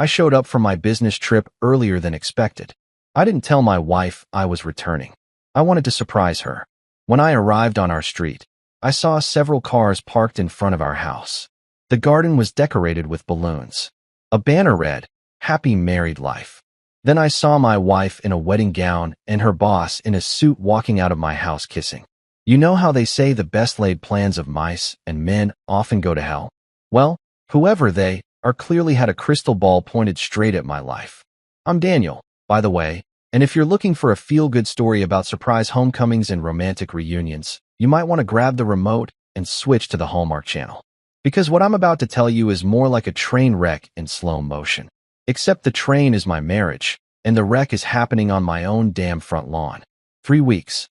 I showed up for my business trip earlier than expected. I didn't tell my wife I was returning. I wanted to surprise her. When I arrived on our street, I saw several cars parked in front of our house. The garden was decorated with balloons. A banner read, "Happy Married Life." Then I saw my wife in a wedding gown and her boss in a suit walking out of my house kissing. You know how they say the best laid plans of mice and men often go to hell? Well, whoever they are clearly had a crystal ball pointed straight at my life. I'm Daniel, by the way, and if you're looking for a feel-good story about surprise homecomings and romantic reunions, you might want to grab the remote and switch to the Hallmark Channel. Because what I'm about to tell you is more like a train wreck in slow motion. Except the train is my marriage, and the wreck is happening on my own damn front lawn. 3 weeks.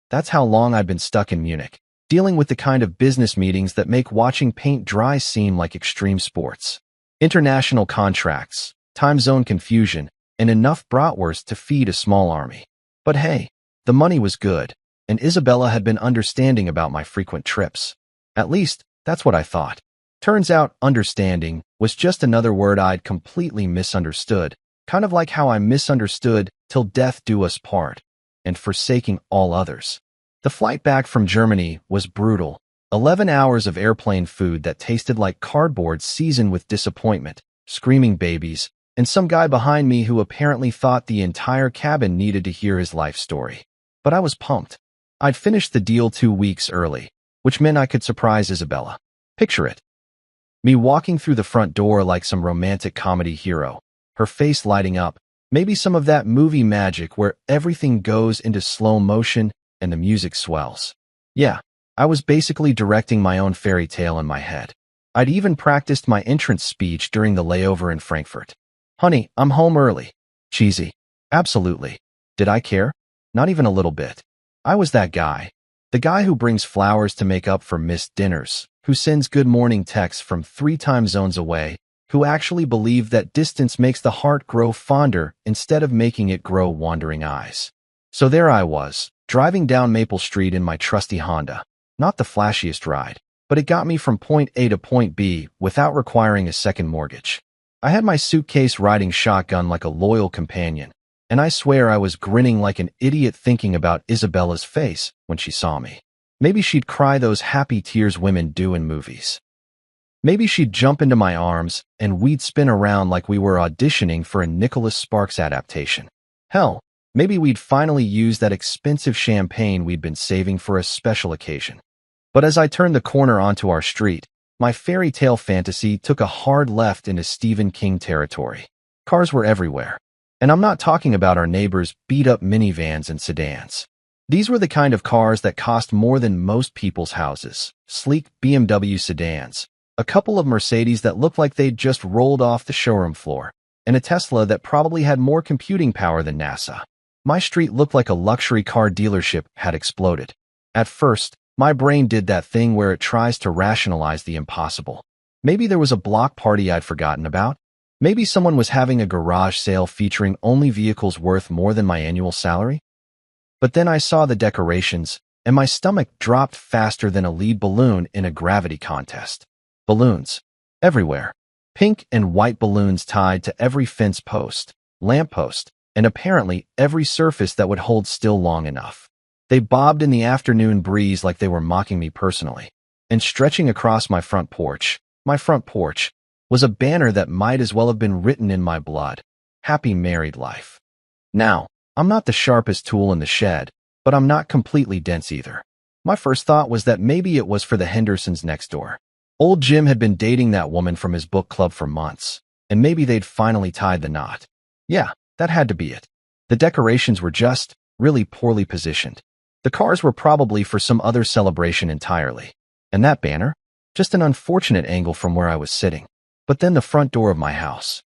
That's how long I've been stuck in Munich, dealing with the kind of business meetings that make watching paint dry seem like extreme sports. International contracts, time zone confusion, and enough bratwurst to feed a small army. But hey, the money was good, and Isabella had been understanding about my frequent trips. At least, that's what I thought. Turns out understanding was just another word I'd completely misunderstood, kind of like how I misunderstood "till death do us part" and forsaking all others. The flight back from Germany was brutal. 11 hours of airplane food that tasted like cardboard seasoned with disappointment, screaming babies, and some guy behind me who apparently thought the entire cabin needed to hear his life story. But I was pumped. I'd finished the deal 2 weeks early, which meant I could surprise Isabella. Picture it. Me walking through the front door like some romantic comedy hero, her face lighting up, maybe some of that movie magic where everything goes into slow motion and the music swells. Yeah, I was basically directing my own fairy tale in my head. I'd even practiced my entrance speech during the layover in Frankfurt. "Honey, I'm home early." Cheesy. Absolutely. Did I care? Not even a little bit. I was that guy. The guy who brings flowers to make up for missed dinners, who sends good morning texts from 3 time zones away, who actually believed that distance makes the heart grow fonder instead of making it grow wandering eyes. So there I was, driving down Maple Street in my trusty Honda. Not the flashiest ride, but it got me from point A to point B without requiring a second mortgage. I had my suitcase riding shotgun like a loyal companion, and I swear I was grinning like an idiot thinking about Isabella's face when she saw me. Maybe she'd cry those happy tears women do in movies. Maybe she'd jump into my arms and we'd spin around like we were auditioning for a Nicholas Sparks adaptation. Hell, maybe we'd finally use that expensive champagne we'd been saving for a special occasion. But as I turned the corner onto our street, my fairy tale fantasy took a hard left into Stephen King territory. Cars were everywhere. And I'm not talking about our neighbors' beat-up minivans and sedans. These were the kind of cars that cost more than most people's houses. Sleek BMW sedans, a couple of Mercedes that looked like they'd just rolled off the showroom floor, and a Tesla that probably had more computing power than NASA. My street looked like a luxury car dealership had exploded. At first, my brain did that thing where it tries to rationalize the impossible. Maybe there was a block party I'd forgotten about. Maybe someone was having a garage sale featuring only vehicles worth more than my annual salary. But then I saw the decorations, and my stomach dropped faster than a lead balloon in a gravity contest. Balloons. Everywhere. Pink and white balloons tied to every fence post, lamppost, and apparently every surface that would hold still long enough. They bobbed in the afternoon breeze like they were mocking me personally. And stretching across my front porch, was a banner that might as well have been written in my blood. Happy Married Life. Now, I'm not the sharpest tool in the shed, but I'm not completely dense either. My first thought was that maybe it was for the Hendersons next door. Old Jim had been dating that woman from his book club for months, and maybe they'd finally tied the knot. Yeah, that had to be it. The decorations were just really poorly positioned. The cars were probably for some other celebration entirely. And that banner? Just an unfortunate angle from where I was sitting. But then the front door of my house.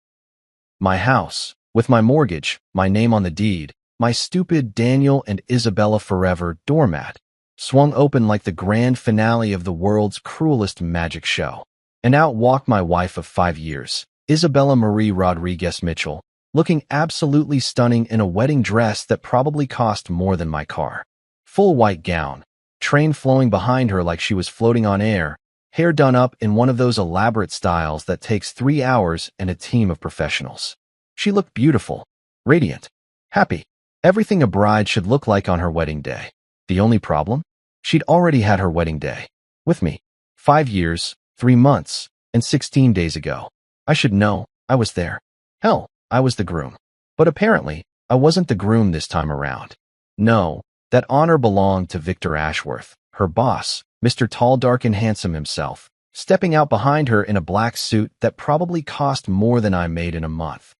My house, with my mortgage, my name on the deed, my stupid Daniel and Isabella Forever doormat, swung open like the grand finale of the world's cruelest magic show. And out walked my wife of 5 years, Isabella Marie Rodriguez Mitchell, looking absolutely stunning in a wedding dress that probably cost more than my car. Full white gown, train flowing behind her like she was floating on air, hair done up in one of those elaborate styles that takes 3 hours and a team of professionals. She looked beautiful, radiant, happy. Everything a bride should look like on her wedding day. The only problem? She'd already had her wedding day. With me. 5 years, 3 months, and 16 days ago. I should know. I was there. Hell, I was the groom. But apparently, I wasn't the groom this time around. No, that honor belonged to Victor Ashworth, her boss, Mr. Tall, Dark, and Handsome himself, stepping out behind her in a black suit that probably cost more than I made in a month.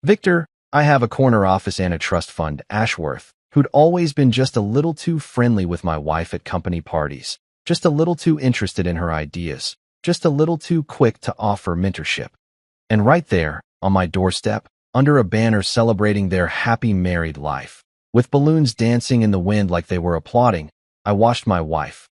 Victor, I have a corner office and a trust fund, Ashworth, who'd always been just a little too friendly with my wife at company parties, just a little too interested in her ideas, just a little too quick to offer mentorship. And right there, on my doorstep, under a banner celebrating their happy married life, with balloons dancing in the wind like they were applauding, I watched my wife,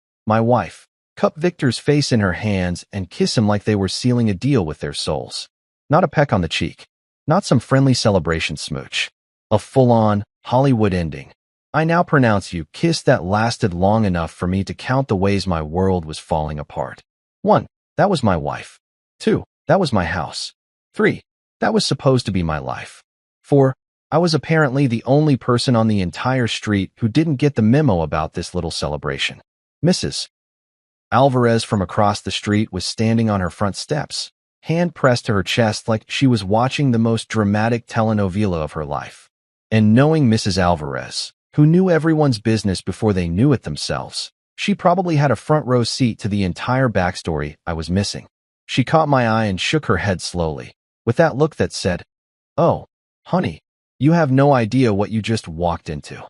cup Victor's face in her hands and kiss him like they were sealing a deal with their souls. Not a peck on the cheek, not some friendly celebration smooch. A full-on, Hollywood ending. I now pronounce you kiss that lasted long enough for me to count the ways my world was falling apart. 1. That was my wife. 2. That was my house. 3. That was supposed to be my life. 4. I was apparently the only person on the entire street who didn't get the memo about this little celebration. Mrs. Alvarez from across the street was standing on her front steps, hand pressed to her chest like she was watching the most dramatic telenovela of her life. And knowing Mrs. Alvarez, who knew everyone's business before they knew it themselves, she probably had a front row seat to the entire backstory I was missing. She caught my eye and shook her head slowly, with that look that said, "Oh, honey, you have no idea what you just walked into."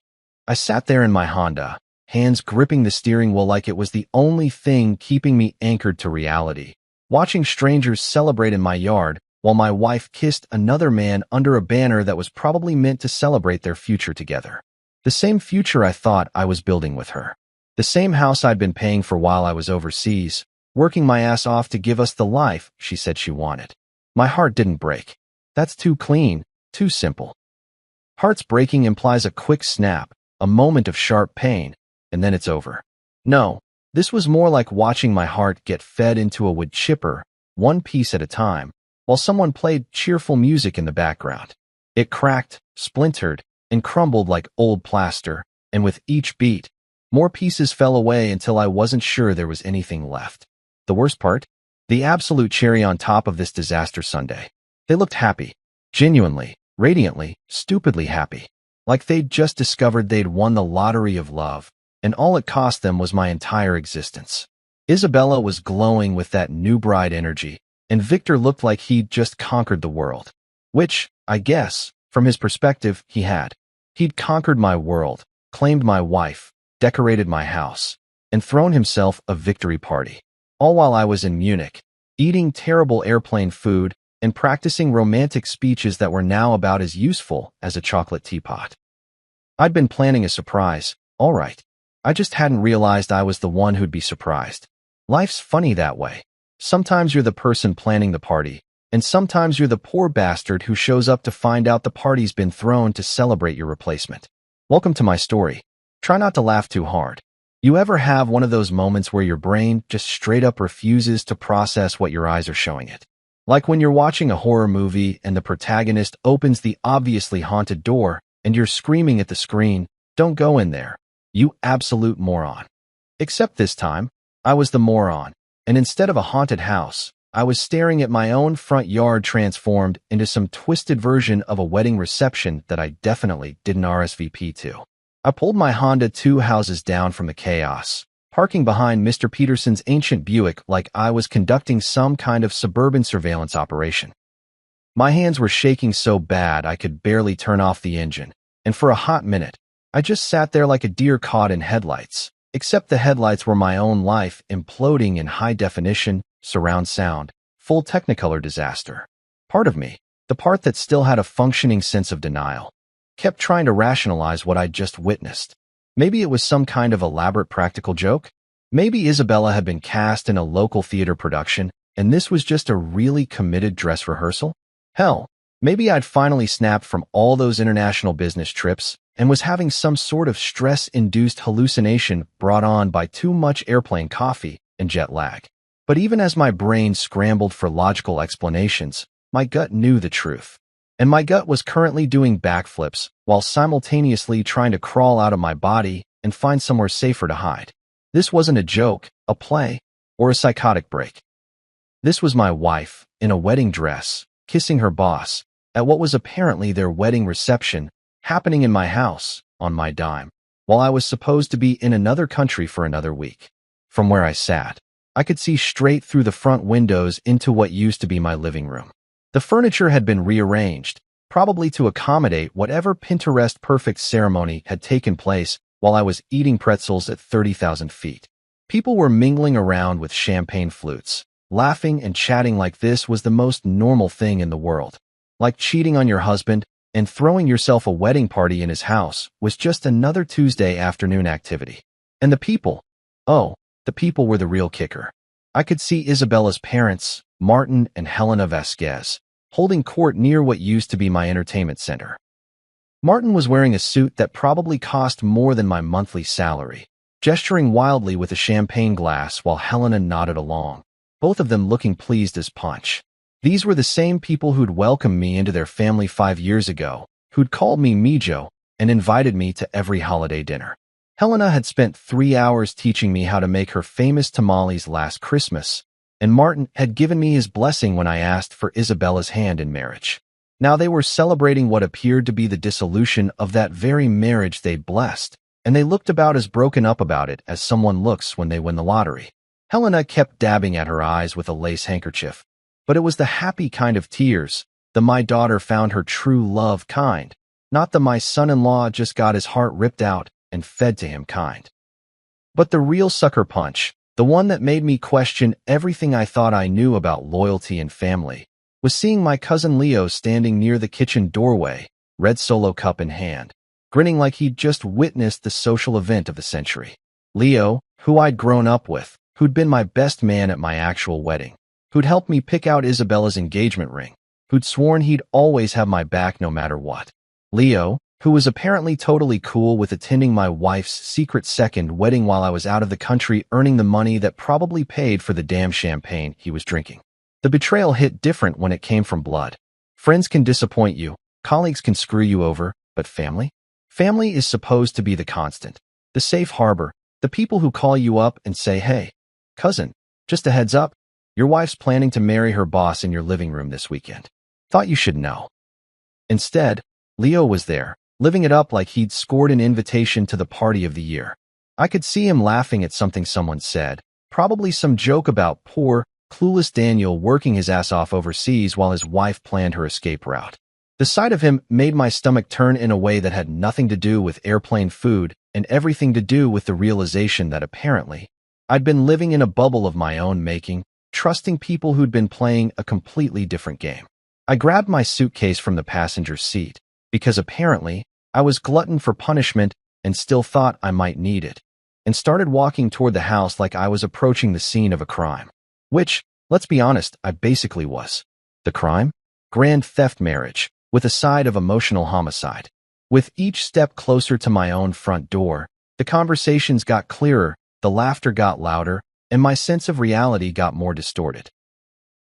I sat there in my Honda, hands gripping the steering wheel like it was the only thing keeping me anchored to reality, watching strangers celebrate in my yard while my wife kissed another man under a banner that was probably meant to celebrate their future together. The same future I thought I was building with her. The same house I'd been paying for while I was overseas, working my ass off to give us the life she said she wanted. My heart didn't break. That's too clean, too simple. Hearts breaking implies a quick snap, a moment of sharp pain, and then it's over. No, this was more like watching my heart get fed into a wood chipper, one piece at a time, while someone played cheerful music in the background. It cracked, splintered, and crumbled like old plaster, and with each beat, more pieces fell away until I wasn't sure there was anything left. The worst part? The absolute cherry on top of this disaster Sunday. They looked happy. Genuinely, radiantly, stupidly happy. Like they'd just discovered they'd won the lottery of love, and all it cost them was my entire existence. Isabella was glowing with that new bride energy, and Victor looked like he'd just conquered the world. Which, I guess, from his perspective, he had. He'd conquered my world, claimed my wife, decorated my house, and thrown himself a victory party. All while I was in Munich, eating terrible airplane food and practicing romantic speeches that were now about as useful as a chocolate teapot. I'd been planning a surprise, all right. I just hadn't realized I was the one who'd be surprised. Life's funny that way. Sometimes you're the person planning the party, and sometimes you're the poor bastard who shows up to find out the party's been thrown to celebrate your replacement. Welcome to my story. Try not to laugh too hard. You ever have one of those moments where your brain just straight up refuses to process what your eyes are showing it? Like when you're watching a horror movie and the protagonist opens the obviously haunted door and you're screaming at the screen, "Don't go in there, you absolute moron." Except this time, I was the moron, and instead of a haunted house, I was staring at my own front yard transformed into some twisted version of a wedding reception that I definitely didn't RSVP to. I pulled my Honda 2 houses down from the chaos, parking behind Mr. Peterson's ancient Buick like I was conducting some kind of suburban surveillance operation. My hands were shaking so bad I could barely turn off the engine, and for a hot minute, I just sat there like a deer caught in headlights, except the headlights were my own life imploding in high definition, surround sound, full Technicolor disaster. Part of me, the part that still had a functioning sense of denial, kept trying to rationalize what I'd just witnessed. Maybe it was some kind of elaborate practical joke. Maybe Isabella had been cast in a local theater production, and this was just a really committed dress rehearsal. Hell, maybe I'd finally snapped from all those international business trips and was having some sort of stress-induced hallucination brought on by too much airplane coffee and jet lag. But even as my brain scrambled for logical explanations, my gut knew the truth. And my gut was currently doing backflips while simultaneously trying to crawl out of my body and find somewhere safer to hide. This wasn't a joke, a play, or a psychotic break. This was my wife, in a wedding dress, kissing her boss, at what was apparently their wedding reception, happening in my house, on my dime, while I was supposed to be in another country for another week. From where I sat, I could see straight through the front windows into what used to be my living room. The furniture had been rearranged, probably to accommodate whatever Pinterest-perfect ceremony had taken place while I was eating pretzels at 30,000 feet. People were mingling around with champagne flutes, laughing and chatting like this was the most normal thing in the world. Like cheating on your husband and throwing yourself a wedding party in his house was just another Tuesday afternoon activity. And the people, the people were the real kicker. I could see Isabella's parents, Martin and Helena Vasquez, holding court near what used to be my entertainment center. Martin was wearing a suit that probably cost more than my monthly salary, gesturing wildly with a champagne glass while Helena nodded along, both of them looking pleased as punch. These were the same people who'd welcomed me into their family 5 years ago, who'd called me Mijo and invited me to every holiday dinner. Helena had spent 3 hours teaching me how to make her famous tamales last Christmas, and Martin had given me his blessing when I asked for Isabella's hand in marriage. Now they were celebrating what appeared to be the dissolution of that very marriage they'd blessed, and they looked about as broken up about it as someone looks when they win the lottery. Helena kept dabbing at her eyes with a lace handkerchief, but it was the happy kind of tears, the my daughter found her true love kind, not the my son-in-law just got his heart ripped out and fed to him kind. But the real sucker punch, the one that made me question everything I thought I knew about loyalty and family, was seeing my cousin Leo standing near the kitchen doorway, red Solo cup in hand, grinning like he'd just witnessed the social event of the century. Leo, who I'd grown up with, who'd been my best man at my actual wedding, who'd helped me pick out Isabella's engagement ring, who'd sworn he'd always have my back no matter what. Leo, who was apparently totally cool with attending my wife's secret second wedding while I was out of the country earning the money that probably paid for the damn champagne he was drinking. The betrayal hit different when it came from blood. Friends can disappoint you, colleagues can screw you over, but family? Family is supposed to be the constant, the safe harbor, the people who call you up and say, hey, cousin, just a heads up, your wife's planning to marry her boss in your living room this weekend. Thought you should know. Instead, Leo was there, living it up like he'd scored an invitation to the party of the year. I could see him laughing at something someone said, probably some joke about poor, clueless Daniel working his ass off overseas while his wife planned her escape route. The sight of him made my stomach turn in a way that had nothing to do with airplane food and everything to do with the realization that apparently I'd been living in a bubble of my own making, trusting people who'd been playing a completely different game. I grabbed my suitcase from the passenger seat, because apparently I was glutton for punishment and still thought I might need it, and started walking toward the house like I was approaching the scene of a crime. Which, let's be honest, I basically was. The crime? Grand theft marriage, with a side of emotional homicide. With each step closer to my own front door, the conversations got clearer, the laughter got louder, and my sense of reality got more distorted.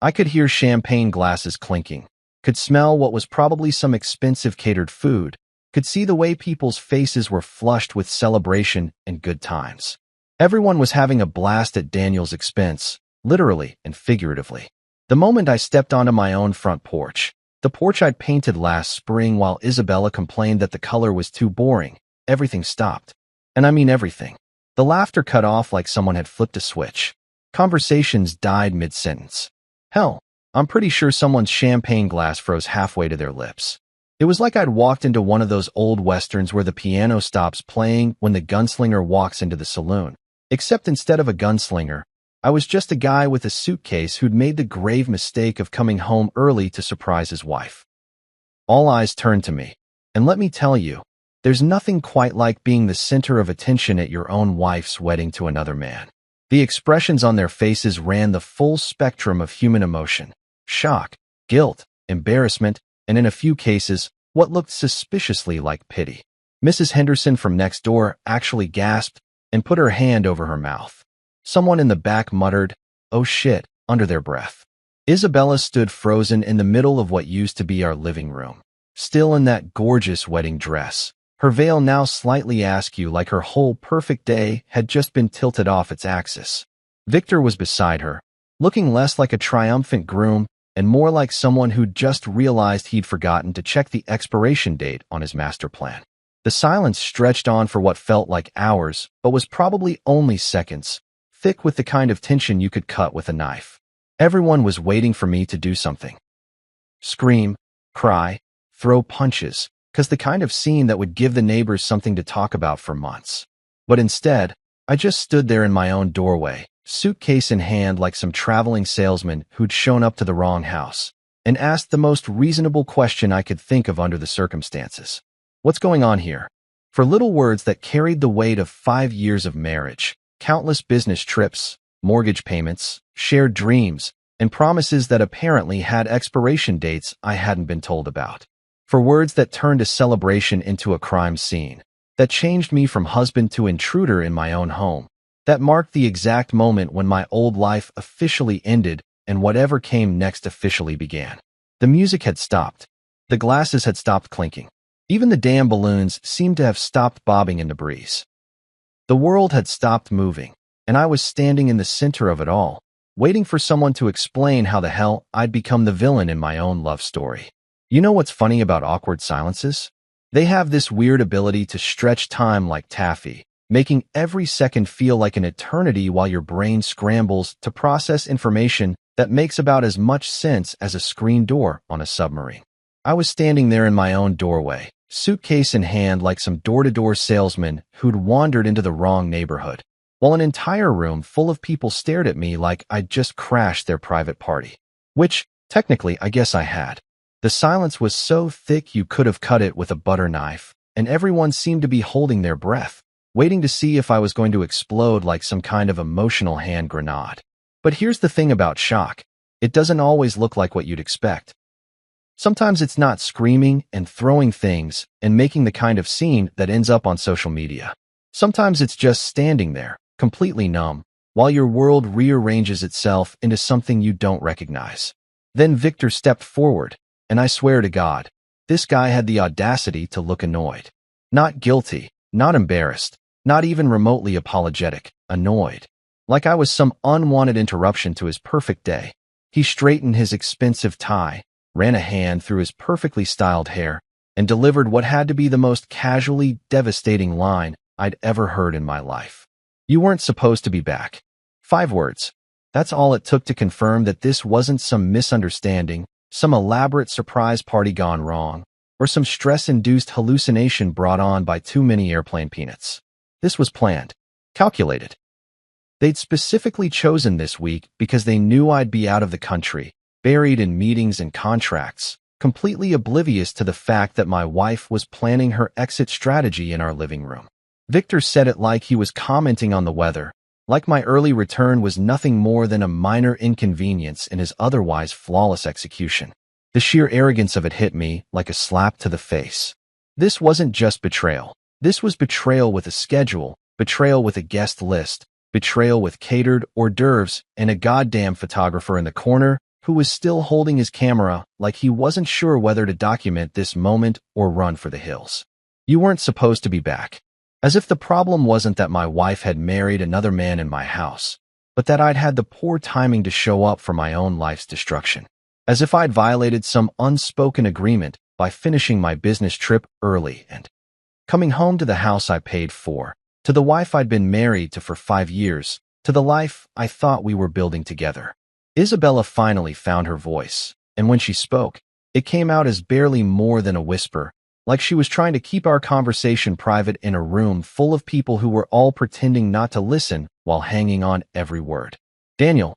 I could hear champagne glasses clinking, could smell what was probably some expensive catered food, could see the way people's faces were flushed with celebration and good times. Everyone was having a blast at Daniel's expense, literally and figuratively. The moment I stepped onto my own front porch, the porch I'd painted last spring while Isabella complained that the color was too boring, everything stopped. And I mean everything. The laughter cut off like someone had flipped a switch. Conversations died mid-sentence. Hell, I'm pretty sure someone's champagne glass froze halfway to their lips. It was like I'd walked into one of those old westerns where the piano stops playing when the gunslinger walks into the saloon. Except instead of a gunslinger, I was just a guy with a suitcase who'd made the grave mistake of coming home early to surprise his wife. All eyes turned to me, and let me tell you, there's nothing quite like being the center of attention at your own wife's wedding to another man. The expressions on their faces ran the full spectrum of human emotion: shock, guilt, embarrassment, and in a few cases, what looked suspiciously like pity. Mrs. Henderson from next door actually gasped and put her hand over her mouth. Someone in the back muttered, "Oh shit," under their breath. Isabella stood frozen in the middle of what used to be our living room, still in that gorgeous wedding dress, her veil now slightly askew like her whole perfect day had just been tilted off its axis. Victor was beside her, looking less like a triumphant groom and more like someone who'd just realized he'd forgotten to check the expiration date on his master plan. The silence stretched on for what felt like hours, but was probably only seconds, thick with the kind of tension you could cut with a knife. Everyone was waiting for me to do something. Scream, cry, throw punches, 'cause the kind of scene that would give the neighbors something to talk about for months. But instead, I just stood there in my own doorway, suitcase in hand like some traveling salesman who'd shown up to the wrong house, and asked the most reasonable question I could think of under the circumstances. What's going on here? For little words that carried the weight of 5 years of marriage, countless business trips, mortgage payments, shared dreams, and promises that apparently had expiration dates I hadn't been told about. For words that turned a celebration into a crime scene, that changed me from husband to intruder in my own home, that marked the exact moment when my old life officially ended and whatever came next officially began. The music had stopped. The glasses had stopped clinking. Even the damn balloons seemed to have stopped bobbing in the breeze. The world had stopped moving, and I was standing in the center of it all, waiting for someone to explain how the hell I'd become the villain in my own love story. You know what's funny about awkward silences? They have this weird ability to stretch time like taffy, making every second feel like an eternity while your brain scrambles to process information that makes about as much sense as a screen door on a submarine. I was standing there in my own doorway, suitcase in hand like some door-to-door salesman who'd wandered into the wrong neighborhood, while an entire room full of people stared at me like I'd just crashed their private party. Which, technically, I guess I had. The silence was so thick you could have cut it with a butter knife, and everyone seemed to be holding their breath, waiting to see if I was going to explode like some kind of emotional hand grenade. But here's the thing about shock. It doesn't always look like what you'd expect. Sometimes it's not screaming and throwing things and making the kind of scene that ends up on social media. Sometimes it's just standing there, completely numb, while your world rearranges itself into something you don't recognize. Then Victor stepped forward, and I swear to God, this guy had the audacity to look annoyed. Not guilty, not embarrassed, not even remotely apologetic, annoyed. Like I was some unwanted interruption to his perfect day. He straightened his expensive tie, ran a hand through his perfectly styled hair, and delivered what had to be the most casually devastating line I'd ever heard in my life. "You weren't supposed to be back." 5 words. That's all it took to confirm that this wasn't some misunderstanding, some elaborate surprise party gone wrong, or some stress-induced hallucination brought on by too many airplane peanuts. This was planned, calculated. They'd specifically chosen this week because they knew I'd be out of the country, buried in meetings and contracts, completely oblivious to the fact that my wife was planning her exit strategy in our living room. Victor said it like he was commenting on the weather, like my early return was nothing more than a minor inconvenience in his otherwise flawless execution. The sheer arrogance of it hit me like a slap to the face. This wasn't just betrayal. This was betrayal with a schedule, betrayal with a guest list, betrayal with catered hors d'oeuvres, and a goddamn photographer in the corner who was still holding his camera like he wasn't sure whether to document this moment or run for the hills. "You weren't supposed to be back." As if the problem wasn't that my wife had married another man in my house, but that I'd had the poor timing to show up for my own life's destruction. As if I'd violated some unspoken agreement by finishing my business trip early and coming home to the house I paid for, to the wife I'd been married to for 5 years, to the life I thought we were building together. Isabella finally found her voice, and when she spoke, it came out as barely more than a whisper, like she was trying to keep our conversation private in a room full of people who were all pretending not to listen while hanging on every word. "Daniel,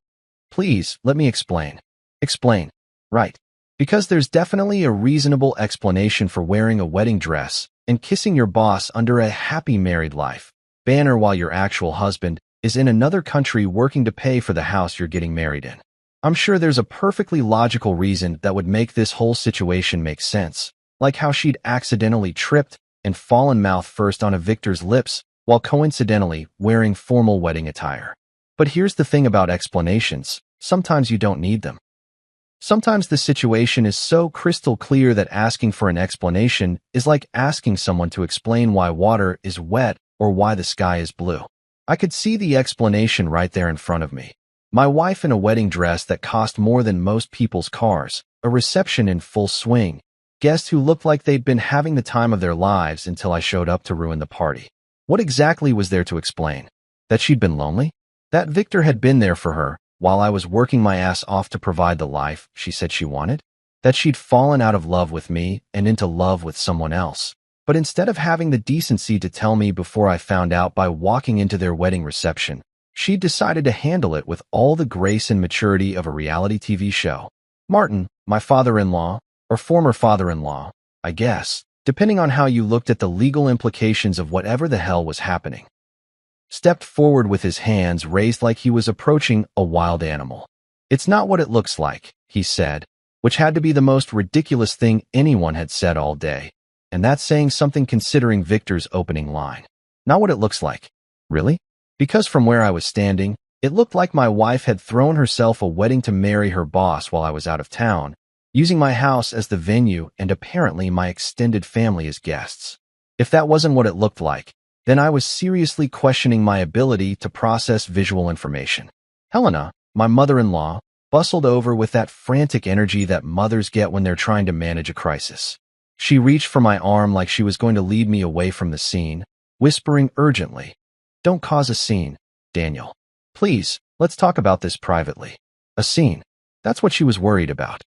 please, let me explain." "Explain." "Right. Because there's definitely a reasonable explanation for wearing a wedding dress and kissing your boss under a happy married life banner while your actual husband is in another country working to pay for the house you're getting married in. I'm sure there's a perfectly logical reason that would make this whole situation make sense, like how she'd accidentally tripped and fallen mouth first on a Victor's lips while coincidentally wearing formal wedding attire. But here's the thing about explanations. Sometimes you don't need them. Sometimes the situation is so crystal clear that asking for an explanation is like asking someone to explain why water is wet or why the sky is blue. I could see the explanation right there in front of me. My wife in a wedding dress that cost more than most people's cars, a reception in full swing, guests who looked like they'd been having the time of their lives until I showed up to ruin the party. What exactly was there to explain? That she'd been lonely? That Victor had been there for her while I was working my ass off to provide the life she said she wanted? That she'd fallen out of love with me and into love with someone else? But instead of having the decency to tell me before I found out by walking into their wedding reception, she decided to handle it with all the grace and maturity of a reality TV show. Martin, my father-in-law, or former father-in-law, I guess, depending on how you looked at the legal implications of whatever the hell was happening, stepped forward with his hands raised like he was approaching a wild animal. "It's not what it looks like," he said, which had to be the most ridiculous thing anyone had said all day. And that's saying something considering Victor's opening line. Not what it looks like. Really? Because from where I was standing, it looked like my wife had thrown herself a wedding to marry her boss while I was out of town, using my house as the venue and apparently my extended family as guests. If that wasn't what it looked like, then I was seriously questioning my ability to process visual information. Helena, my mother-in-law, bustled over with that frantic energy that mothers get when they're trying to manage a crisis. She reached for my arm like she was going to lead me away from the scene, whispering urgently, "Don't cause a scene, Daniel. Please, let's talk about this privately." A scene. That's what she was worried about.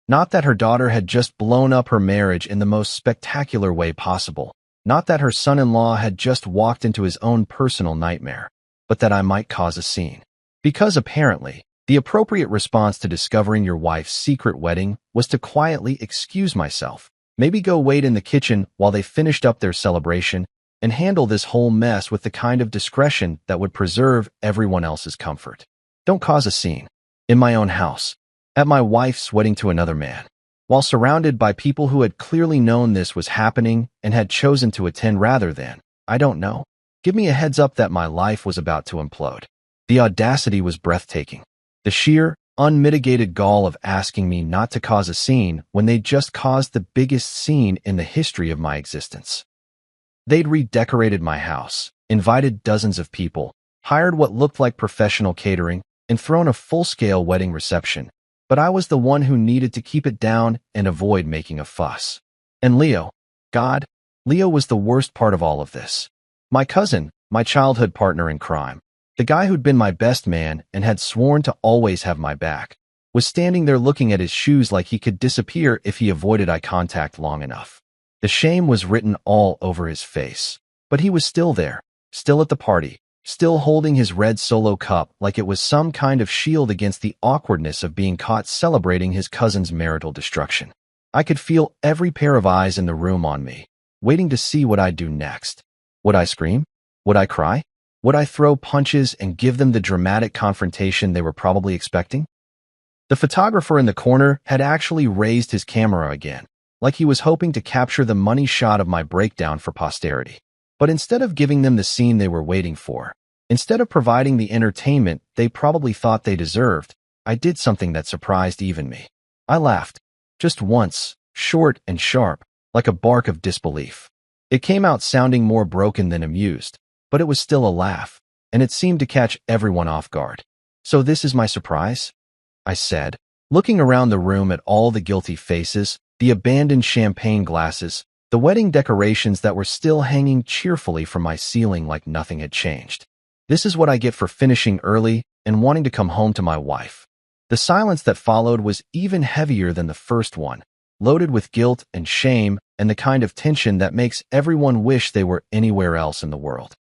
Not that her daughter had just blown up her marriage in the most spectacular way possible. Not that her son-in-law had just walked into his own personal nightmare, but that I might cause a scene. Because apparently, the appropriate response to discovering your wife's secret wedding was to quietly excuse myself, maybe go wait in the kitchen while they finished up their celebration, and handle this whole mess with the kind of discretion that would preserve everyone else's comfort. Don't cause a scene. In my own house. At my wife's wedding to another man. While surrounded by people who had clearly known this was happening and had chosen to attend rather than, I don't know, give me a heads up that my life was about to implode. The audacity was breathtaking. The sheer, unmitigated gall of asking me not to cause a scene when they'd just caused the biggest scene in the history of my existence. They'd redecorated my house, invited dozens of people, hired what looked like professional catering, and thrown a full-scale wedding reception. But I was the one who needed to keep it down and avoid making a fuss. And Leo, God, Leo was the worst part of all of this. My cousin, my childhood partner in crime, the guy who'd been my best man and had sworn to always have my back, was standing there looking at his shoes like he could disappear if he avoided eye contact long enough. The shame was written all over his face. But he was still there, still at the party, still holding his red Solo cup like it was some kind of shield against the awkwardness of being caught celebrating his cousin's marital destruction. I could feel every pair of eyes in the room on me, waiting to see what I'd do next. Would I scream? Would I cry? Would I throw punches and give them the dramatic confrontation they were probably expecting? The photographer in the corner had actually raised his camera again, like he was hoping to capture the money shot of my breakdown for posterity. But instead of giving them the scene they were waiting for, instead of providing the entertainment they probably thought they deserved, I did something that surprised even me. I laughed. Just once, short and sharp, like a bark of disbelief. It came out sounding more broken than amused, but it was still a laugh, and it seemed to catch everyone off guard. "So this is my surprise?" I said, looking around the room at all the guilty faces, the abandoned champagne glasses, the wedding decorations that were still hanging cheerfully from my ceiling like nothing had changed. This is what I get for finishing early and wanting to come home to my wife. The silence that followed was even heavier than the first one, loaded with guilt and shame and the kind of tension that makes everyone wish they were anywhere else in the world.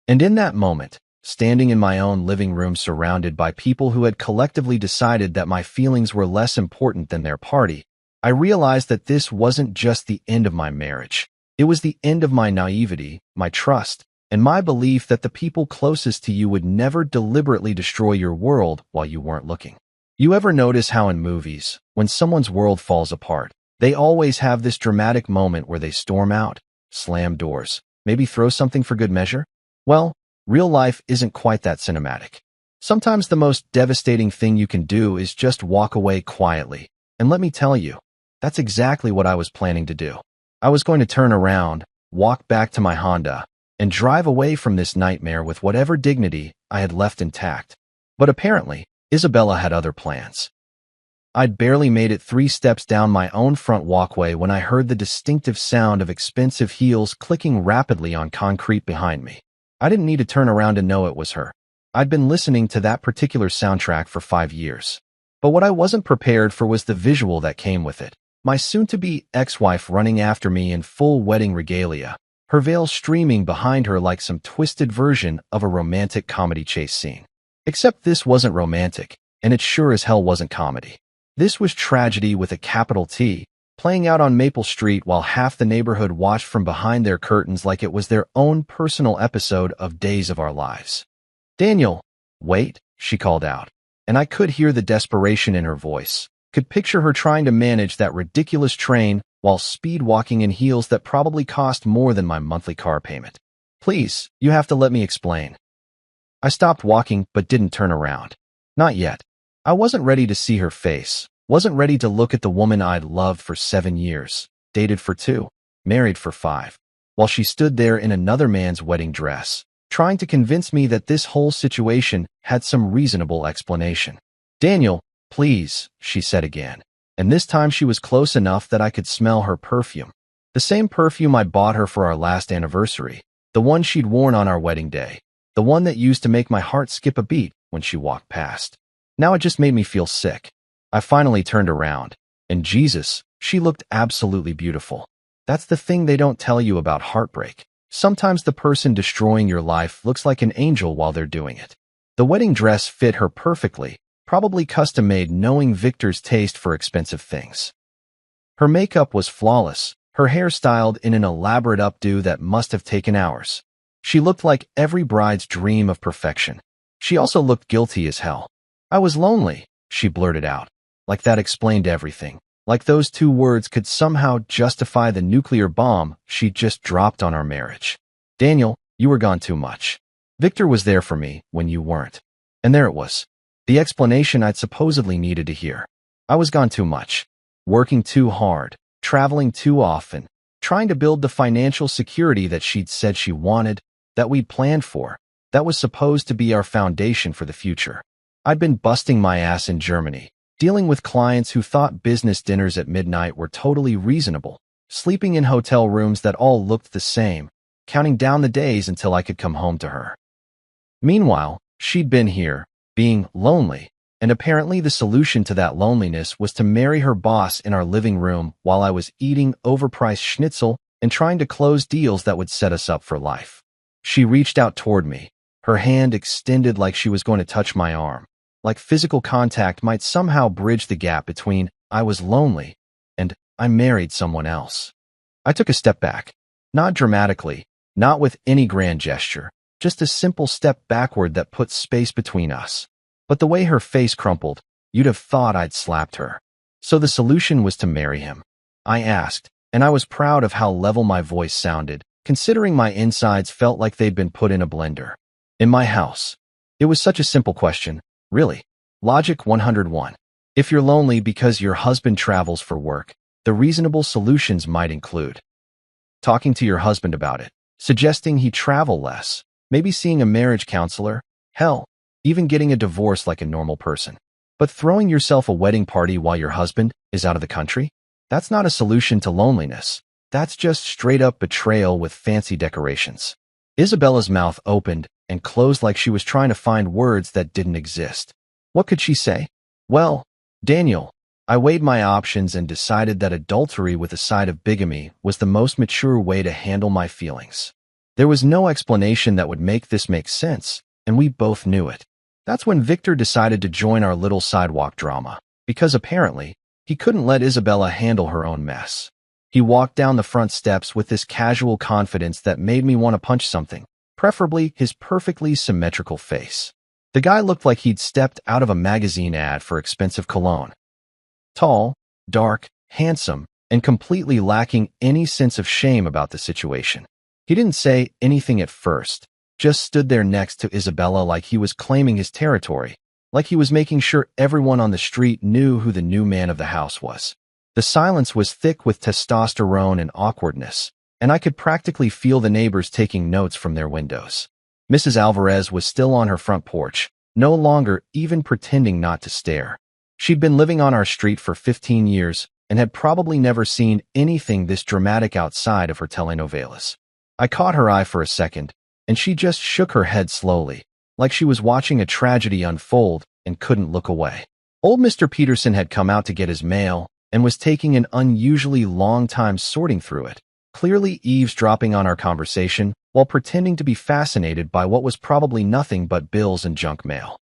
And in that moment, standing in my own living room surrounded by people who had collectively decided that my feelings were less important than their party, I realized that this wasn't just the end of my marriage. It was the end of my naivety, my trust, and my belief that the people closest to you would never deliberately destroy your world while you weren't looking. You ever notice how in movies, when someone's world falls apart, they always have this dramatic moment where they storm out, slam doors, maybe throw something for good measure? Well, real life isn't quite that cinematic. Sometimes the most devastating thing you can do is just walk away quietly. And let me tell you, that's exactly what I was planning to do. I was going to turn around, walk back to my Honda, and drive away from this nightmare with whatever dignity I had left intact. But apparently, Isabella had other plans. I'd barely made it 3 steps down my own front walkway when I heard the distinctive sound of expensive heels clicking rapidly on concrete behind me. I didn't need to turn around to know it was her. I'd been listening to that particular soundtrack for 5 years. But what I wasn't prepared for was the visual that came with it. My soon-to-be ex-wife running after me in full wedding regalia, her veil streaming behind her like some twisted version of a romantic comedy chase scene. Except this wasn't romantic, and it sure as hell wasn't comedy. This was tragedy with a capital T, playing out on Maple Street while half the neighborhood watched from behind their curtains like it was their own personal episode of Days of Our Lives. "Daniel, wait," she called out, and I could hear the desperation in her voice, could picture her trying to manage that ridiculous train while speed walking in heels that probably cost more than my monthly car payment. "Please, you have to let me explain." I stopped walking but didn't turn around. Not yet. I wasn't ready to see her face, wasn't ready to look at the woman I'd loved for 7 years, dated for 2, married for 5, while she stood there in another man's wedding dress, trying to convince me that this whole situation had some reasonable explanation. "Daniel, please," she said again, and this time she was close enough that I could smell her perfume. The same perfume I bought her for our last anniversary, the one she'd worn on our wedding day, the one that used to make my heart skip a beat when she walked past. Now it just made me feel sick. I finally turned around, and Jesus, she looked absolutely beautiful. That's the thing they don't tell you about heartbreak. Sometimes the person destroying your life looks like an angel while they're doing it. The wedding dress fit her perfectly, probably custom-made knowing Victor's taste for expensive things. Her makeup was flawless, her hair styled in an elaborate updo that must have taken hours. She looked like every bride's dream of perfection. She also looked guilty as hell. "I was lonely," she blurted out. Like that explained everything. Like those 2 words could somehow justify the nuclear bomb she just dropped on our marriage. "Daniel, you were gone too much. Victor was there for me when you weren't." And there it was. The explanation I'd supposedly needed to hear. I was gone too much. Working too hard, traveling too often, trying to build the financial security that she'd said she wanted, that we'd planned for, that was supposed to be our foundation for the future. I'd been busting my ass in Germany, dealing with clients who thought business dinners at midnight were totally reasonable, sleeping in hotel rooms that all looked the same, counting down the days until I could come home to her. Meanwhile, she'd been here, being lonely, and apparently the solution to that loneliness was to marry her boss in our living room while I was eating overpriced schnitzel and trying to close deals that would set us up for life. She reached out toward me, her hand extended like she was going to touch my arm. Like physical contact might somehow bridge the gap between "I was lonely" and "I married someone else." I took a step back. Not dramatically, not with any grand gesture, just a simple step backward that put space between us. But the way her face crumpled, you'd have thought I'd slapped her. So the solution was to marry him. I asked, and I was proud of how level my voice sounded, considering my insides felt like they'd been put in a blender. In my house. It was such a simple question. Really. Logic 101. If you're lonely because your husband travels for work, the reasonable solutions might include talking to your husband about it, suggesting he travel less, maybe seeing a marriage counselor, hell, even getting a divorce like a normal person. But throwing yourself a wedding party while your husband is out of the country? That's not a solution to loneliness. That's just straight-up betrayal with fancy decorations. Isabella's mouth opened and closed like she was trying to find words that didn't exist. What could she say? "Well, Daniel," I weighed my options and decided that adultery with a side of bigamy was the most mature way to handle my feelings. There was no explanation that would make this make sense, and we both knew it. That's when Victor decided to join our little sidewalk drama, because apparently, he couldn't let Isabella handle her own mess. He walked down the front steps with this casual confidence that made me want to punch something, preferably his perfectly symmetrical face. The guy looked like he'd stepped out of a magazine ad for expensive cologne. Tall, dark, handsome, and completely lacking any sense of shame about the situation. He didn't say anything at first, just stood there next to Isabella like he was claiming his territory, like he was making sure everyone on the street knew who the new man of the house was. The silence was thick with testosterone and awkwardness, and I could practically feel the neighbors taking notes from their windows. Mrs. Alvarez was still on her front porch, no longer even pretending not to stare. She'd been living on our street for 15 years and had probably never seen anything this dramatic outside of her telenovelas. I caught her eye for a second, and she just shook her head slowly, like she was watching a tragedy unfold and couldn't look away. Old Mr. Peterson had come out to get his mail and was taking an unusually long time sorting through it, clearly eavesdropping on our conversation while pretending to be fascinated by what was probably nothing but bills and junk mail.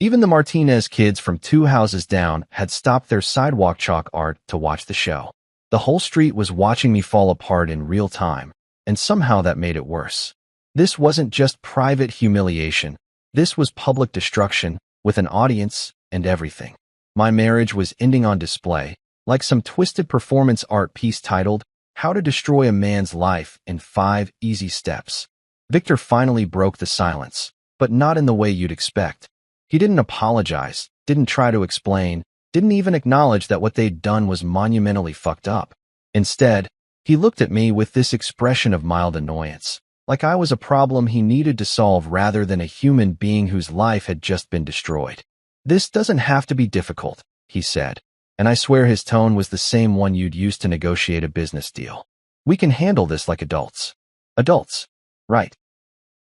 Even the Martinez kids from 2 houses down had stopped their sidewalk chalk art to watch the show. The whole street was watching me fall apart in real time, and somehow that made it worse. This wasn't just private humiliation. This was public destruction, with an audience and everything. My marriage was ending on display, like some twisted performance art piece titled, "How to Destroy a Man's Life in 5 Easy Steps." Victor finally broke the silence, but not in the way you'd expect. He didn't apologize, didn't try to explain, didn't even acknowledge that what they'd done was monumentally fucked up. Instead, he looked at me with this expression of mild annoyance, like I was a problem he needed to solve rather than a human being whose life had just been destroyed. "This doesn't have to be difficult," he said, and I swear his tone was the same one you'd use to negotiate a business deal. "We can handle this like adults." Adults, right?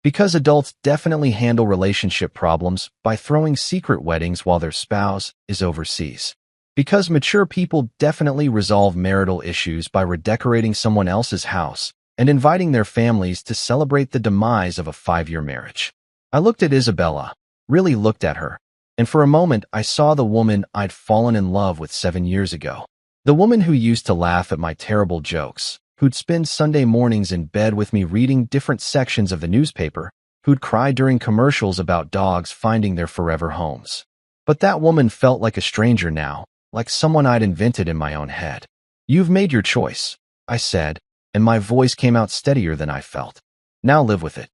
Because adults definitely handle relationship problems by throwing secret weddings while their spouse is overseas. Because mature people definitely resolve marital issues by redecorating someone else's house and inviting their families to celebrate the demise of a 5-year marriage. I looked at Isabella, really looked at her, and for a moment I saw the woman I'd fallen in love with 7 years ago. The woman who used to laugh at my terrible jokes, who'd spend Sunday mornings in bed with me reading different sections of the newspaper, who'd cry during commercials about dogs finding their forever homes. But that woman felt like a stranger now, like someone I'd invented in my own head. "You've made your choice," I said, and my voice came out steadier than I felt. "Now live with it."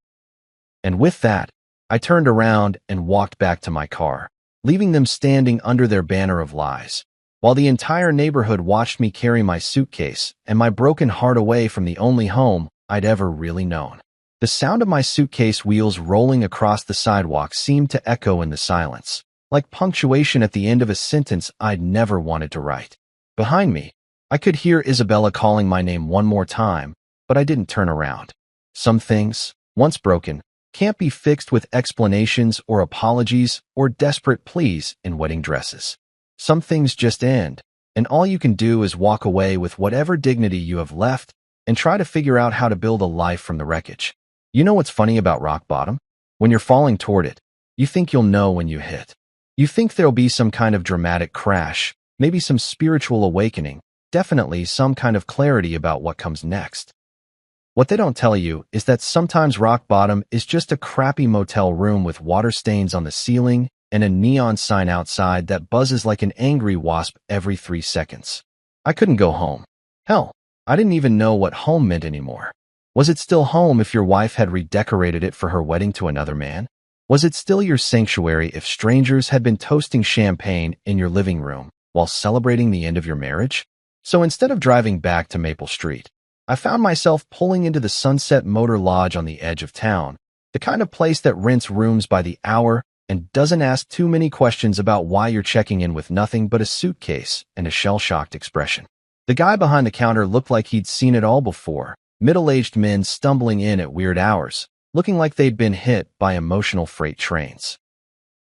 And with that, I turned around and walked back to my car, leaving them standing under their banner of lies, while the entire neighborhood watched me carry my suitcase and my broken heart away from the only home I'd ever really known. The sound of my suitcase wheels rolling across the sidewalk seemed to echo in the silence, like punctuation at the end of a sentence I'd never wanted to write. Behind me, I could hear Isabella calling my name one more time, but I didn't turn around. Some things, once broken, can't be fixed with explanations or apologies or desperate pleas in wedding dresses. Some things just end, and all you can do is walk away with whatever dignity you have left and try to figure out how to build a life from the wreckage. You know what's funny about rock bottom? When you're falling toward it, you think you'll know when you hit. You think there'll be some kind of dramatic crash, maybe some spiritual awakening, definitely some kind of clarity about what comes next. What they don't tell you is that sometimes rock bottom is just a crappy motel room with water stains on the ceiling and a neon sign outside that buzzes like an angry wasp every 3 seconds. I couldn't go home. Hell, I didn't even know what home meant anymore. Was it still home if your wife had redecorated it for her wedding to another man? Was it still your sanctuary if strangers had been toasting champagne in your living room while celebrating the end of your marriage? So instead of driving back to Maple Street, I found myself pulling into the Sunset Motor Lodge on the edge of town, the kind of place that rents rooms by the hour and doesn't ask too many questions about why you're checking in with nothing but a suitcase and a shell-shocked expression. The guy behind the counter looked like he'd seen it all before, middle-aged men stumbling in at weird hours, looking like they'd been hit by emotional freight trains.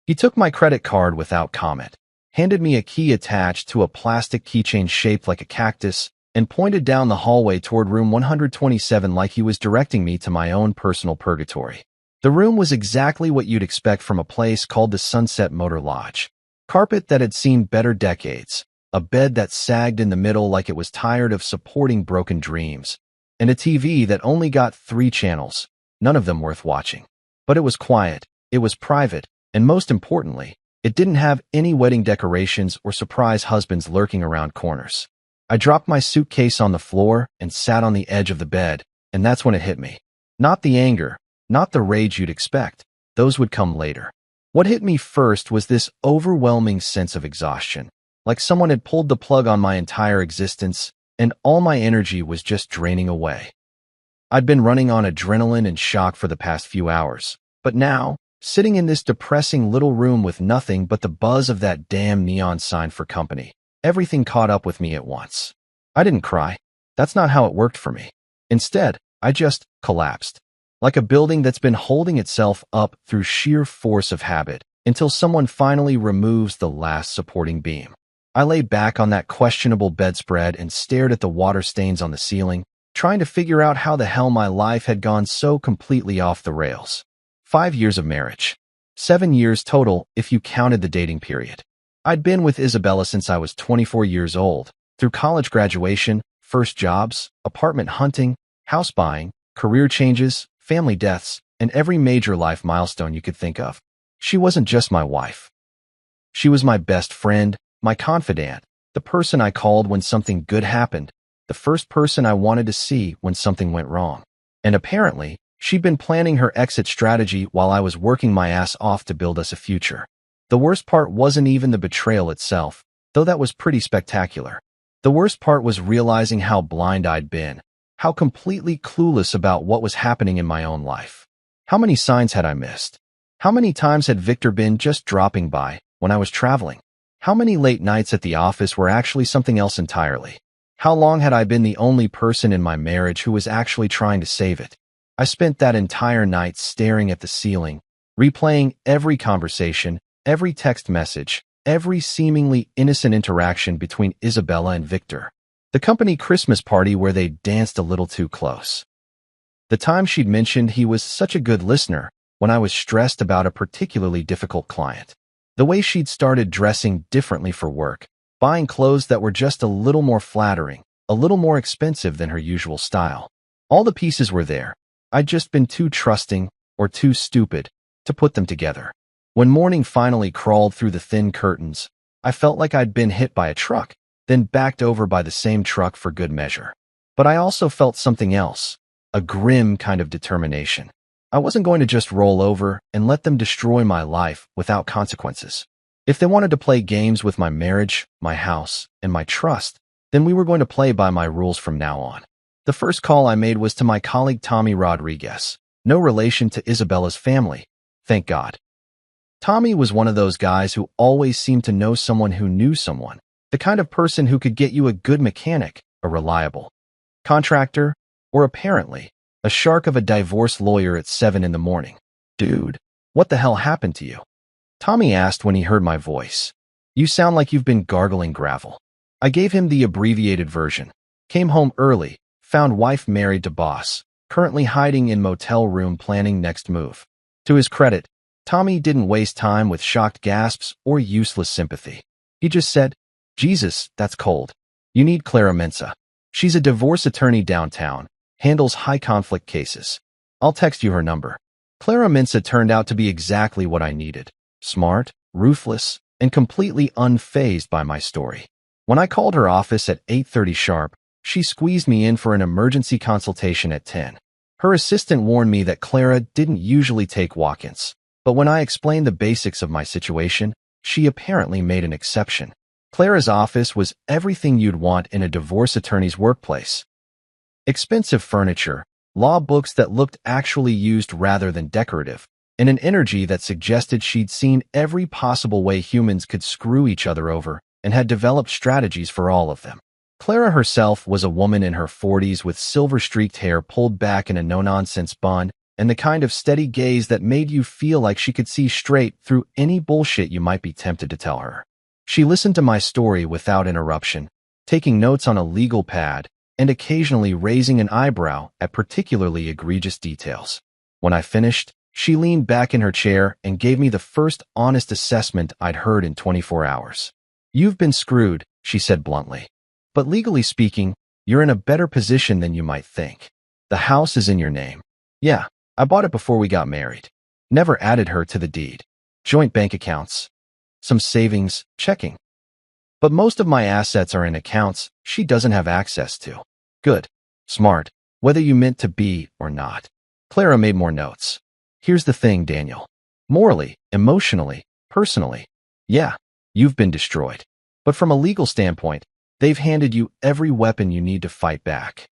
He took my credit card without comment, handed me a key attached to a plastic keychain shaped like a cactus, and pointed down the hallway toward room 127 like he was directing me to my own personal purgatory. The room was exactly what you'd expect from a place called the Sunset Motor Lodge. Carpet that had seen better decades, a bed that sagged in the middle like it was tired of supporting broken dreams, and a TV that only got 3 channels, none of them worth watching. But it was quiet, it was private, and most importantly, it didn't have any wedding decorations or surprise husbands lurking around corners. I dropped my suitcase on the floor and sat on the edge of the bed, and that's when it hit me. Not the anger, not the rage you'd expect. Those would come later. What hit me first was this overwhelming sense of exhaustion, like someone had pulled the plug on my entire existence, and all my energy was just draining away. I'd been running on adrenaline and shock for the past few hours, but now, sitting in this depressing little room with nothing but the buzz of that damn neon sign for company, everything caught up with me at once. I didn't cry. That's not how it worked for me. Instead, I just collapsed, like a building that's been holding itself up through sheer force of habit until someone finally removes the last supporting beam. I lay back on that questionable bedspread and stared at the water stains on the ceiling, trying to figure out how the hell my life had gone so completely off the rails. 5 years of marriage. 7 years total if you counted the dating period. I'd been with Isabella since I was 24 years old, through college graduation, first jobs, apartment hunting, house buying, career changes, family deaths, and every major life milestone you could think of. She wasn't just my wife. She was my best friend, my confidant, the person I called when something good happened, the first person I wanted to see when something went wrong. And apparently, she'd been planning her exit strategy while I was working my ass off to build us a future. The worst part wasn't even the betrayal itself, though that was pretty spectacular. The worst part was realizing how blind I'd been, how completely clueless about what was happening in my own life. How many signs had I missed? How many times had Victor been just dropping by when I was traveling? How many late nights at the office were actually something else entirely? How long had I been the only person in my marriage who was actually trying to save it? I spent that entire night staring at the ceiling, replaying every conversation, every text message, every seemingly innocent interaction between Isabella and Victor. The company Christmas party where they danced a little too close. The time she'd mentioned he was such a good listener when I was stressed about a particularly difficult client. The way she'd started dressing differently for work, buying clothes that were just a little more flattering, a little more expensive than her usual style. All the pieces were there. I'd just been too trusting, or too stupid, to put them together. When morning finally crawled through the thin curtains, I felt like I'd been hit by a truck, then backed over by the same truck for good measure. But I also felt something else, a grim kind of determination. I wasn't going to just roll over and let them destroy my life without consequences. If they wanted to play games with my marriage, my house, and my trust, then we were going to play by my rules from now on. The first call I made was to my colleague Tommy Rodriguez, no relation to Isabella's family, thank God. Tommy was one of those guys who always seemed to know someone who knew someone, the kind of person who could get you a good mechanic, a reliable contractor, or apparently, a shark of a divorce lawyer at 7 in the morning. Dude, what the hell happened to you? Tommy asked when he heard my voice. You sound like you've been gargling gravel. I gave him the abbreviated version. Came home early, found wife married to boss, currently hiding in motel room planning next move. To his credit, Tommy didn't waste time with shocked gasps or useless sympathy. He just said, Jesus, that's cold. You need Clara Mensa. She's a divorce attorney downtown, handles high-conflict cases. I'll text you her number. Clara Mensa turned out to be exactly what I needed. Smart, ruthless, and completely unfazed by my story. When I called her office at 8:30 sharp, she squeezed me in for an emergency consultation at 10. Her assistant warned me that Clara didn't usually take walk-ins, but when I explained the basics of my situation, she apparently made an exception. Clara's office was everything you'd want in a divorce attorney's workplace. Expensive furniture, law books that looked actually used rather than decorative, and an energy that suggested she'd seen every possible way humans could screw each other over and had developed strategies for all of them. Clara herself was a woman in her 40s with silver-streaked hair pulled back in a no-nonsense bun and the kind of steady gaze that made you feel like she could see straight through any bullshit you might be tempted to tell her. She listened to my story without interruption, taking notes on a legal pad and occasionally raising an eyebrow at particularly egregious details. When I finished, she leaned back in her chair and gave me the first honest assessment I'd heard in 24 hours. You've been screwed, she said bluntly. But legally speaking, you're in a better position than you might think. The house is in your name. Yeah, I bought it before we got married. Never added her to the deed. Joint bank accounts. Some savings, checking. But most of my assets are in accounts she doesn't have access to. Good. Smart. Whether you meant to be or not. Clara made more notes. Here's the thing, Daniel. Morally, emotionally, personally, yeah, you've been destroyed. But from a legal standpoint, they've handed you every weapon you need to fight back.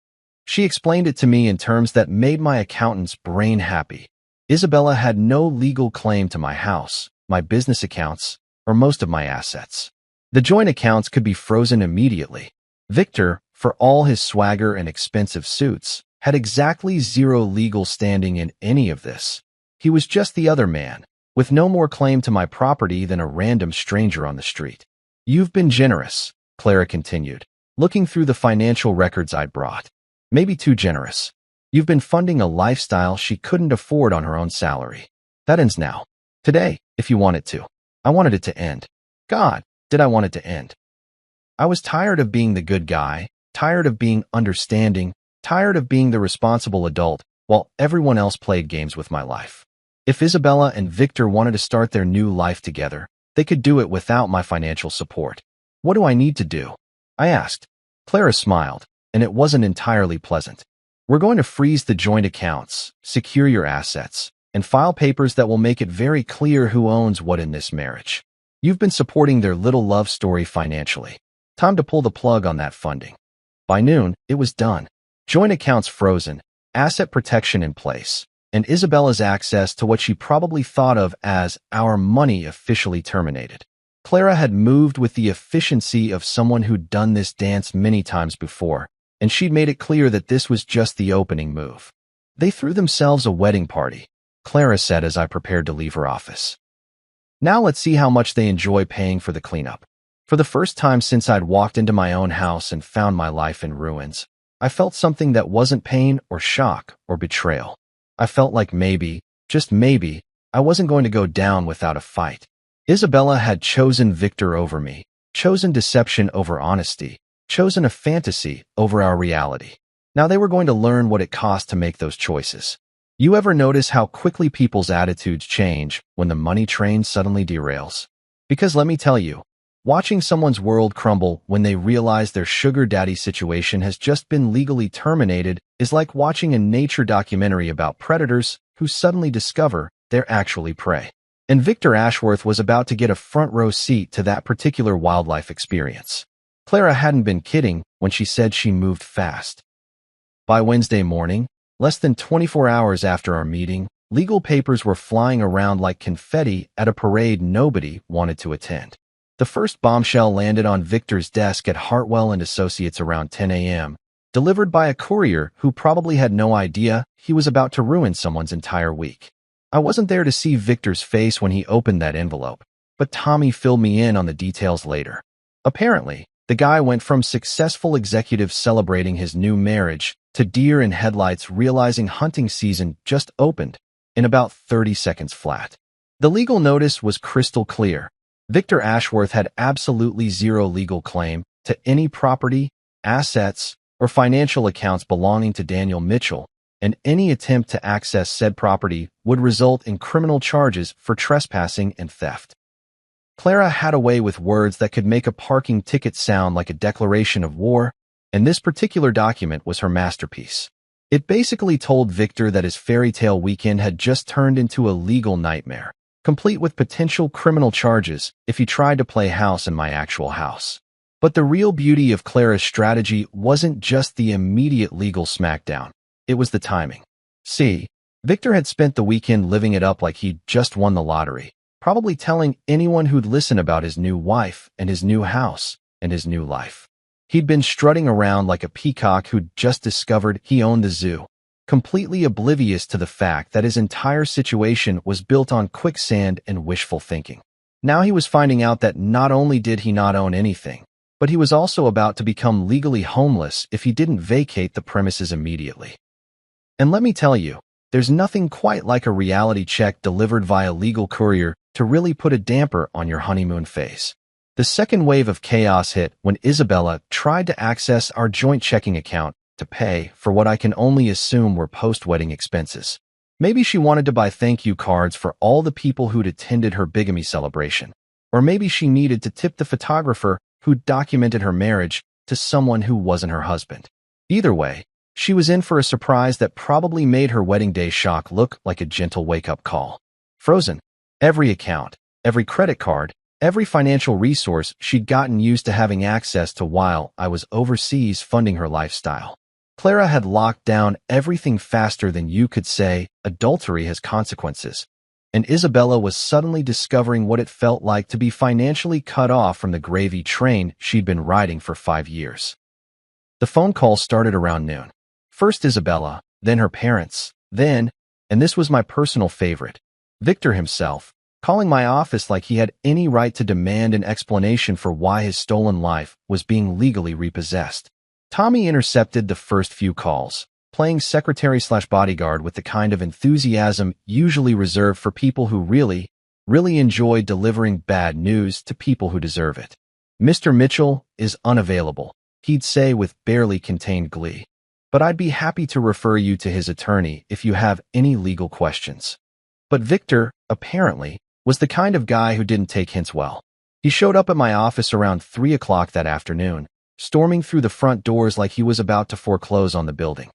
She explained it to me in terms that made my accountant's brain happy. Isabella had no legal claim to my house, my business accounts, or most of my assets. The joint accounts could be frozen immediately. Victor, for all his swagger and expensive suits, had exactly zero legal standing in any of this. He was just the other man, with no more claim to my property than a random stranger on the street. You've been generous, Clara continued, looking through the financial records I'd brought. Maybe too generous. You've been funding a lifestyle she couldn't afford on her own salary. That ends now. Today, if you want it to. I wanted it to end. God, did I want it to end. I was tired of being the good guy, tired of being understanding, tired of being the responsible adult, while everyone else played games with my life. If Isabella and Victor wanted to start their new life together, they could do it without my financial support. What do I need to do? I asked. Clara smiled, and it wasn't entirely pleasant. We're going to freeze the joint accounts, secure your assets, and file papers that will make it very clear who owns what in this marriage. You've been supporting their little love story financially. Time to pull the plug on that funding. By noon, it was done. Joint accounts frozen, asset protection in place, and Isabella's access to what she probably thought of as our money officially terminated. Clara had moved with the efficiency of someone who'd done this dance many times before, and she'd made it clear that this was just the opening move. They threw themselves a wedding party, Clara said as I prepared to leave her office. Now let's see how much they enjoy paying for the cleanup. For the first time since I'd walked into my own house and found my life in ruins, I felt something that wasn't pain or shock or betrayal. I felt like maybe, just maybe, I wasn't going to go down without a fight. Isabella had chosen Victor over me, chosen deception over honesty, chosen a fantasy over our reality. Now they were going to learn what it cost to make those choices. You ever notice how quickly people's attitudes change when the money train suddenly derails? Because let me tell you, watching someone's world crumble when they realize their sugar daddy situation has just been legally terminated is like watching a nature documentary about predators who suddenly discover they're actually prey. And Victor Ashworth was about to get a front row seat to that particular wildlife experience. Clara hadn't been kidding when she said she moved fast. By Wednesday morning, less than 24 hours after our meeting, legal papers were flying around like confetti at a parade nobody wanted to attend. The first bombshell landed on Victor's desk at Hartwell and Associates around 10 a.m., delivered by a courier who probably had no idea he was about to ruin someone's entire week. I wasn't there to see Victor's face when he opened that envelope, but Tommy filled me in on the details later. Apparently, the guy went from successful executive celebrating his new marriage to deer in headlights realizing hunting season just opened in about 30 seconds flat. The legal notice was crystal clear. Victor Ashworth had absolutely zero legal claim to any property, assets, or financial accounts belonging to Daniel Mitchell, and any attempt to access said property would result in criminal charges for trespassing and theft. Clara had a way with words that could make a parking ticket sound like a declaration of war, and this particular document was her masterpiece. It basically told Victor that his fairy tale weekend had just turned into a legal nightmare, complete with potential criminal charges if he tried to play house in my actual house. But the real beauty of Clara's strategy wasn't just the immediate legal smackdown. It was the timing. See, Victor had spent the weekend living it up like he'd just won the lottery, probably telling anyone who'd listen about his new wife and his new house and his new life. He'd been strutting around like a peacock who'd just discovered he owned the zoo, completely oblivious to the fact that his entire situation was built on quicksand and wishful thinking. Now he was finding out that not only did he not own anything, but he was also about to become legally homeless if he didn't vacate the premises immediately. And let me tell you, there's nothing quite like a reality check delivered via legal courier to really put a damper on your honeymoon phase. The second wave of chaos hit when Isabella tried to access our joint checking account to pay for what I can only assume were post-wedding expenses. Maybe she wanted to buy thank you cards for all the people who'd attended her bigamy celebration. Or maybe she needed to tip the photographer who documented her marriage to someone who wasn't her husband. Either way, She was in for a surprise that probably made her wedding day shock look like a gentle wake-up call. Frozen. Every account, every credit card, every financial resource she'd gotten used to having access to while I was overseas funding her lifestyle. Clara had locked down everything faster than you could say adultery has consequences, and Isabella was suddenly discovering what it felt like to be financially cut off from the gravy train she'd been riding for 5 years. The phone call started around noon. First Isabella, then her parents, then, and this was my personal favorite, Victor himself, calling my office like he had any right to demand an explanation for why his stolen life was being legally repossessed. Tommy intercepted the first few calls, playing secretary/bodyguard with the kind of enthusiasm usually reserved for people who really enjoy delivering bad news to people who deserve it. "Mr. Mitchell is unavailable," he'd say with barely contained glee. "But I'd be happy to refer you to his attorney if you have any legal questions." But Victor, apparently, was the kind of guy who didn't take hints well. He showed up at my office around 3 o'clock that afternoon, storming through the front doors like he was about to foreclose on the building.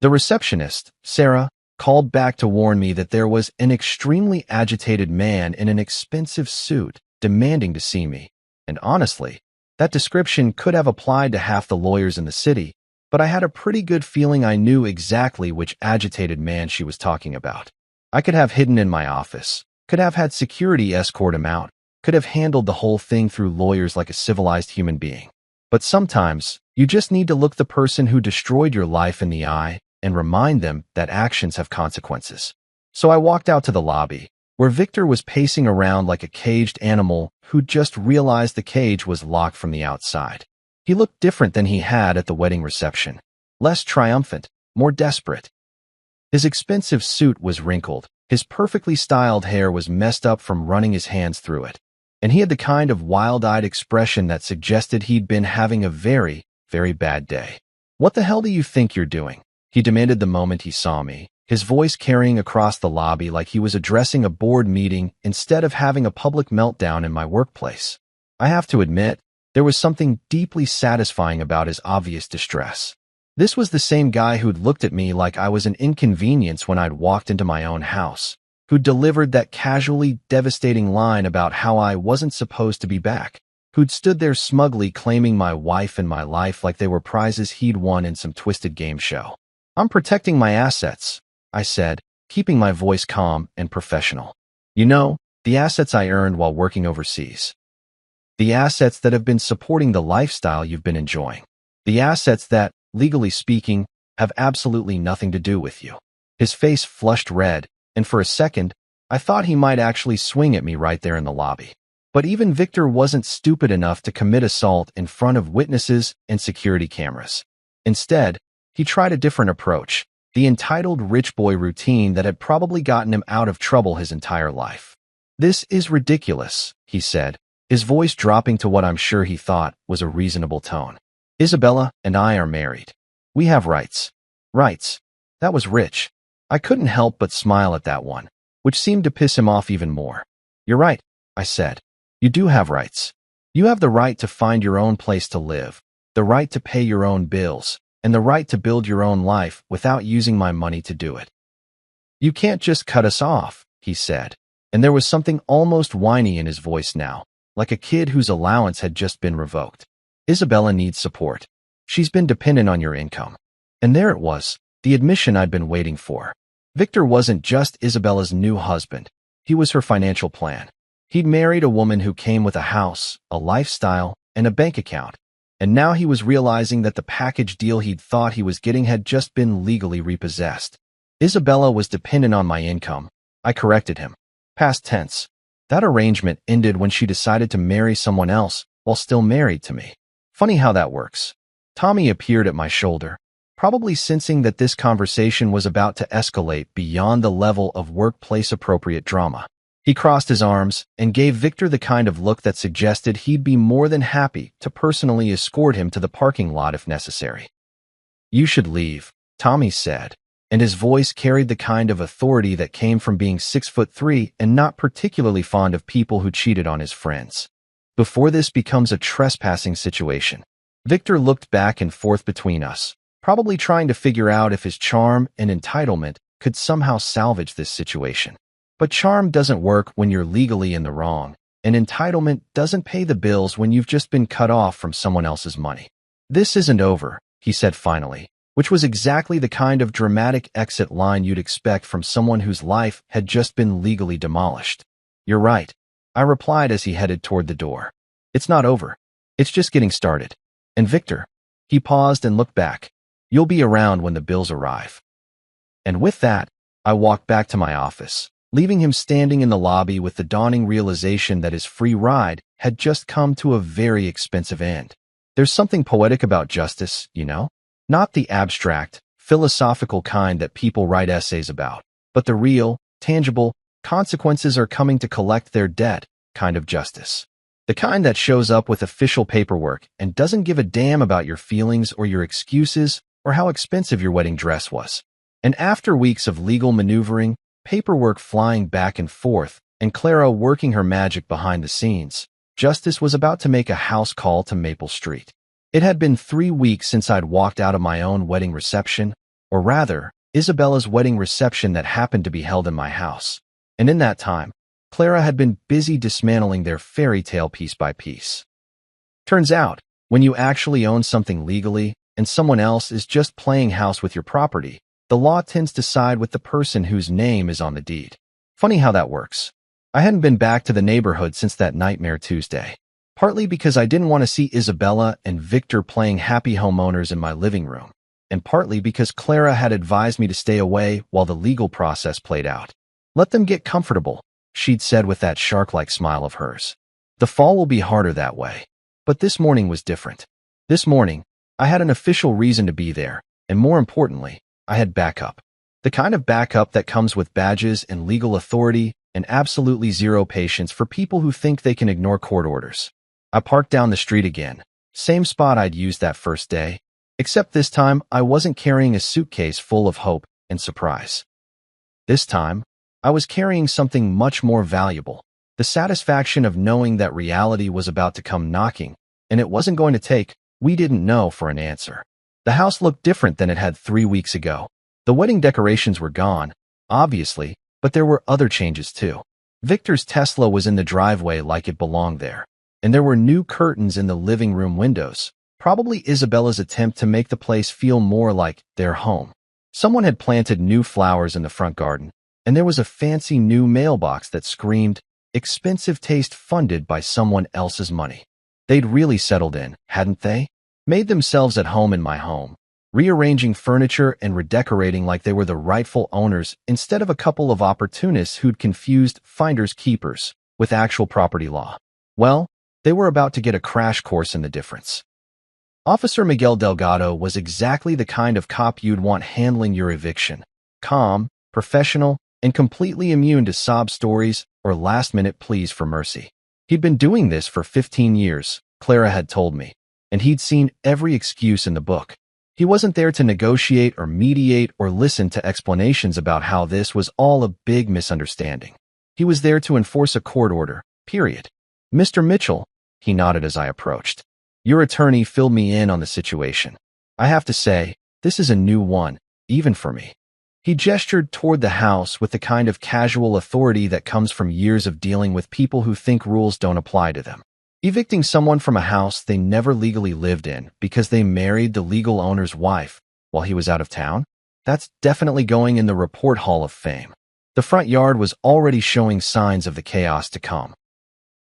The receptionist, Sarah, called back to warn me that there was an extremely agitated man in an expensive suit demanding to see me. And honestly, that description could have applied to half the lawyers in the city, but I had a pretty good feeling I knew exactly which agitated man she was talking about. I could have hidden in my office, could have had security escort him out, could have handled the whole thing through lawyers like a civilized human being. But sometimes, you just need to look the person who destroyed your life in the eye and remind them that actions have consequences. So I walked out to the lobby, where Victor was pacing around like a caged animal who just realized the cage was locked from the outside. He looked different than he had at the wedding reception, less triumphant, more desperate. His expensive suit was wrinkled, his perfectly styled hair was messed up from running his hands through it, and he had the kind of wild-eyed expression that suggested he'd been having a very, very bad day. "What the hell do you think you're doing?" he demanded the moment he saw me, his voice carrying across the lobby like he was addressing a board meeting instead of having a public meltdown in my workplace. I have to admit, there was something deeply satisfying about his obvious distress. This was the same guy who'd looked at me like I was an inconvenience when I'd walked into my own house, who'd delivered that casually devastating line about how I wasn't supposed to be back, who'd stood there smugly claiming my wife and my life like they were prizes he'd won in some twisted game show. "I'm protecting my assets," I said, keeping my voice calm and professional. "You know, the assets I earned while working overseas. The assets that have been supporting the lifestyle you've been enjoying. The assets that, legally speaking, have absolutely nothing to do with you." His face flushed red, and for a second, I thought he might actually swing at me right there in the lobby. But even Victor wasn't stupid enough to commit assault in front of witnesses and security cameras. Instead, he tried a different approach, the entitled rich boy routine that had probably gotten him out of trouble his entire life. "This is ridiculous," he said, his voice dropping to what I'm sure he thought was a reasonable tone. "Isabella and I are married. We have rights." Rights. That was rich. I couldn't help but smile at that one, which seemed to piss him off even more. "You're right," I said. "You do have rights. You have the right to find your own place to live, the right to pay your own bills, and the right to build your own life without using my money to do it. You can't just cut us off," he said, and there was something almost whiny in his voice now, like a kid whose allowance had just been revoked. "Isabella needs support. She's been dependent on your income." And there it was, the admission I'd been waiting for. Victor wasn't just Isabella's new husband. He was her financial plan. He'd married a woman who came with a house, a lifestyle, and a bank account. And now he was realizing that the package deal he'd thought he was getting had just been legally repossessed. "Isabella was dependent on my income," I corrected him. Past tense. That arrangement ended when she decided to marry someone else while still married to me. Funny how that works. Tommy appeared at my shoulder, probably sensing that this conversation was about to escalate beyond the level of workplace-appropriate drama. He crossed his arms and gave Victor the kind of look that suggested he'd be more than happy to personally escort him to the parking lot if necessary. "You should leave," Tommy said, and his voice carried the kind of authority that came from being 6'3" and not particularly fond of people who cheated on his friends. "Before this becomes a trespassing situation." Victor looked back and forth between us, probably trying to figure out if his charm and entitlement could somehow salvage this situation. But charm doesn't work when you're legally in the wrong, and entitlement doesn't pay the bills when you've just been cut off from someone else's money. "This isn't over," he said finally, which was exactly the kind of dramatic exit line you'd expect from someone whose life had just been legally demolished. "You're right," I replied as he headed toward the door. "It's not over. It's just getting started. And Victor," he paused and looked back, "you'll be around when the bills arrive." And with that, I walked back to my office, leaving him standing in the lobby with the dawning realization that his free ride had just come to a very expensive end. There's something poetic about justice, you know? Not the abstract, philosophical kind that people write essays about, but the real, tangible, consequences are coming to collect their debt kind of justice. The kind that shows up with official paperwork and doesn't give a damn about your feelings or your excuses or how expensive your wedding dress was. And after weeks of legal maneuvering, paperwork flying back and forth, and Clara working her magic behind the scenes, justice was about to make a house call to Maple Street. It had been 3 weeks since I'd walked out of my own wedding reception, or rather, Isabella's wedding reception that happened to be held in my house. And in that time, Clara had been busy dismantling their fairy tale piece by piece. Turns out, when you actually own something legally, and someone else is just playing house with your property, the law tends to side with the person whose name is on the deed. Funny how that works. I hadn't been back to the neighborhood since that nightmare Tuesday, partly because I didn't want to see Isabella and Victor playing happy homeowners in my living room, and partly because Clara had advised me to stay away while the legal process played out. "Let them get comfortable," she'd said with that shark-like smile of hers. "The fall will be harder that way." But this morning was different. This morning, I had an official reason to be there, and more importantly, I had backup. The kind of backup that comes with badges and legal authority and absolutely zero patience for people who think they can ignore court orders. I parked down the street again, same spot I'd used that first day, except this time I wasn't carrying a suitcase full of hope and surprise. This time, I was carrying something much more valuable, the satisfaction of knowing that reality was about to come knocking, and it wasn't going to take, we didn't know, for an answer. The house looked different than it had 3 weeks ago. The wedding decorations were gone, obviously, but there were other changes too. Victor's Tesla was in the driveway like it belonged there, and there were new curtains in the living room windows, probably Isabella's attempt to make the place feel more like their home. Someone had planted new flowers in the front garden, and there was a fancy new mailbox that screamed, expensive taste funded by someone else's money. They'd really settled in, hadn't they? Made themselves at home in my home, rearranging furniture and redecorating like they were the rightful owners instead of a couple of opportunists who'd confused finders keepers with actual property law. Well, they were about to get a crash course in the difference. Officer Miguel Delgado was exactly the kind of cop you'd want handling your eviction. Calm, professional, and completely immune to sob stories or last-minute pleas for mercy. He'd been doing this for 15 years, Clara had told me, and he'd seen every excuse in the book. He wasn't there to negotiate or mediate or listen to explanations about how this was all a big misunderstanding. He was there to enforce a court order, period. "Mr. Mitchell," he nodded as I approached, "your attorney filled me in on the situation. I have to say, this is a new one, even for me." He gestured toward the house with the kind of casual authority that comes from years of dealing with people who think rules don't apply to them. Evicting someone from a house they never legally lived in because they married the legal owner's wife while he was out of town? That's definitely going in the Report Hall of Fame. The front yard was already showing signs of the chaos to come.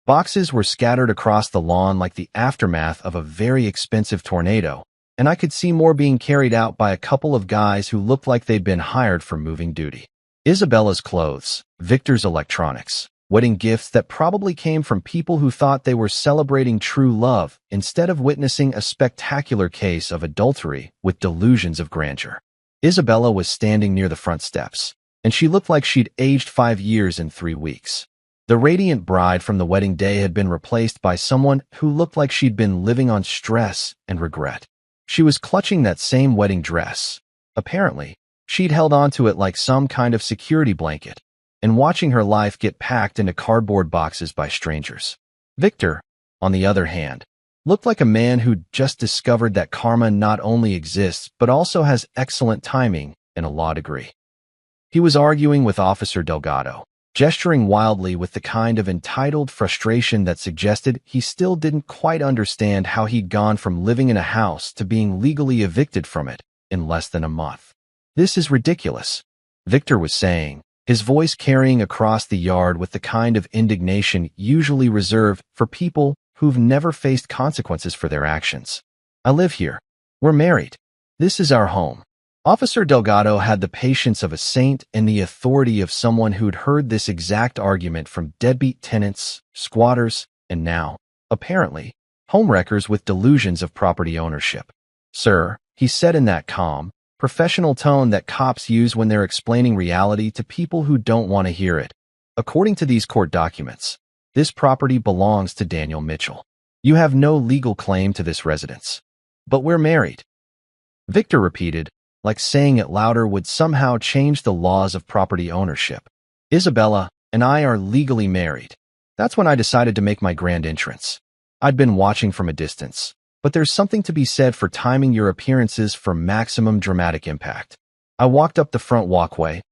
Boxes were scattered across the lawn like the aftermath of a very expensive tornado, and I could see more being carried out by a couple of guys who looked like they'd been hired for moving duty. Isabella's clothes, Victor's electronics, wedding gifts that probably came from people who thought they were celebrating true love instead of witnessing a spectacular case of adultery with delusions of grandeur. Isabella was standing near the front steps, and she looked like she'd aged 5 years in 3 weeks. The radiant bride from the wedding day had been replaced by someone who looked like she'd been living on stress and regret. She was clutching that same wedding dress. Apparently, she'd held onto it like some kind of security blanket, and watching her life get packed into cardboard boxes by strangers. Victor, on the other hand, Looked like a man who'd just discovered that karma not only exists but also has excellent timing and a law degree. He was arguing with Officer Delgado, gesturing wildly with the kind of entitled frustration that suggested he still didn't quite understand how he'd gone from living in a house to being legally evicted from it in less than a month. "This is ridiculous," Victor was saying, his voice carrying across the yard with the kind of indignation usually reserved for people who've never faced consequences for their actions. "I live here. We're married. This is our home." Officer Delgado had the patience of a saint and the authority of someone who'd heard this exact argument from deadbeat tenants, squatters, and now, apparently, homewreckers with delusions of property ownership. "Sir," he said in that calm, professional tone that cops use when they're explaining reality to people who don't want to hear it. "According to these court documents, this property belongs to Daniel Mitchell. You have no legal claim to this residence. But we're married," Victor repeated, like saying it louder would somehow change the laws of property ownership. "Isabella and I are legally married." That's when I decided to make my grand entrance. I'd been watching from a distance, but there's something to be said for timing your appearances for maximum dramatic impact. I walked up the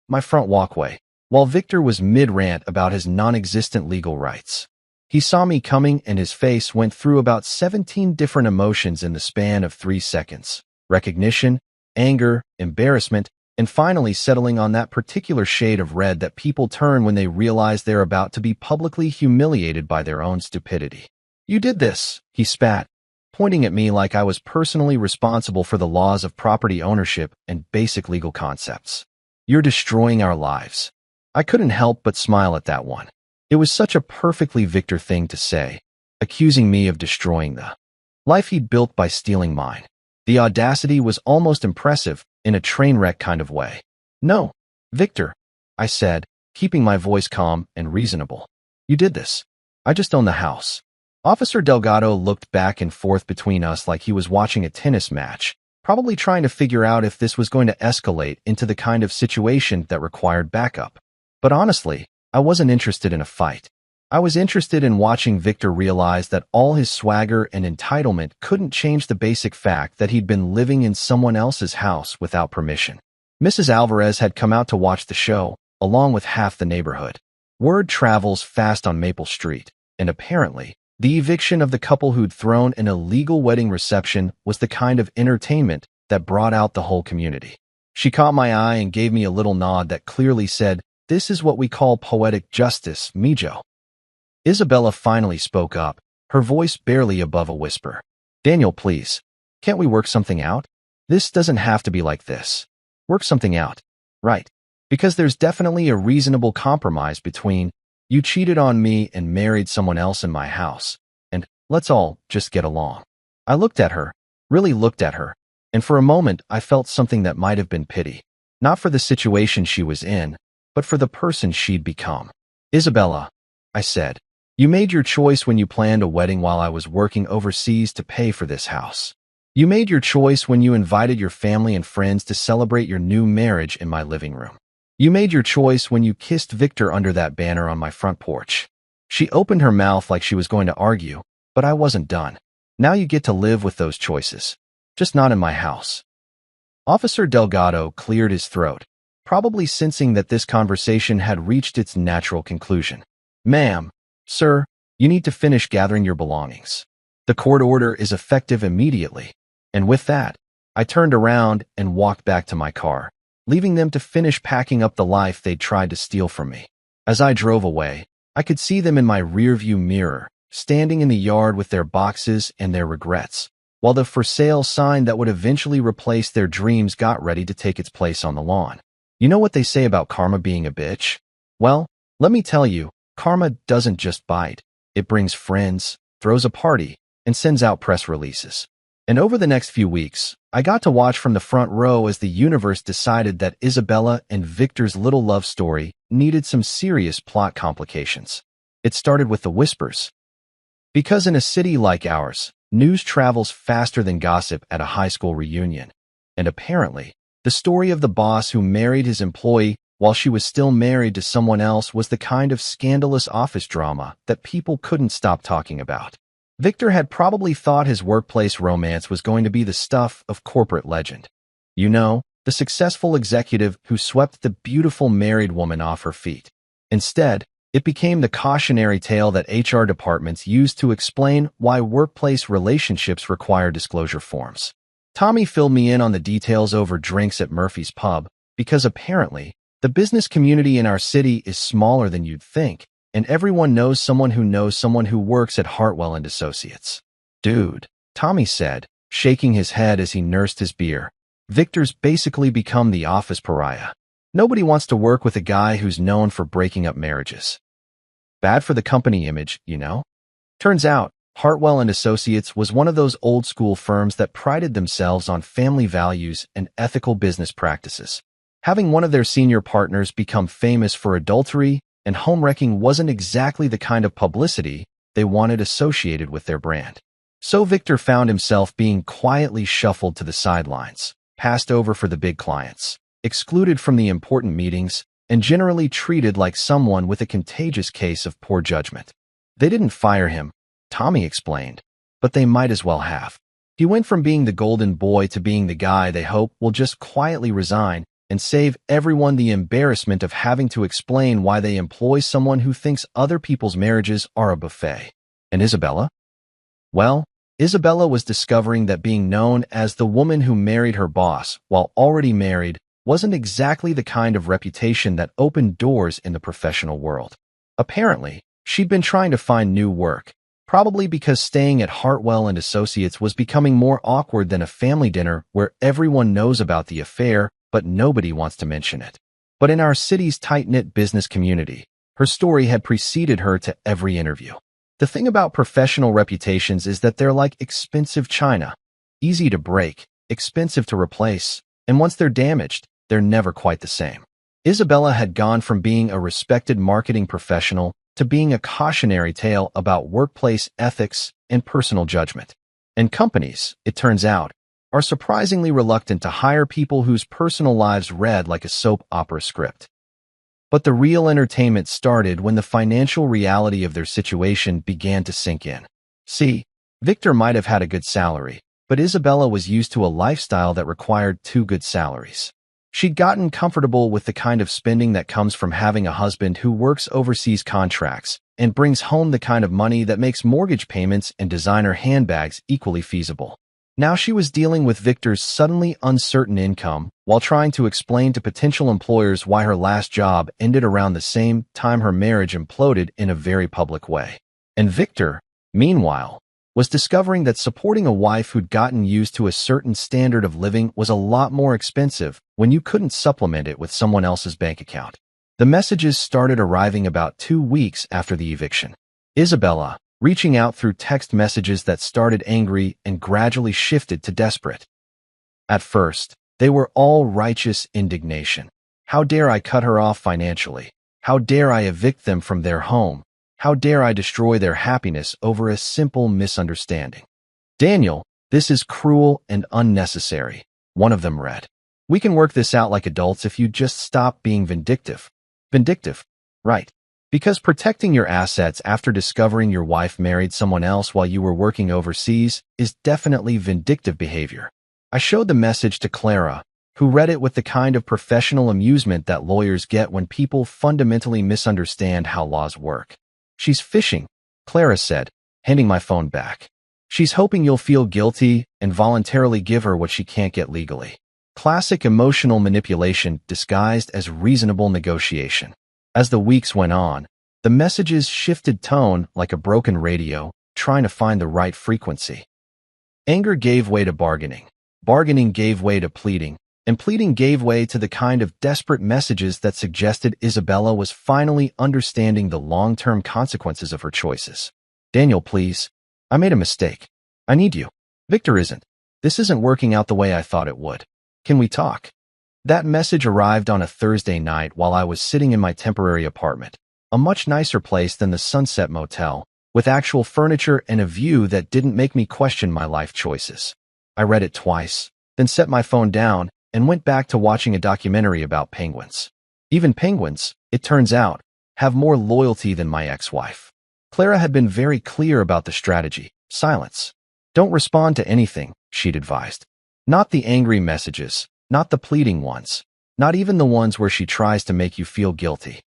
my front walkway, while Victor was mid-rant about his non-existent legal rights. He saw me coming and his face went through about 17 different emotions in the span of 3 seconds. Recognition, anger, embarrassment, and finally settling on that particular shade of red that people turn when they realize they're about to be publicly humiliated by their own stupidity. "You did this," he spat, pointing at me like I was personally responsible for the laws of property ownership and basic legal concepts. "You're destroying our lives." I couldn't help but smile at that one. It was such a perfectly Victor thing to say, accusing me of destroying the life he'd built by stealing mine. The audacity was almost impressive in a train wreck kind of way. "No, Victor," I said, keeping my voice calm and reasonable. "You did this. I just own the house." Officer Delgado looked back and forth between us like he was watching a tennis match, probably trying to figure out if this was going to escalate into the kind of situation that required backup. But honestly, I wasn't interested in a fight. I was interested in watching Victor realize that all his swagger and entitlement couldn't change the basic fact that he'd been living in someone else's house without permission. Mrs. Alvarez had come out to watch the show, along with half the neighborhood. Word travels fast on Maple Street, and apparently, the eviction of the couple who'd thrown an illegal wedding reception was the kind of entertainment that brought out the whole community. She caught my eye and gave me a little nod that clearly said, "This is what we call poetic justice, Mijo." Isabella finally spoke up, her voice barely above a whisper. "Daniel, please. Can't we work something out? This doesn't have to be like this. Work something out. Right. Because there's definitely a reasonable compromise between, you cheated on me and married someone else in my house, and let's all just get along." I looked at her, really looked at her, and for a moment I felt something that might have been pity. Not for the situation she was in, but for the person she'd become. "Isabella," I said, "you made your choice when you planned a wedding while I was working overseas to pay for this house. You made your choice when you invited your family and friends to celebrate your new marriage in my living room. You made your choice when you kissed Victor under that banner on my front porch." She opened her mouth like she was going to argue, but I wasn't done. "Now you get to live with those choices. Just not in my house." Officer Delgado cleared his throat, probably sensing that this conversation had reached its natural conclusion. "Ma'am, sir, you need to finish gathering your belongings. The court order is effective immediately." And with that, I turned around and walked back to my car, leaving them to finish packing up the life they'd tried to steal from me. As I drove away, I could see them in my rearview mirror, standing in the yard with their boxes and their regrets, while the for sale sign that would eventually replace their dreams got ready to take its place on the lawn. You know what they say about karma being a bitch? Well, let me tell you, karma doesn't just bite. It brings friends, throws a party, and sends out press releases. And over the next few weeks, I got to watch from the front row as the universe decided that Isabella and Victor's little love story needed some serious plot complications. It started with the whispers. Because in a city like ours, news travels faster than gossip at a high school reunion. And apparently, the story of the boss who married his employee while she was still married to someone else was the kind of scandalous office drama that people couldn't stop talking about. Victor had probably thought his workplace romance was going to be the stuff of corporate legend. You know, the successful executive who swept the beautiful married woman off her feet. Instead, it became the cautionary tale that HR departments use to explain why workplace relationships require disclosure forms. Tommy filled me in on the details over drinks at Murphy's Pub, because apparently, the business community in our city is smaller than you'd think, and everyone knows someone who works at Hartwell and Associates. Dude, Tommy said, shaking his head as he nursed his beer. Victor's basically become the office pariah. Nobody wants to work with a guy who's known for breaking up marriages. Bad for the company image, you know? Turns out, Hartwell and Associates was one of those old-school firms that prided themselves on family values and ethical business practices. Having one of their senior partners become famous for adultery and homewrecking wasn't exactly the kind of publicity they wanted associated with their brand. So Victor found himself being quietly shuffled to the sidelines, passed over for the big clients, excluded from the important meetings, and generally treated like someone with a contagious case of poor judgment. They didn't fire him, Tommy explained, but they might as well have. He went from being the golden boy to being the guy they hope will just quietly resign and save everyone the embarrassment of having to explain why they employ someone who thinks other people's marriages are a buffet. And Isabella? Well, Isabella was discovering that being known as the woman who married her boss while already married wasn't exactly the kind of reputation that opened doors in the professional world. Apparently, she'd been trying to find new work, probably because staying at Hartwell and Associates was becoming more awkward than a family dinner where everyone knows about the affair, but nobody wants to mention it. But in our city's tight-knit business community, her story had preceded her to every interview. The thing about professional reputations is that they're like expensive china, easy to break, expensive to replace, and once they're damaged, they're never quite the same. Isabella had gone from being a respected marketing professional to being a cautionary tale about workplace ethics and personal judgment. And companies, it turns out, are surprisingly reluctant to hire people whose personal lives read like a soap opera script. But the real entertainment started when the financial reality of their situation began to sink in. See, Victor might have had a good salary, but Isabella was used to a lifestyle that required 2 good salaries. She'd gotten comfortable with the kind of spending that comes from having a husband who works overseas contracts and brings home the kind of money that makes mortgage payments and designer handbags equally feasible. Now she was dealing with Victor's suddenly uncertain income while trying to explain to potential employers why her last job ended around the same time her marriage imploded in a very public way. And Victor, meanwhile, was discovering that supporting a wife who'd gotten used to a certain standard of living was a lot more expensive when you couldn't supplement it with someone else's bank account. The messages started arriving about 2 weeks after the eviction. Isabella, reaching out through text messages that started angry and gradually shifted to desperate. At first, they were all righteous indignation. How dare I cut her off financially? How dare I evict them from their home? How dare I destroy their happiness over a simple misunderstanding? Daniel, this is cruel and unnecessary, one of them read. We can work this out like adults if you just stop being vindictive. Vindictive, right? Because protecting your assets after discovering your wife married someone else while you were working overseas is definitely vindictive behavior. I showed the message to Clara, who read it with the kind of professional amusement that lawyers get when people fundamentally misunderstand how laws work. She's fishing, Clara said, handing my phone back. She's hoping you'll feel guilty and voluntarily give her what she can't get legally. Classic emotional manipulation disguised as reasonable negotiation. As the weeks went on, the messages shifted tone like a broken radio, trying to find the right frequency. Anger gave way to bargaining. Bargaining gave way to pleading, and pleading gave way to the kind of desperate messages that suggested Isabella was finally understanding the long-term consequences of her choices. Daniel, please. I made a mistake. I need you. Victor isn't. This isn't working out the way I thought it would. Can we talk? That message arrived on a Thursday night while I was sitting in my temporary apartment, a much nicer place than the Sunset Motel, with actual furniture and a view that didn't make me question my life choices. I read it twice, then set my phone down and went back to watching a documentary about penguins. Even penguins, it turns out, have more loyalty than my ex-wife. Clara had been very clear about the strategy, Silence. Don't respond to anything, she'd advised. Not the angry messages, not the pleading ones, not even the ones where she tries to make you feel guilty.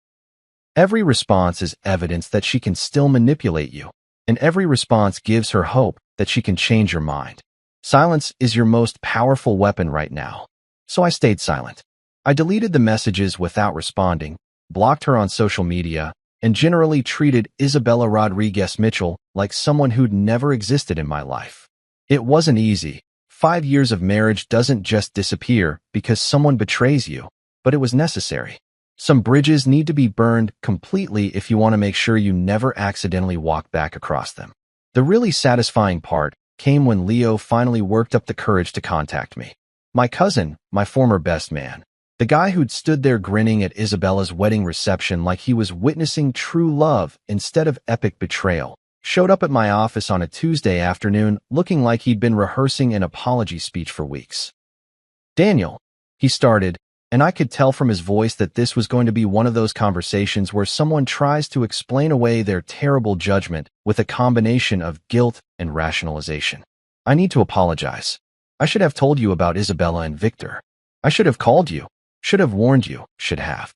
Every response is evidence that she can still manipulate you, and every response gives her hope that she can change your mind. Silence is your most powerful weapon right now. So I stayed silent. I deleted the messages without responding, blocked her on social media, and generally treated Isabella Rodriguez Mitchell like someone who'd never existed in my life. It wasn't easy. 5 years of marriage doesn't just disappear because someone betrays you, but it was necessary. Some bridges need to be burned completely if you want to make sure you never accidentally walk back across them. The really satisfying part came when Leo finally worked up the courage to contact me. My cousin, my former best man, the guy who'd stood there grinning at Isabella's wedding reception like he was witnessing true love instead of epic betrayal, showed up at my office on a Tuesday afternoon looking like he'd been rehearsing an apology speech for weeks. "Daniel," he started, and I could tell from his voice that this was going to be one of those conversations where someone tries to explain away their terrible judgment with a combination of guilt and rationalization. "I need to apologize. I should have told you about Isabella and Victor. I should have called you. Should have warned you. Should have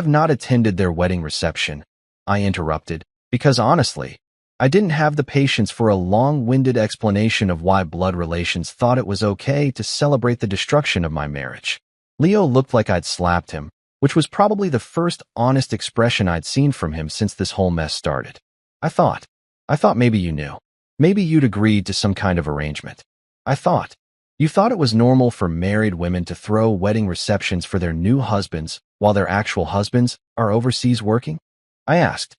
not attended their wedding reception," I interrupted, because honestly, I didn't have the patience for a long-winded explanation of why blood relations thought it was okay to celebrate the destruction of my marriage. Leo looked like I'd slapped him, which was probably the first honest expression I'd seen from him since this whole mess started. I thought maybe you knew. Maybe you'd agreed to some kind of arrangement. You thought it was normal for married women to throw wedding receptions for their new husbands while their actual husbands are overseas working?" I asked.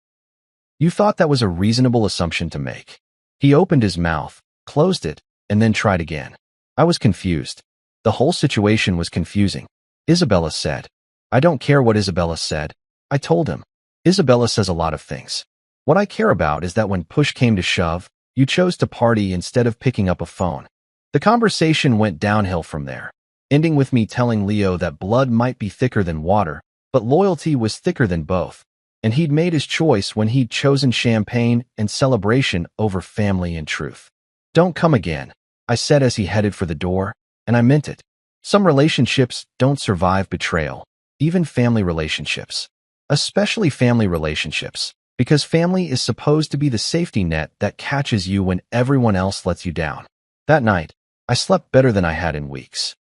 "You thought that was a reasonable assumption to make." He opened his mouth, closed it, and then tried again. I was confused. The whole situation was confusing. "Isabella said." "I don't care what Isabella said," I told him. "Isabella says a lot of things. What I care about is that when push came to shove, you chose to party instead of picking up a phone." The conversation went downhill from there, ending with me telling Leo that blood might be thicker than water, but loyalty was thicker than both, and he'd made his choice when he'd chosen champagne and celebration over family and truth. "Don't come again," I said as he headed for the door, and I meant it. Some relationships don't survive betrayal, even family relationships. Especially family relationships, because family is supposed to be the safety net that catches you when everyone else lets you down. That night, I slept better than I had in weeks.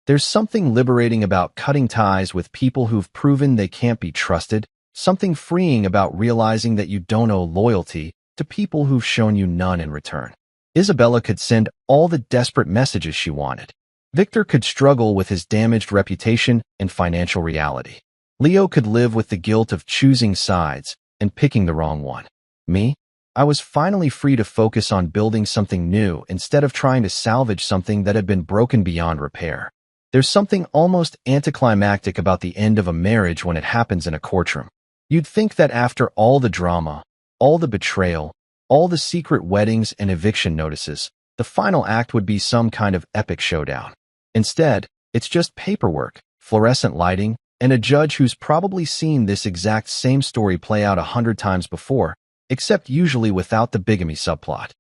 There's something liberating about cutting ties with people who've proven they can't be trusted, something freeing about realizing that you don't owe loyalty to people who've shown you none in return. Isabella could send all the desperate messages she wanted. Victor could struggle with his damaged reputation and financial reality. Leo could live with the guilt of choosing sides and picking the wrong one. Me? I was finally free to focus on building something new instead of trying to salvage something that had been broken beyond repair. There's something almost anticlimactic about the end of a marriage when it happens in a courtroom. You'd think that after all the drama, all the betrayal, all the secret weddings and eviction notices, the final act would be some kind of epic showdown. Instead, it's just paperwork, fluorescent lighting, and a judge who's probably seen this exact same story play out 100 times before, except usually without the bigamy subplot.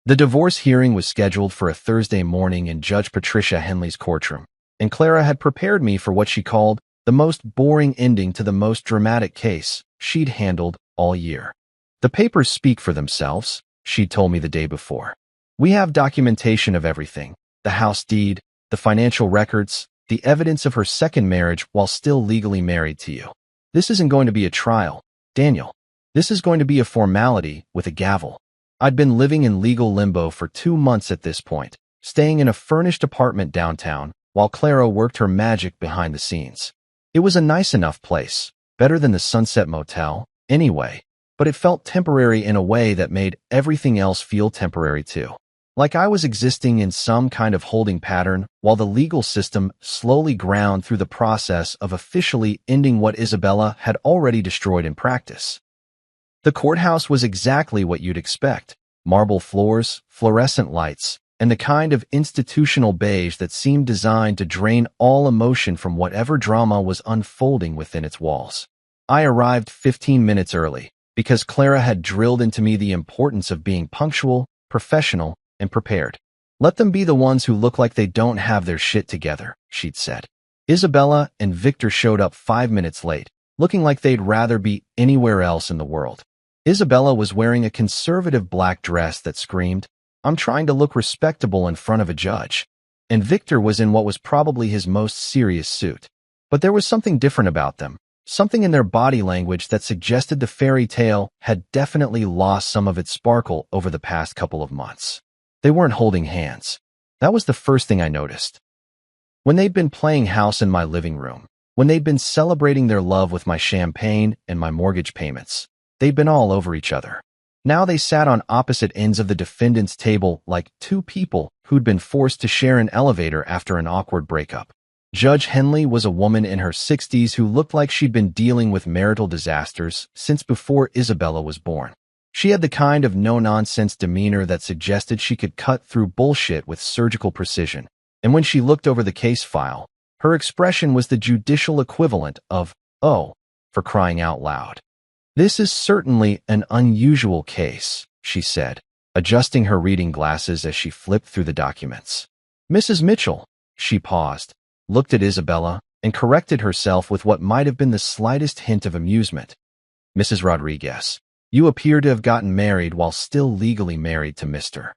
The divorce hearing was scheduled for a Thursday morning in Judge Patricia Henley's courtroom, and Clara had prepared me for what she called the most boring ending to the most dramatic case she'd handled all year. "The papers speak for themselves," she'd told me the day before. "We have documentation of everything, the house deed, the financial records, the evidence of her second marriage while still legally married to you. This isn't going to be a trial, Daniel. This is going to be a formality with a gavel." I'd been living in legal limbo for 2 months at this point, staying in a furnished apartment downtown while Clara worked her magic behind the scenes. It was a nice enough place, better than the Sunset Motel, anyway, but it felt temporary in a way that made everything else feel temporary too. Like I was existing in some kind of holding pattern while the legal system slowly ground through the process of officially ending what Isabella had already destroyed in practice. The courthouse was exactly what you'd expect: marble floors, fluorescent lights, and the kind of institutional beige that seemed designed to drain all emotion from whatever drama was unfolding within its walls. I arrived 15 minutes early, because Clara had drilled into me the importance of being punctual professional, and prepared. Let them be the ones who look like they don't have their shit together, she'd said. Isabella and Victor showed up 5 minutes late, looking like they'd rather be anywhere else in the world. Isabella was wearing a conservative black dress that screamed, "I'm trying to look respectable in front of a judge." And Victor was in what was probably his most serious suit. But there was something different about them, something in their body language that suggested the fairy tale had definitely lost some of its sparkle over the past couple of months. They weren't holding hands. That was the first thing I noticed. When they'd been playing house in my living room, when they'd been celebrating their love with my champagne and my mortgage payments, they'd been all over each other. Now they sat on opposite ends of the defendant's table like two people who'd been forced to share an elevator after an awkward breakup. Judge Henley was a woman in her 60s who looked like she'd been dealing with marital disasters since before Isabella was born. She had the kind of no-nonsense demeanor that suggested she could cut through bullshit with surgical precision. And when she looked over the case file, her expression was the judicial equivalent of, "Oh, for crying out loud." "This is certainly an unusual case," she said, adjusting her reading glasses as she flipped through the documents. "Mrs. Mitchell," she paused, looked at Isabella, and corrected herself with what might have been the slightest hint of amusement. "Mrs. Rodriguez, you appear to have gotten married while still legally married to Mr.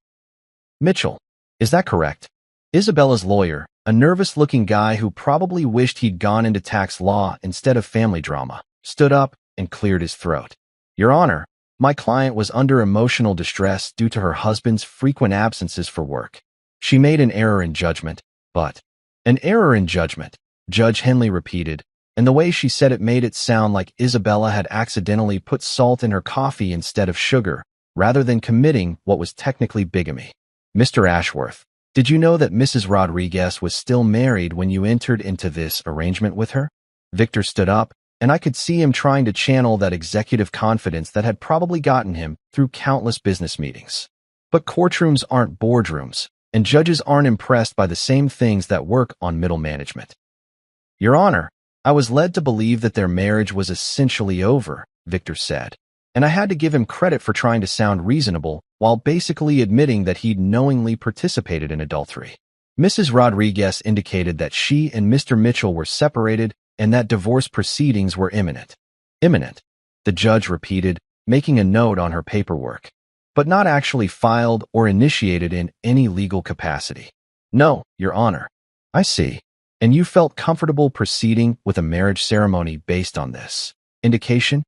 Mitchell. Is that correct?" Isabella's lawyer, a nervous-looking guy who probably wished he'd gone into tax law instead of family drama, stood up and cleared his throat. "Your Honor, my client was under emotional distress due to her husband's frequent absences for work. She made an error in judgment, but—" "An error in judgment," Judge Henley repeated, and the way she said it made it sound like Isabella had accidentally put salt in her coffee instead of sugar, rather than committing what was technically bigamy. "Mr. Ashworth, did you know that Mrs. Rodriguez was still married when you entered into this arrangement with her?" Victor stood up, and I could see him trying to channel that executive confidence that had probably gotten him through countless business meetings. But courtrooms aren't boardrooms, and judges aren't impressed by the same things that work on middle management. "Your Honor, I was led to believe that their marriage was essentially over," Victor said, and I had to give him credit for trying to sound reasonable while basically admitting that he'd knowingly participated in adultery. Mrs. Rodriguez indicated that she and Mr. Mitchell were separated and that divorce proceedings were imminent. "Imminent," the judge repeated, making a note on her paperwork, "but not actually filed or initiated in any legal capacity." "No, Your Honor." "I see. And you felt comfortable proceeding with a marriage ceremony based on this indication?"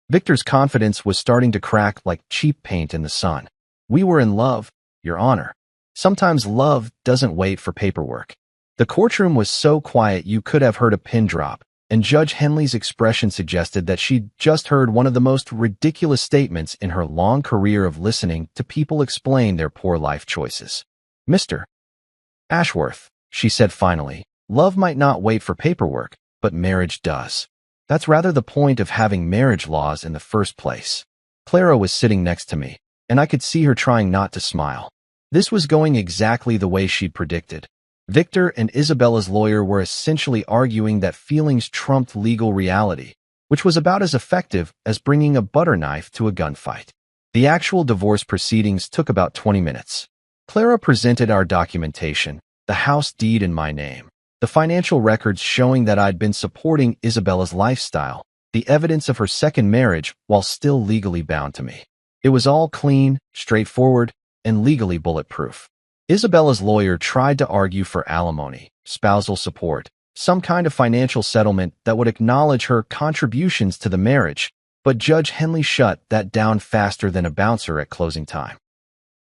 Victor's confidence was starting to crack like cheap paint in the sun. "We were in love, Your Honor. Sometimes love doesn't wait for paperwork." The courtroom was so quiet you could have heard a pin drop, and Judge Henley's expression suggested that she'd just heard one of the most ridiculous statements in her long career of listening to people explain their poor life choices. "Mr. Ashworth," she said finally, "love might not wait for paperwork, but marriage does. That's rather the point of having marriage laws in the first place." Clara was sitting next to me, and I could see her trying not to smile. This was going exactly the way she'd predicted. Victor and Isabella's lawyer were essentially arguing that feelings trumped legal reality, which was about as effective as bringing a butter knife to a gunfight. The actual divorce proceedings took about 20 minutes. Clara presented our documentation, the house deed in my name, the financial records showing that I'd been supporting Isabella's lifestyle, the evidence of her second marriage while still legally bound to me. It was all clean, straightforward, and legally bulletproof. Isabella's lawyer tried to argue for alimony, spousal support, some kind of financial settlement that would acknowledge her contributions to the marriage, but Judge Henley shut that down faster than a bouncer at closing time.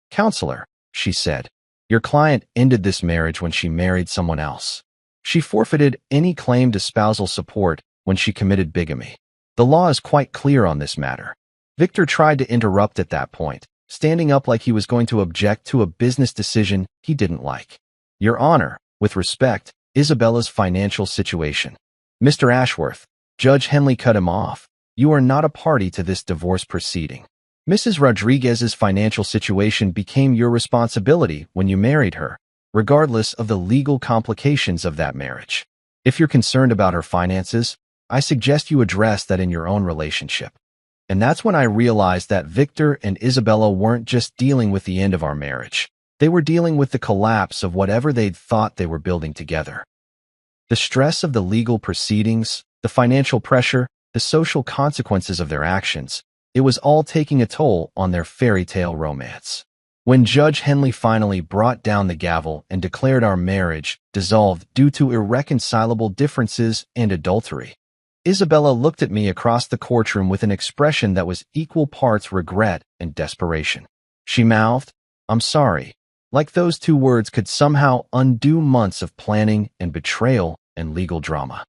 "Counselor," she said, "your client ended this marriage when she married someone else. She forfeited any claim to spousal support when she committed bigamy. The law is quite clear on this matter." Victor tried to interrupt at that point, standing up like he was going to object to a business decision he didn't like. "Your Honor, with respect, Isabella's financial situation." "Mr. Ashworth," Judge Henley cut him off, "you are not a party to this divorce proceeding. Mrs. Rodriguez's financial situation became your responsibility when you married her, regardless of the legal complications of that marriage. If you're concerned about her finances, I suggest you address that in your own relationship." And that's when I realized that Victor and Isabella weren't just dealing with the end of our marriage. They were dealing with the collapse of whatever they'd thought they were building together. The stress of the legal proceedings, the financial pressure, the social consequences of their actions, it was all taking a toll on their fairy tale romance. When Judge Henley finally brought down the gavel and declared our marriage dissolved due to irreconcilable differences and adultery, Isabella looked at me across the courtroom with an expression that was equal parts regret and desperation. She mouthed, "I'm sorry," like those two words could somehow undo months of planning and betrayal and legal drama.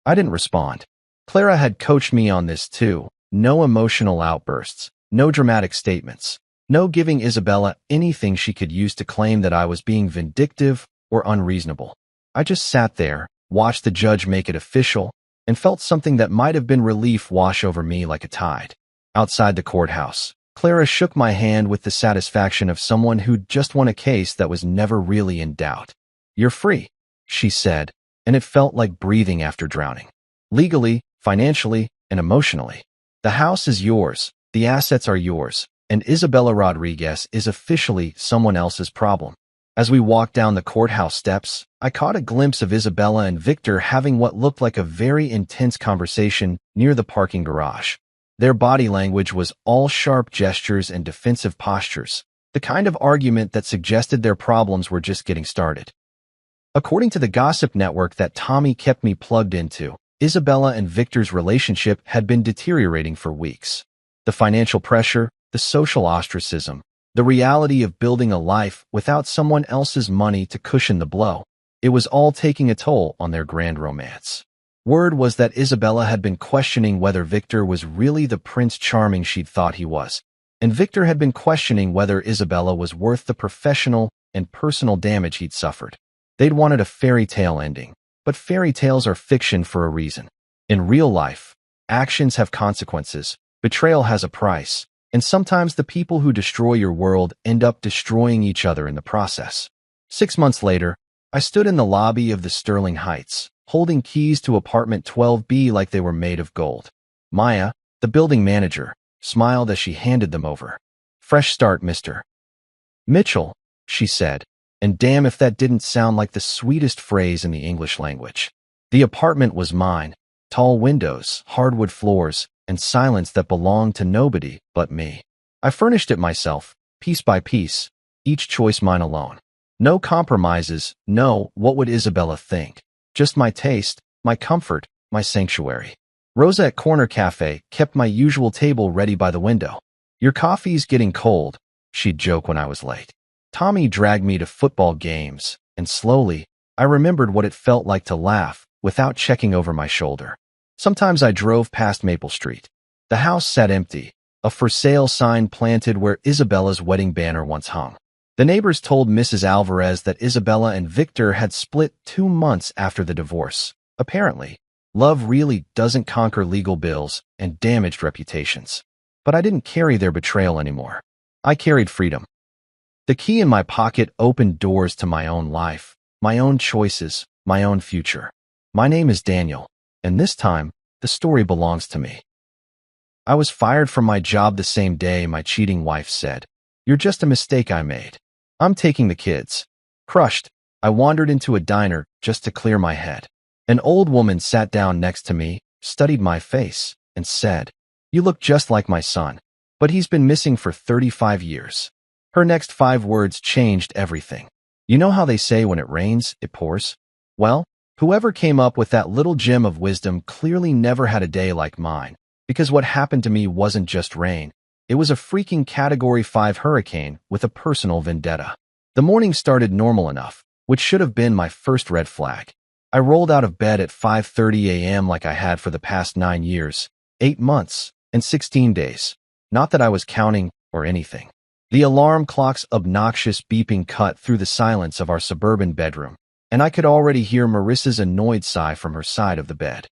I didn't respond. Clara had coached me on this too. No emotional outbursts, no dramatic statements, no giving Isabella anything she could use to claim that I was being vindictive or unreasonable. I just sat there, watched the judge make it official, and felt something that might have been relief wash over me like a tide. Outside the courthouse, Clara shook my hand with the satisfaction of someone who'd just won a case that was never really in doubt. "You're free," she said, and it felt like breathing after drowning. "Legally, financially, and emotionally. The house is yours, the assets are yours, and Isabella Rodriguez is officially someone else's problem." As we walked down the courthouse steps, I caught a glimpse of Isabella and Victor having what looked like a very intense conversation near the parking garage. Their body language was all sharp gestures and defensive postures, the kind of argument that suggested their problems were just getting started. According to the gossip network that Tommy kept me plugged into, Isabella and Victor's relationship had been deteriorating for weeks. The financial pressure, the social ostracism, the reality of building a life without someone else's money to cushion the blow, it was all taking a toll on their grand romance. Word was that Isabella had been questioning whether Victor was really the Prince Charming she'd thought he was, and Victor had been questioning whether Isabella was worth the professional and personal damage he'd suffered. They'd wanted a fairy tale ending, but fairy tales are fiction for a reason. In real life, actions have consequences, betrayal has a price, and sometimes the people who destroy your world end up destroying each other in the process. 6 months later, I stood in the lobby of the Sterling Heights, holding keys to apartment 12B like they were made of gold. Maya, the building manager, smiled as she handed them over. "Fresh start, Mr. Mitchell," she said, and damn if that didn't sound like the sweetest phrase in the English language. The apartment was mine, tall windows, hardwood floors, and silence that belonged to nobody but me. I furnished it myself, piece by piece, each choice mine alone. No compromises, no "what would Isabella think?" Just my taste, my comfort, my sanctuary. Rosa at Corner Cafe kept my usual table ready by the window. "Your coffee's getting cold," she'd joke when I was late. Tommy dragged me to football games, and slowly, I remembered what it felt like to laugh without checking over my shoulder. Sometimes I drove past Maple Street. The house sat empty, a for sale sign planted where Isabella's wedding banner once hung. The neighbors told Mrs. Alvarez that Isabella and Victor had split 2 months after the divorce. Apparently, love really doesn't conquer legal bills and damaged reputations. But I didn't carry their betrayal anymore. I carried freedom. The key in my pocket opened doors to my own life, my own choices, my own future. My name is Daniel, and this time, the story belongs to me. I was fired from my job the same day my cheating wife said, "You're just a mistake I made. I'm taking the kids." Crushed, I wandered into a diner just to clear my head. An old woman sat down next to me, studied my face, and said, "You look just like my son, but he's been missing for 35 years. Her next 5 words changed everything. You know how they say when it rains, it pours? Well, whoever came up with that little gem of wisdom clearly never had a day like mine, because what happened to me wasn't just rain. It was a freaking Category 5 hurricane with a personal vendetta. The morning started normal enough, which should have been my first red flag. I rolled out of bed at 5:30 a.m. like I had for the past 9 years, 8 months, and 16 days. Not that I was counting or anything. The alarm clock's obnoxious beeping cut through the silence of our suburban bedroom, and I could already hear Marissa's annoyed sigh from her side of the bed.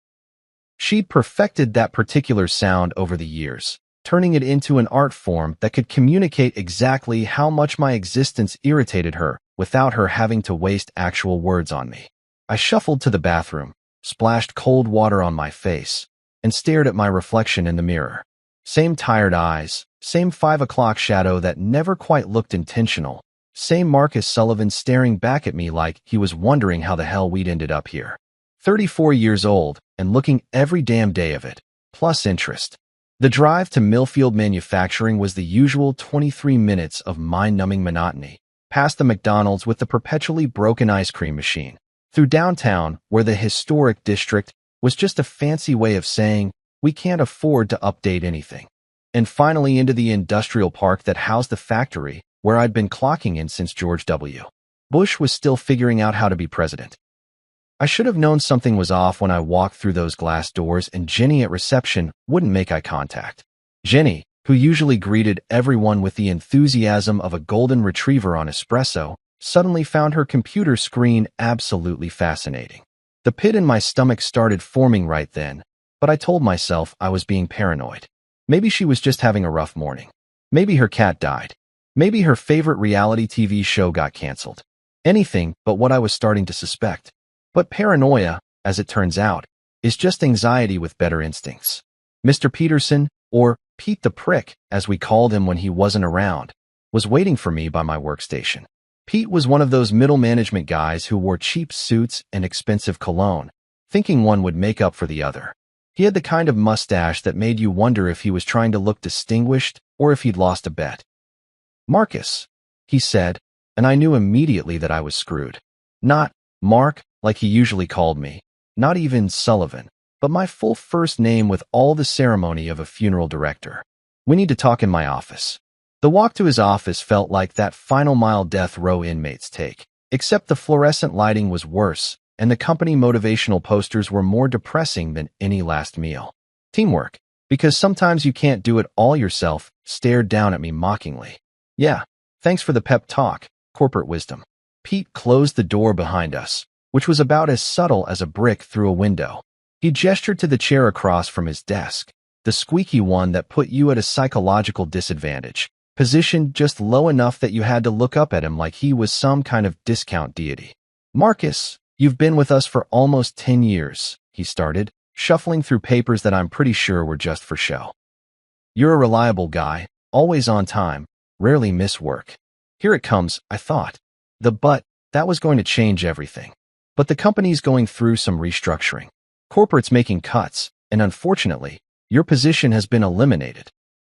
She'd perfected that particular sound over the years, turning it into an art form that could communicate exactly how much my existence irritated her without her having to waste actual words on me. I shuffled to the bathroom, splashed cold water on my face, and stared at my reflection in the mirror. Same tired eyes, same 5 o'clock shadow that never quite looked intentional, same Marcus Sullivan staring back at me like he was wondering how the hell we'd ended up here. 34 years old and looking every damn day of it, plus interest. The drive to Millfield Manufacturing was the usual 23 minutes of mind-numbing monotony, past the McDonald's with the perpetually broken ice cream machine, through downtown where the historic district was just a fancy way of saying we can't afford to update anything, and finally into the industrial park that housed the factory where I'd been clocking in since George W. Bush was still figuring out how to be president. I should have known something was off when I walked through those glass doors and Jenny at reception wouldn't make eye contact. Jenny, who usually greeted everyone with the enthusiasm of a golden retriever on espresso, suddenly found her computer screen absolutely fascinating. The pit in my stomach started forming right then, but I told myself I was being paranoid. Maybe she was just having a rough morning. Maybe her cat died. Maybe her favorite reality TV show got canceled. Anything but what I was starting to suspect. But paranoia, as it turns out, is just anxiety with better instincts. Mr. Peterson, or Pete the Prick, as we called him when he wasn't around, was waiting for me by my workstation. Pete was one of those middle management guys who wore cheap suits and expensive cologne, thinking one would make up for the other. He had the kind of mustache that made you wonder if he was trying to look distinguished or if he'd lost a bet. "Marcus," he said, and I knew immediately that I was screwed. Not Mark, like he usually called me, not even Sullivan, but my full first name with all the ceremony of a funeral director. "We need to talk in my office." The walk to his office felt like that final mile death row inmates take, except the fluorescent lighting was worse, and the company motivational posters were more depressing than any last meal. Teamwork, because sometimes you can't do it all yourself, stared down at me mockingly. "Yeah, thanks for the pep talk, corporate wisdom." Pete closed the door behind us, which was about as subtle as a brick through a window. He gestured to the chair across from his desk, the squeaky one that put you at a psychological disadvantage, positioned just low enough that you had to look up at him like he was some kind of discount deity. "Marcus, you've been with us for almost 10 years, he started, shuffling through papers that I'm pretty sure were just for show. "You're a reliable guy, always on time, rarely miss work." Here it comes, I thought. That was going to change everything. But the company's going through some restructuring. Corporate's making cuts, and unfortunately, your position has been eliminated.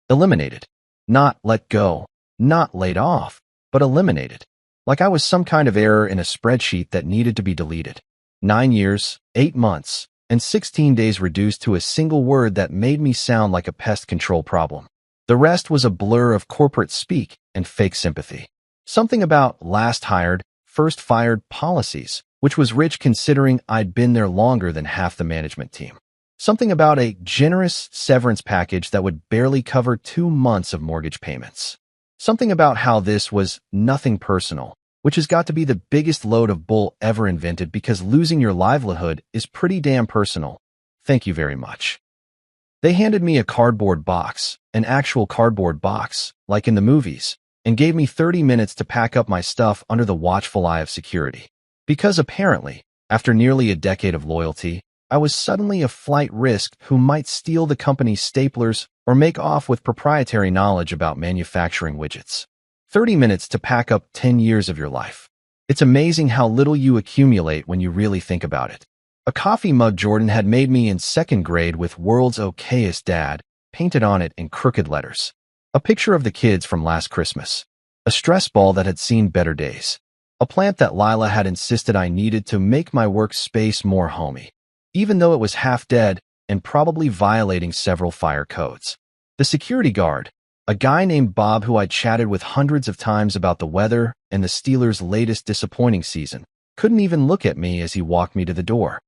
Eliminated. Not let go, not laid off, but eliminated. Like I was some kind of error in a spreadsheet that needed to be deleted. 9 years, 8 months, and 16 days reduced to a single word that made me sound like a pest control problem. The rest was a blur of corporate speak and fake sympathy. Something about last hired, first fired policies, which was rich considering I'd been there longer than half the management team. Something about a generous severance package that would barely cover 2 months of mortgage payments. Something about how this was nothing personal, which has got to be the biggest load of bull ever invented because losing your livelihood is pretty damn personal. Thank you very much. They handed me a cardboard box, an actual cardboard box, like in the movies, and gave me 30 minutes to pack up my stuff under the watchful eye of security. Because apparently, after nearly a decade of loyalty, I was suddenly a flight risk who might steal the company's staplers or make off with proprietary knowledge about manufacturing widgets. 30 minutes to pack up 10 years of your life. It's amazing how little you accumulate when you really think about it. A coffee mug Jordan had made me in 2nd grade with "World's Okayest Dad" painted on it in crooked letters. A picture of the kids from last Christmas. A stress ball that had seen better days. A plant that Lila had insisted I needed to make my workspace more homey, even though it was half dead and probably violating several fire codes. The security guard, a guy named Bob who I'd chatted with hundreds of times about the weather and the Steelers' latest disappointing season, couldn't even look at me as he walked me to the door.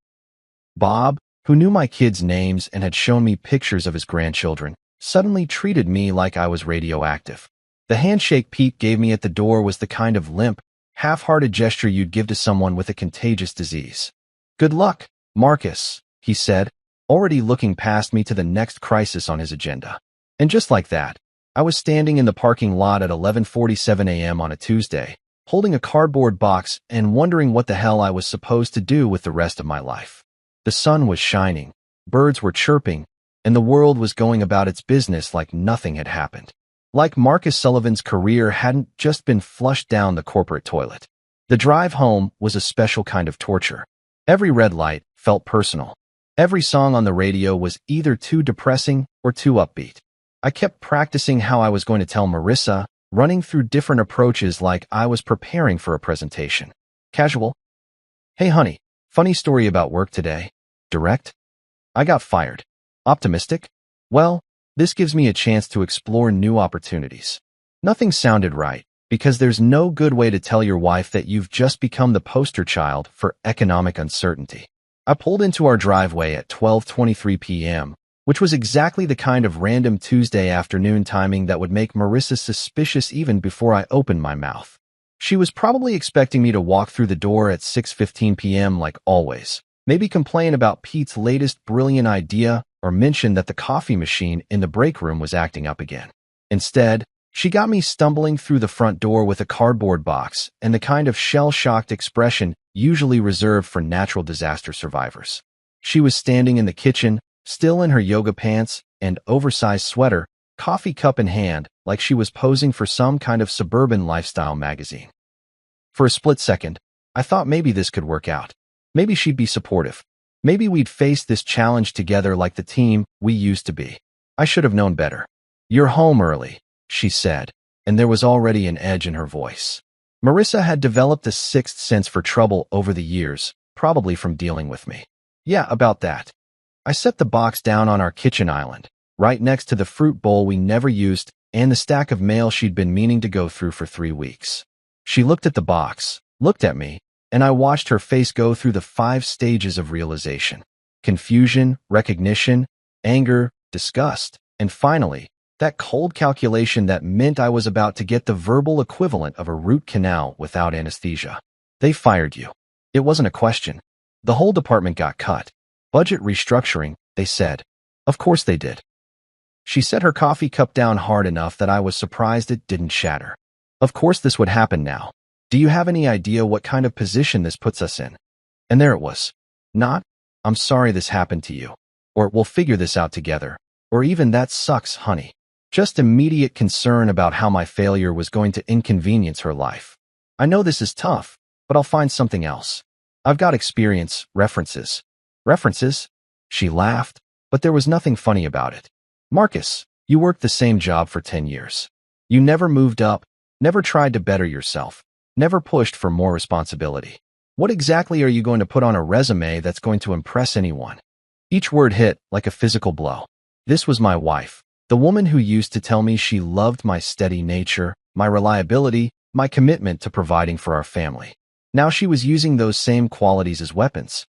Bob, who knew my kids' names and had shown me pictures of his grandchildren, suddenly treated me like I was radioactive. The handshake Pete gave me at the door was the kind of limp, half-hearted gesture you'd give to someone with a contagious disease. "Good luck, Marcus," he said, already looking past me to the next crisis on his agenda. And just like that, I was standing in the parking lot at 11:47 a.m. on a Tuesday, holding a cardboard box and wondering what the hell I was supposed to do with the rest of my life. The sun was shining, birds were chirping, and the world was going about its business like nothing had happened. Like Marcus Sullivan's career hadn't just been flushed down the corporate toilet. The drive home was a special kind of torture. Every red light felt personal. Every song on the radio was either too depressing or too upbeat. I kept practicing how I was going to tell Marissa, running through different approaches like I was preparing for a presentation. Casual. Hey honey, funny story about work today. Direct. I got fired. Optimistic. Well, this gives me a chance to explore new opportunities. Nothing sounded right, because there's no good way to tell your wife that you've just become the poster child for economic uncertainty. I pulled into our driveway at 12:23 p.m., which was exactly the kind of random Tuesday afternoon timing that would make Marissa suspicious even before I opened my mouth. She was probably expecting me to walk through the door at 6:15 p.m. like always, maybe complain about Pete's latest brilliant idea or mention that the coffee machine in the break room was acting up again. Instead, she got me stumbling through the front door with a cardboard box and the kind of shell-shocked expression usually reserved for natural disaster survivors. She was standing in the kitchen, still in her yoga pants and oversized sweater, coffee cup in hand, like she was posing for some kind of suburban lifestyle magazine. For a split second, I thought maybe this could work out. Maybe she'd be supportive. Maybe we'd face this challenge together like the team we used to be. I should have known better. You're home early, she said, and there was already an edge in her voice. Marissa had developed a sixth sense for trouble over the years, probably from dealing with me. Yeah, about that. I set the box down on our kitchen island, right next to the fruit bowl we never used and the stack of mail she'd been meaning to go through for 3 weeks. She looked at the box, looked at me, and I watched her face go through the 5 stages of realization: confusion, recognition, anger, disgust, and finally, that cold calculation that meant I was about to get the verbal equivalent of a root canal without anesthesia. They fired you. It wasn't a question. The whole department got cut. Budget restructuring, they said. Of course they did. She set her coffee cup down hard enough that I was surprised it didn't shatter. Of course this would happen now. Do you have any idea what kind of position this puts us in? And there it was. Not, I'm sorry this happened to you. Or we'll figure this out together. Or even that sucks, honey. Just immediate concern about how my failure was going to inconvenience her life. I know this is tough, but I'll find something else. I've got experience, references. References? She laughed, but there was nothing funny about it. Marcus, you worked the same job for 10 years. You never moved up, never tried to better yourself, never pushed for more responsibility. What exactly are you going to put on a resume that's going to impress anyone? Each word hit like a physical blow. This was my wife, the woman who used to tell me she loved my steady nature, my reliability, my commitment to providing for our family. Now she was using those same qualities as weapons.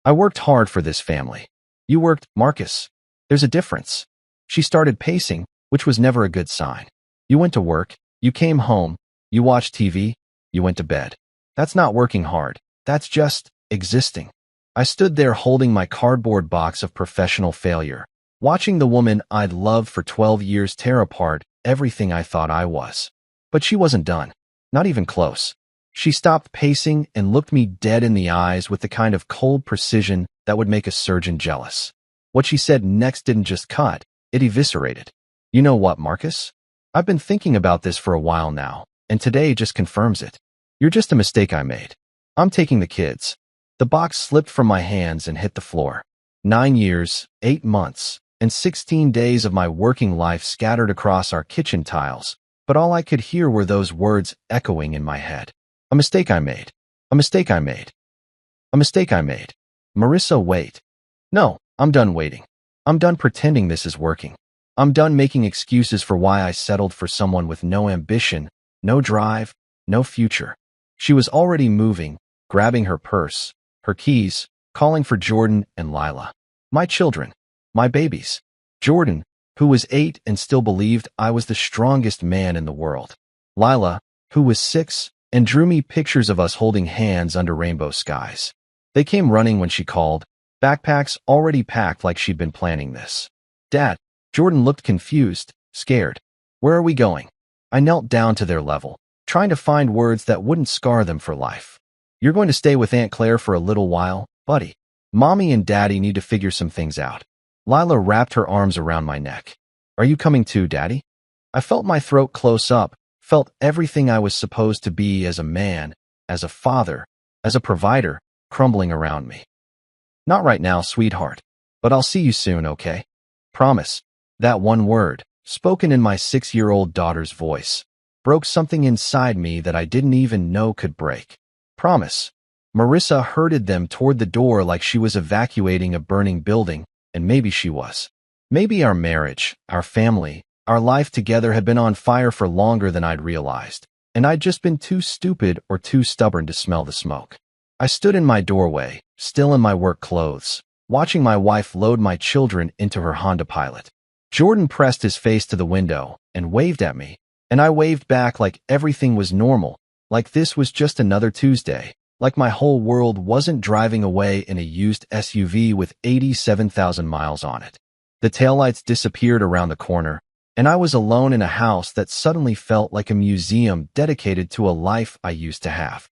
I worked hard for this family. You worked, Marcus. There's a difference. She started pacing, which was never a good sign. You went to work, you came home, you watched TV, you went to bed. That's not working hard. That's just existing. I stood there holding my cardboard box of professional failure, watching the woman I'd loved for 12 years tear apart everything I thought I was. But she wasn't done. Not even close. She stopped pacing and looked me dead in the eyes with the kind of cold precision that would make a surgeon jealous. What she said next didn't just cut, it eviscerated. You know what, Marcus? I've been thinking about this for a while now, and today just confirms it. You're just a mistake I made. I'm taking the kids. The box slipped from my hands and hit the floor. 9 years, 8 months, and 16 days of my working life scattered across our kitchen tiles, but all I could hear were those words echoing in my head. A mistake I made. A mistake I made. A mistake I made. Marissa, wait. No, I'm done waiting. I'm done pretending this is working. I'm done making excuses for why I settled for someone with no ambition, no drive, no future. She was already moving, grabbing her purse, her keys, calling for Jordan and Lila. My children. My babies. Jordan, who was 8 and still believed I was the strongest man in the world. Lila, who was 6 and drew me pictures of us holding hands under rainbow skies. They came running when she called, backpacks already packed like she'd been planning this. Dad, Jordan looked confused, scared. Where are we going? I knelt down to their level, trying to find words that wouldn't scar them for life. You're going to stay with Aunt Claire for a little while, buddy. Mommy and Daddy need to figure some things out. Lila wrapped her arms around my neck. Are you coming too, Daddy? I felt my throat close up, felt everything I was supposed to be as a man, as a father, as a provider, crumbling around me. Not right now, sweetheart, but I'll see you soon, okay? Promise. That one word, spoken in my 6-year-old daughter's voice, broke something inside me that I didn't even know could break. Promise. Marissa herded them toward the door like she was evacuating a burning building, and maybe she was. Maybe our marriage, our family, our life together had been on fire for longer than I'd realized, and I'd just been too stupid or too stubborn to smell the smoke. I stood in my doorway, still in my work clothes, watching my wife load my children into her Honda Pilot. Jordan pressed his face to the window and waved at me, and I waved back like everything was normal, like this was just another Tuesday, like my whole world wasn't driving away in a used SUV with 87,000 miles on it. The taillights disappeared around the corner, and I was alone in a house that suddenly felt like a museum dedicated to a life I used to have.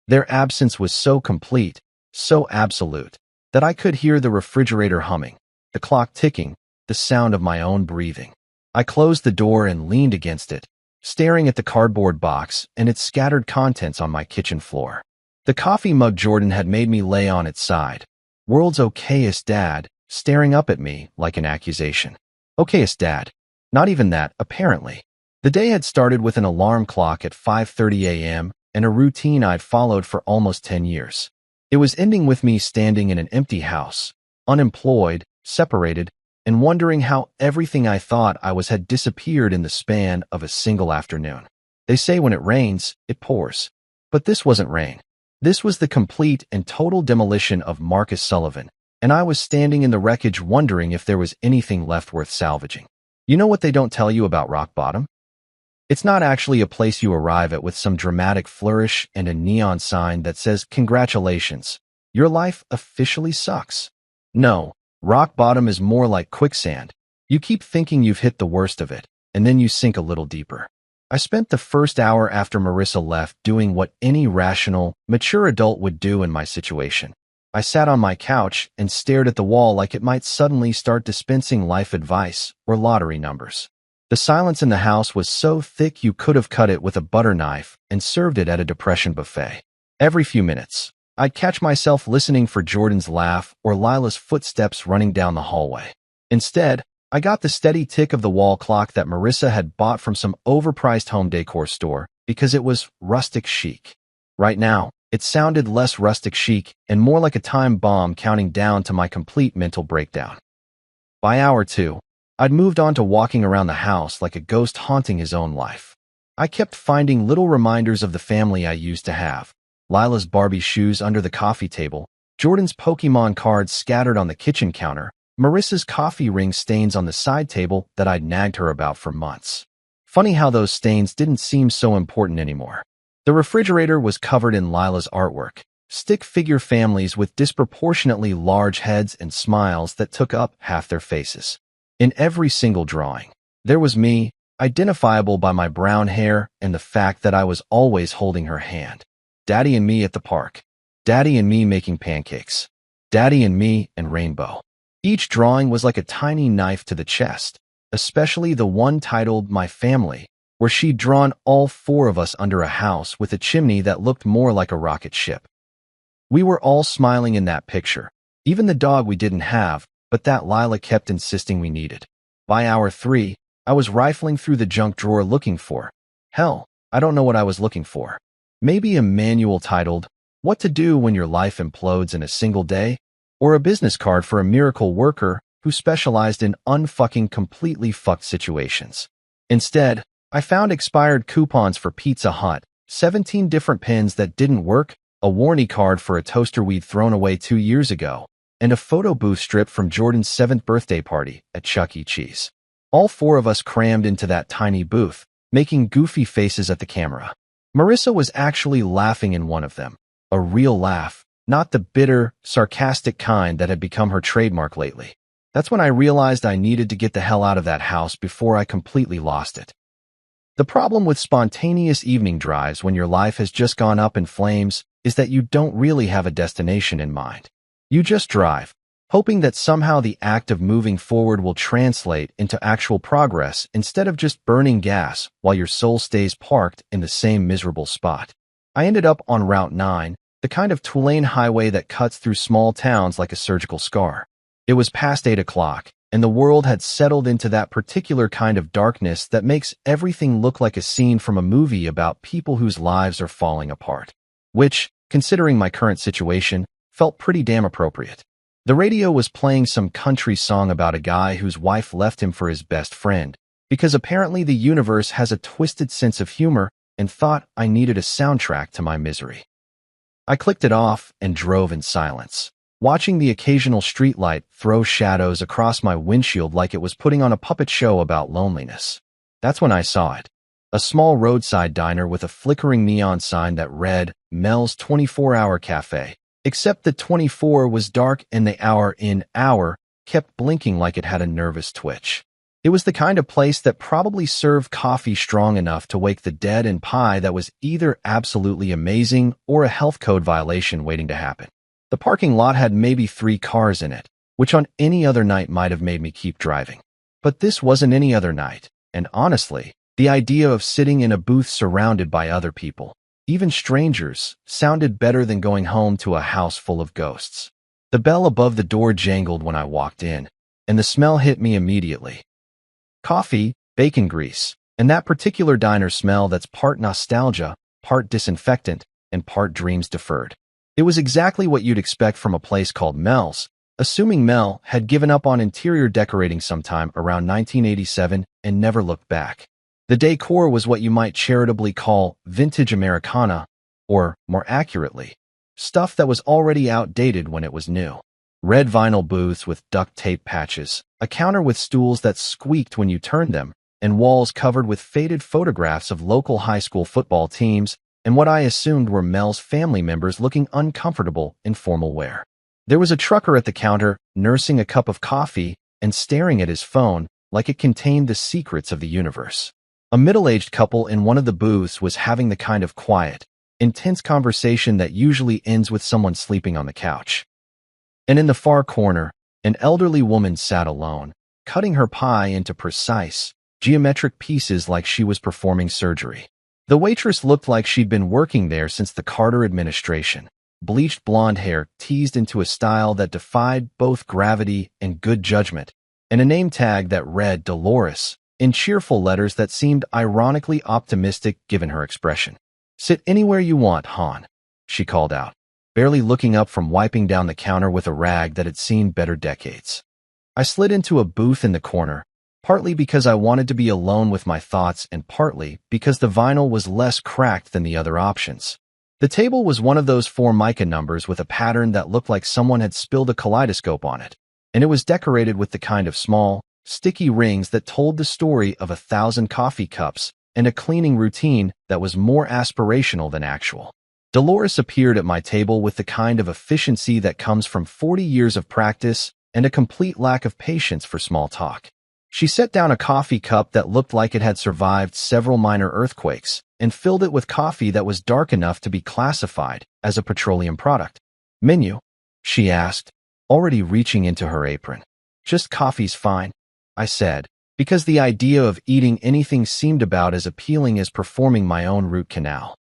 Their absence was so complete, so absolute, that I could hear the refrigerator humming, the clock ticking, the sound of my own breathing. I closed the door and leaned against it, staring at the cardboard box and its scattered contents on my kitchen floor. The coffee mug Jordan had made me lay on its side. World's okayest dad, staring up at me like an accusation. Okayest dad. Not even that, apparently. The day had started with an alarm clock at 5:30 a.m. and a routine I'd followed for almost 10 years. It was ending with me standing in an empty house, unemployed, separated, and wondering how everything I thought I was had disappeared in the span of a single afternoon. They say when it rains, it pours. But this wasn't rain. This was the complete and total demolition of Marcus Sullivan, and I was standing in the wreckage wondering if there was anything left worth salvaging. You know what they don't tell you about rock bottom? It's not actually a place you arrive at with some dramatic flourish and a neon sign that says, "Congratulations, your life officially sucks." No, rock bottom is more like quicksand. You keep thinking you've hit the worst of it, and then you sink a little deeper. I spent the first hour after Marissa left doing what any rational, mature adult would do in my situation. I sat on my couch and stared at the wall like it might suddenly start dispensing life advice or lottery numbers. The silence in the house was so thick you could have cut it with a butter knife and served it at a depression buffet. Every few minutes, I'd catch myself listening for Jordan's laugh or Lila's footsteps running down the hallway. Instead, I got the steady tick of the wall clock that Marissa had bought from some overpriced home decor store because it was rustic chic. Right now, it sounded less rustic chic and more like a time bomb counting down to my complete mental breakdown. By hour 2, I'd moved on to walking around the house like a ghost haunting his own life. I kept finding little reminders of the family I used to have. Lila's Barbie shoes under the coffee table, Jordan's Pokemon cards scattered on the kitchen counter, Marissa's coffee ring stains on the side table that I'd nagged her about for months. Funny how those stains didn't seem so important anymore. The refrigerator was covered in Lila's artwork, stick figure families with disproportionately large heads and smiles that took up half their faces. In every single drawing, there was me, identifiable by my brown hair and the fact that I was always holding her hand. Daddy and me at the park. Daddy and me making pancakes. Daddy and me and Rainbow. Each drawing was like a tiny knife to the chest, especially the one titled My Family, where she'd drawn all 4 of us under a house with a chimney that looked more like a rocket ship. We were all smiling in that picture, even the dog we didn't have, but that Lila kept insisting we needed. By hour 3, I was rifling through the junk drawer looking for, hell, I don't know what I was looking for. Maybe a manual titled, What to Do When Your Life Implodes in a Single Day, or a business card for a miracle worker who specialized in unfucking completely fucked situations. Instead, I found expired coupons for Pizza Hut, 17 different pins that didn't work, a warranty card for a toaster we'd thrown away 2 years ago, and a photo booth strip from Jordan's 7th birthday party at Chuck E. Cheese. All 4 of us crammed into that tiny booth, making goofy faces at the camera. Marissa was actually laughing in one of them, a real laugh, not the bitter, sarcastic kind that had become her trademark lately. That's when I realized I needed to get the hell out of that house before I completely lost it. The problem with spontaneous evening drives when your life has just gone up in flames is that you don't really have a destination in mind. You just drive, hoping that somehow the act of moving forward will translate into actual progress instead of just burning gas while your soul stays parked in the same miserable spot. I ended up on Route 9, the kind of two-lane highway that cuts through small towns like a surgical scar. It was past 8 o'clock, and the world had settled into that particular kind of darkness that makes everything look like a scene from a movie about people whose lives are falling apart. Which, considering my current situation, felt pretty damn appropriate. The radio was playing some country song about a guy whose wife left him for his best friend, because apparently the universe has a twisted sense of humor and thought I needed a soundtrack to my misery. I clicked it off and drove in silence, watching the occasional streetlight throw shadows across my windshield like it was putting on a puppet show about loneliness. That's when I saw it. A small roadside diner with a flickering neon sign that read, Mel's 24-hour Cafe. Except the 24 was dark and the hour kept blinking like it had a nervous twitch. It was the kind of place that probably served coffee strong enough to wake the dead and pie that was either absolutely amazing or a health code violation waiting to happen. The parking lot had maybe 3 cars in it, which on any other night might have made me keep driving. But this wasn't any other night, and honestly, the idea of sitting in a booth surrounded by other people, even strangers, sounded better than going home to a house full of ghosts. The bell above the door jangled when I walked in, and the smell hit me immediately. Coffee, bacon grease, and that particular diner smell that's part nostalgia, part disinfectant, and part dreams deferred. It was exactly what you'd expect from a place called Mel's, assuming Mel had given up on interior decorating sometime around 1987 and never looked back. The decor was what you might charitably call vintage Americana, or, more accurately, stuff that was already outdated when it was new. Red vinyl booths with duct tape patches, a counter with stools that squeaked when you turned them, and walls covered with faded photographs of local high school football teams and what I assumed were Mel's family members looking uncomfortable in formal wear. There was a trucker at the counter nursing a cup of coffee and staring at his phone like it contained the secrets of the universe. A middle-aged couple in one of the booths was having the kind of quiet, intense conversation that usually ends with someone sleeping on the couch. And in the far corner, an elderly woman sat alone, cutting her pie into precise, geometric pieces like she was performing surgery. The waitress looked like she'd been working there since the Carter administration. Bleached blonde hair teased into a style that defied both gravity and good judgment, and a name tag that read Dolores in cheerful letters that seemed ironically optimistic given her expression. "Sit anywhere you want, hon," she called out, barely looking up from wiping down the counter with a rag that had seen better decades. I slid into a booth in the corner, partly because I wanted to be alone with my thoughts and partly because the vinyl was less cracked than the other options. The table was one of those Formica numbers with a pattern that looked like someone had spilled a kaleidoscope on it, and it was decorated with the kind of small, sticky rings that told the story of 1,000 coffee cups and a cleaning routine that was more aspirational than actual. Dolores appeared at my table with the kind of efficiency that comes from 40 years of practice and a complete lack of patience for small talk. She set down a coffee cup that looked like it had survived several minor earthquakes and filled it with coffee that was dark enough to be classified as a petroleum product. "Menu?" she asked, already reaching into her apron. "Just coffee's fine," I said, because the idea of eating anything seemed about as appealing as performing my own root canal.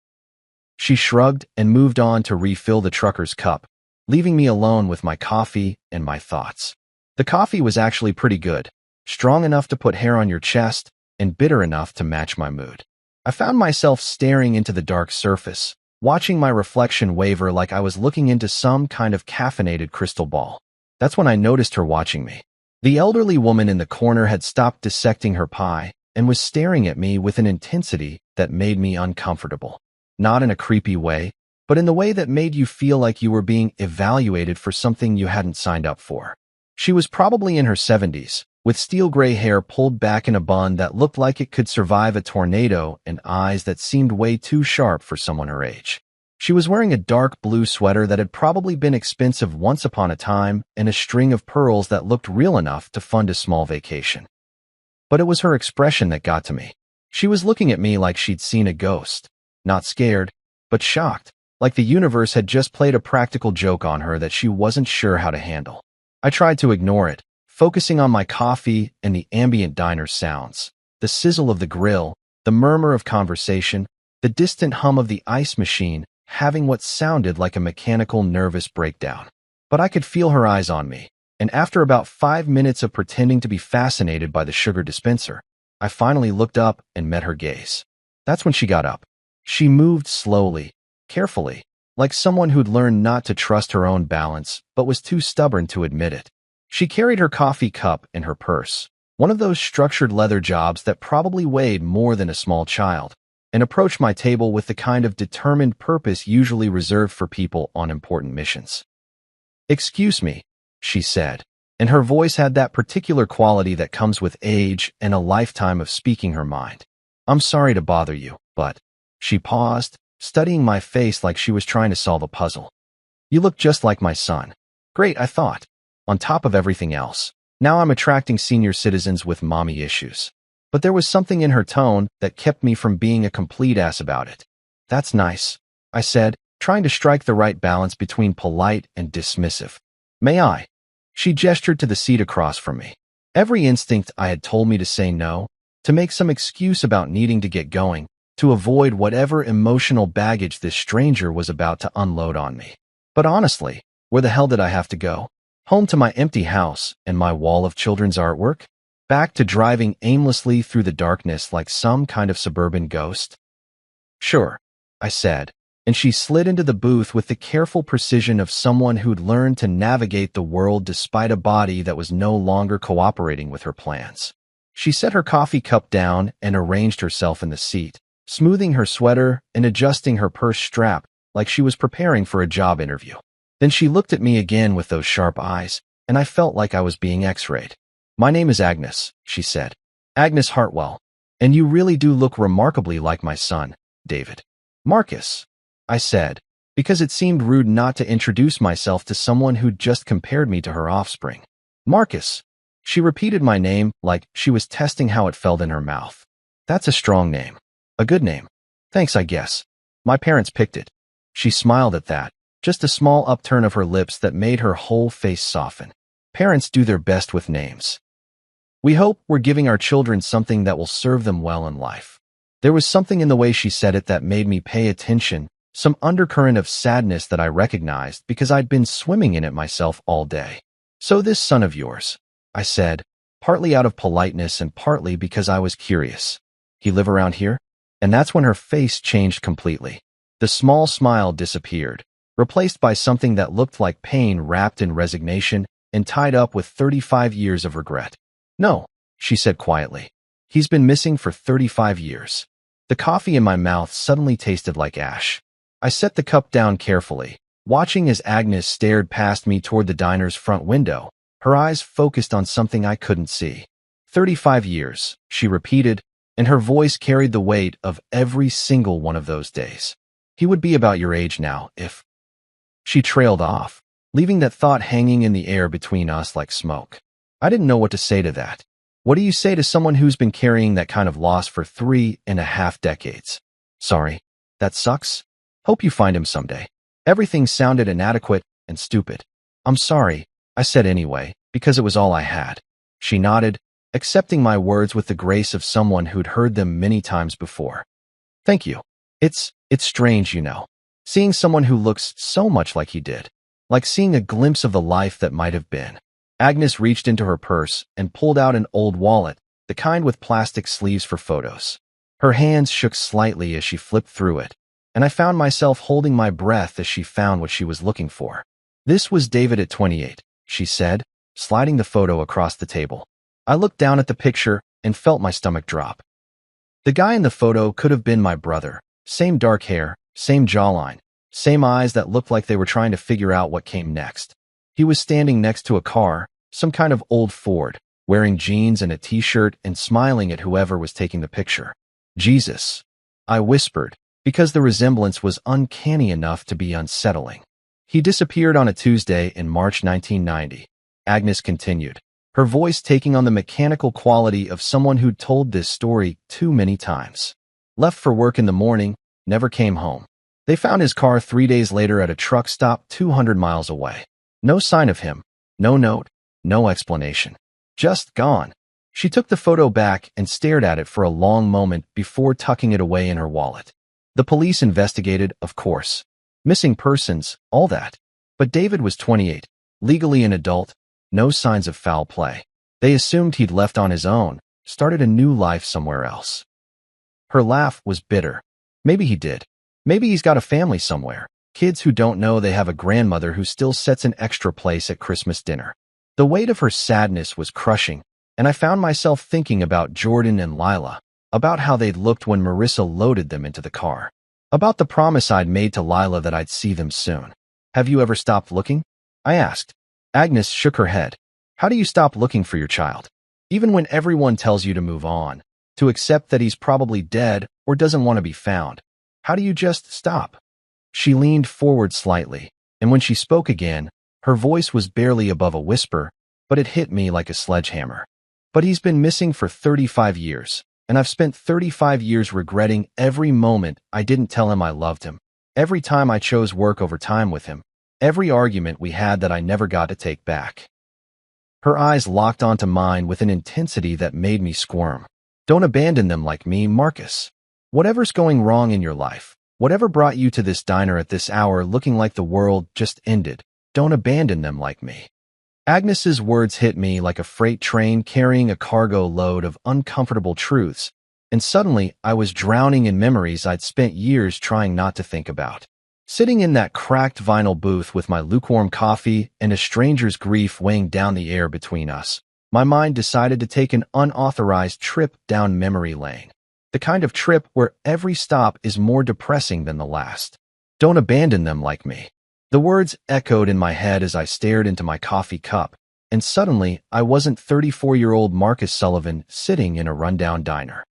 She shrugged and moved on to refill the trucker's cup, leaving me alone with my coffee and my thoughts. The coffee was actually pretty good, strong enough to put hair on your chest and bitter enough to match my mood. I found myself staring into the dark surface, watching my reflection waver like I was looking into some kind of caffeinated crystal ball. That's when I noticed her watching me. The elderly woman in the corner had stopped dissecting her pie and was staring at me with an intensity that made me uncomfortable. Not in a creepy way, but in the way that made you feel like you were being evaluated for something you hadn't signed up for. She was probably in her 70s, with steel gray hair pulled back in a bun that looked like it could survive a tornado and eyes that seemed way too sharp for someone her age. She was wearing a dark blue sweater that had probably been expensive once upon a time and a string of pearls that looked real enough to fund a small vacation. But it was her expression that got to me. She was looking at me like she'd seen a ghost, not scared, but shocked, like the universe had just played a practical joke on her that she wasn't sure how to handle. I tried to ignore it, focusing on my coffee and the ambient diner sounds, the sizzle of the grill, the murmur of conversation, the distant hum of the ice machine having what sounded like a mechanical nervous breakdown. But I could feel her eyes on me, and after about 5 minutes of pretending to be fascinated by the sugar dispenser, I finally looked up and met her gaze. That's when she got up. She moved slowly, carefully, like someone who'd learned not to trust her own balance but was too stubborn to admit it. She carried her coffee cup in her purse, one of those structured leather jobs that probably weighed more than a small child, and approached my table with the kind of determined purpose usually reserved for people on important missions. "Excuse me," she said, and her voice had that particular quality that comes with age and a lifetime of speaking her mind. "I'm sorry to bother you, but—" She paused, studying my face like she was trying to solve a puzzle. "You look just like my son." Great, I thought. On top of everything else, now I'm attracting senior citizens with mommy issues. But there was something in her tone that kept me from being a complete ass about it. "That's nice," I said, trying to strike the right balance between polite and dismissive. "May I?" She gestured to the seat across from me. Every instinct I had told me to say no, to make some excuse about needing to get going, to avoid whatever emotional baggage this stranger was about to unload on me. But honestly, where the hell did I have to go? Home to my empty house and my wall of children's artwork? Back to driving aimlessly through the darkness like some kind of suburban ghost? "Sure," I said, and she slid into the booth with the careful precision of someone who'd learned to navigate the world despite a body that was no longer cooperating with her plans. She set her coffee cup down and arranged herself in the seat, smoothing her sweater and adjusting her purse strap like she was preparing for a job interview. Then she looked at me again with those sharp eyes, and I felt like I was being x-rayed. "My name is Agnes," she said. "Agnes Hartwell. And you really do look remarkably like my son, David." "Marcus," I said, because it seemed rude not to introduce myself to someone who'd just compared me to her offspring. "Marcus." She repeated my name like she was testing how it felt in her mouth. "That's a strong name. A good name. Thanks, I guess. My parents picked it." She smiled at that, just a small upturn of her lips that made her whole face soften. Parents do their best with names. "We hope we're giving our children something that will serve them well in life." There was something in the way she said it that made me pay attention, some undercurrent of sadness that I recognized because I'd been swimming in it myself all day. "So this son of yours," I said, partly out of politeness and partly because I was curious. "He live around here?" And that's when her face changed completely. The small smile disappeared, replaced by something that looked like pain wrapped in resignation and tied up with 35 years of regret. "No," she said quietly. "He's been missing for 35 years. The coffee in my mouth suddenly tasted like ash. I set the cup down carefully, watching as Agnes stared past me toward the diner's front window, her eyes focused on something I couldn't see. 35 years, she repeated, and her voice carried the weight of every single one of those days. "He would be about your age now, if—" She trailed off, leaving that thought hanging in the air between us like smoke. I didn't know what to say to that. What do you say to someone who's been carrying that kind of loss for 3.5 decades? "Sorry. That sucks. Hope you find him someday." Everything sounded inadequate and stupid. "I'm sorry," I said anyway, because it was all I had. She nodded, accepting my words with the grace of someone who'd heard them many times before. "Thank you. It's strange, you know, seeing someone who looks so much like he did, like seeing a glimpse of the life that might have been." Agnes reached into her purse and pulled out an old wallet, the kind with plastic sleeves for photos. Her hands shook slightly as she flipped through it, and I found myself holding my breath as she found what she was looking for. "This was David at 28, she said, sliding the photo across the table. I looked down at the picture and felt my stomach drop. The guy in the photo could have been my brother. Same dark hair, same jawline, same eyes that looked like they were trying to figure out what came next. He was standing next to a car, some kind of old Ford, wearing jeans and a t-shirt and smiling at whoever was taking the picture. "Jesus," I whispered, because the resemblance was uncanny enough to be unsettling. "He disappeared on a Tuesday in March 1990, Agnes continued, her voice taking on the mechanical quality of someone who'd told this story too many times. "Left for work in the morning, never came home. They found his car 3 days later at a truck stop 200 miles away. No sign of him. No note, no explanation. Just gone. She took the photo back and stared at it for a long moment before tucking it away in her wallet. The police investigated, of course. Missing persons, all that. But David was 28, legally an adult, no signs of foul play. They assumed he'd left on his own, started a new life somewhere else. Her laugh was bitter. Maybe he did. Maybe he's got a family somewhere. Kids who don't know they have a grandmother who still sets an extra place at Christmas dinner. The weight of her sadness was crushing, and I found myself thinking about Jordan and Lila, about how they'd looked when Marissa loaded them into the car, about the promise I'd made to Lila that I'd see them soon. Have you ever stopped looking? I asked. Agnes shook her head. How do you stop looking for your child? Even when everyone tells you to move on, to accept that he's probably dead or doesn't want to be found. How do you just stop? She leaned forward slightly, and when she spoke again, her voice was barely above a whisper, but it hit me like a sledgehammer. But he's been missing for 35 years, and I've spent 35 years regretting every moment I didn't tell him I loved him, every time I chose work over time with him, every argument we had that I never got to take back. Her eyes locked onto mine with an intensity that made me squirm. Don't abandon them like me, Marcus. Whatever's going wrong in your life, whatever brought you to this diner at this hour looking like the world just ended, don't abandon them like me. Agnes's words hit me like a freight train carrying a cargo load of uncomfortable truths, and suddenly I was drowning in memories I'd spent years trying not to think about. Sitting in that cracked vinyl booth with my lukewarm coffee and a stranger's grief weighing down the air between us, my mind decided to take an unauthorized trip down memory lane. The kind of trip where every stop is more depressing than the last. Don't abandon them like me. The words echoed in my head as I stared into my coffee cup, and suddenly I wasn't 34-year-old Marcus Sullivan sitting in a rundown diner.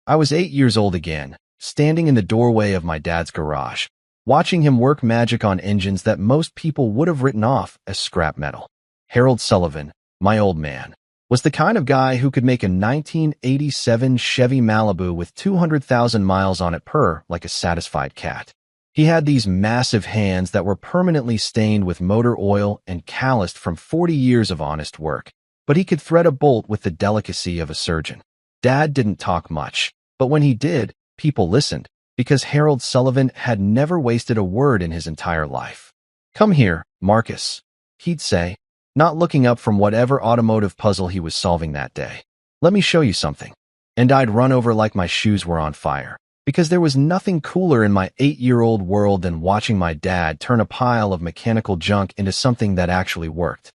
I was 8 years old again, standing in the doorway of my dad's garage, watching him work magic on engines that most people would have written off as scrap metal. Harold Sullivan, my old man, was the kind of guy who could make a 1987 Chevy Malibu with 200,000 miles on it purr like a satisfied cat. He had these massive hands that were permanently stained with motor oil and calloused from 40 years of honest work, but he could thread a bolt with the delicacy of a surgeon. Dad didn't talk much, but when he did, people listened, because Harold Sullivan had never wasted a word in his entire life. Come here, Marcus, he'd say, not looking up from whatever automotive puzzle he was solving that day. Let me show you something. And I'd run over like my shoes were on fire, because there was nothing cooler in my 8-year-old world than watching my dad turn a pile of mechanical junk into something that actually worked.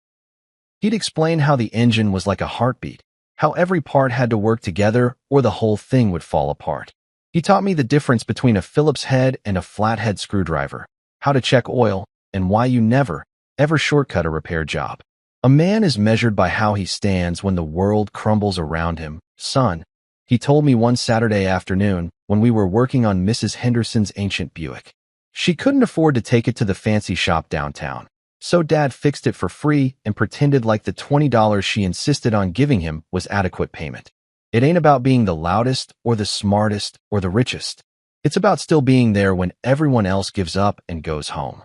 He'd explain how the engine was like a heartbeat, how every part had to work together or the whole thing would fall apart. He taught me the difference between a Phillips head and a flathead screwdriver, how to check oil, and why you never, ever shortcut a repair job. A man is measured by how he stands when the world crumbles around him, son, he told me one Saturday afternoon when we were working on Mrs. Henderson's ancient Buick. She couldn't afford to take it to the fancy shop downtown, so Dad fixed it for free and pretended like the $20 she insisted on giving him was adequate payment. It ain't about being the loudest or the smartest or the richest. It's about still being there when everyone else gives up and goes home.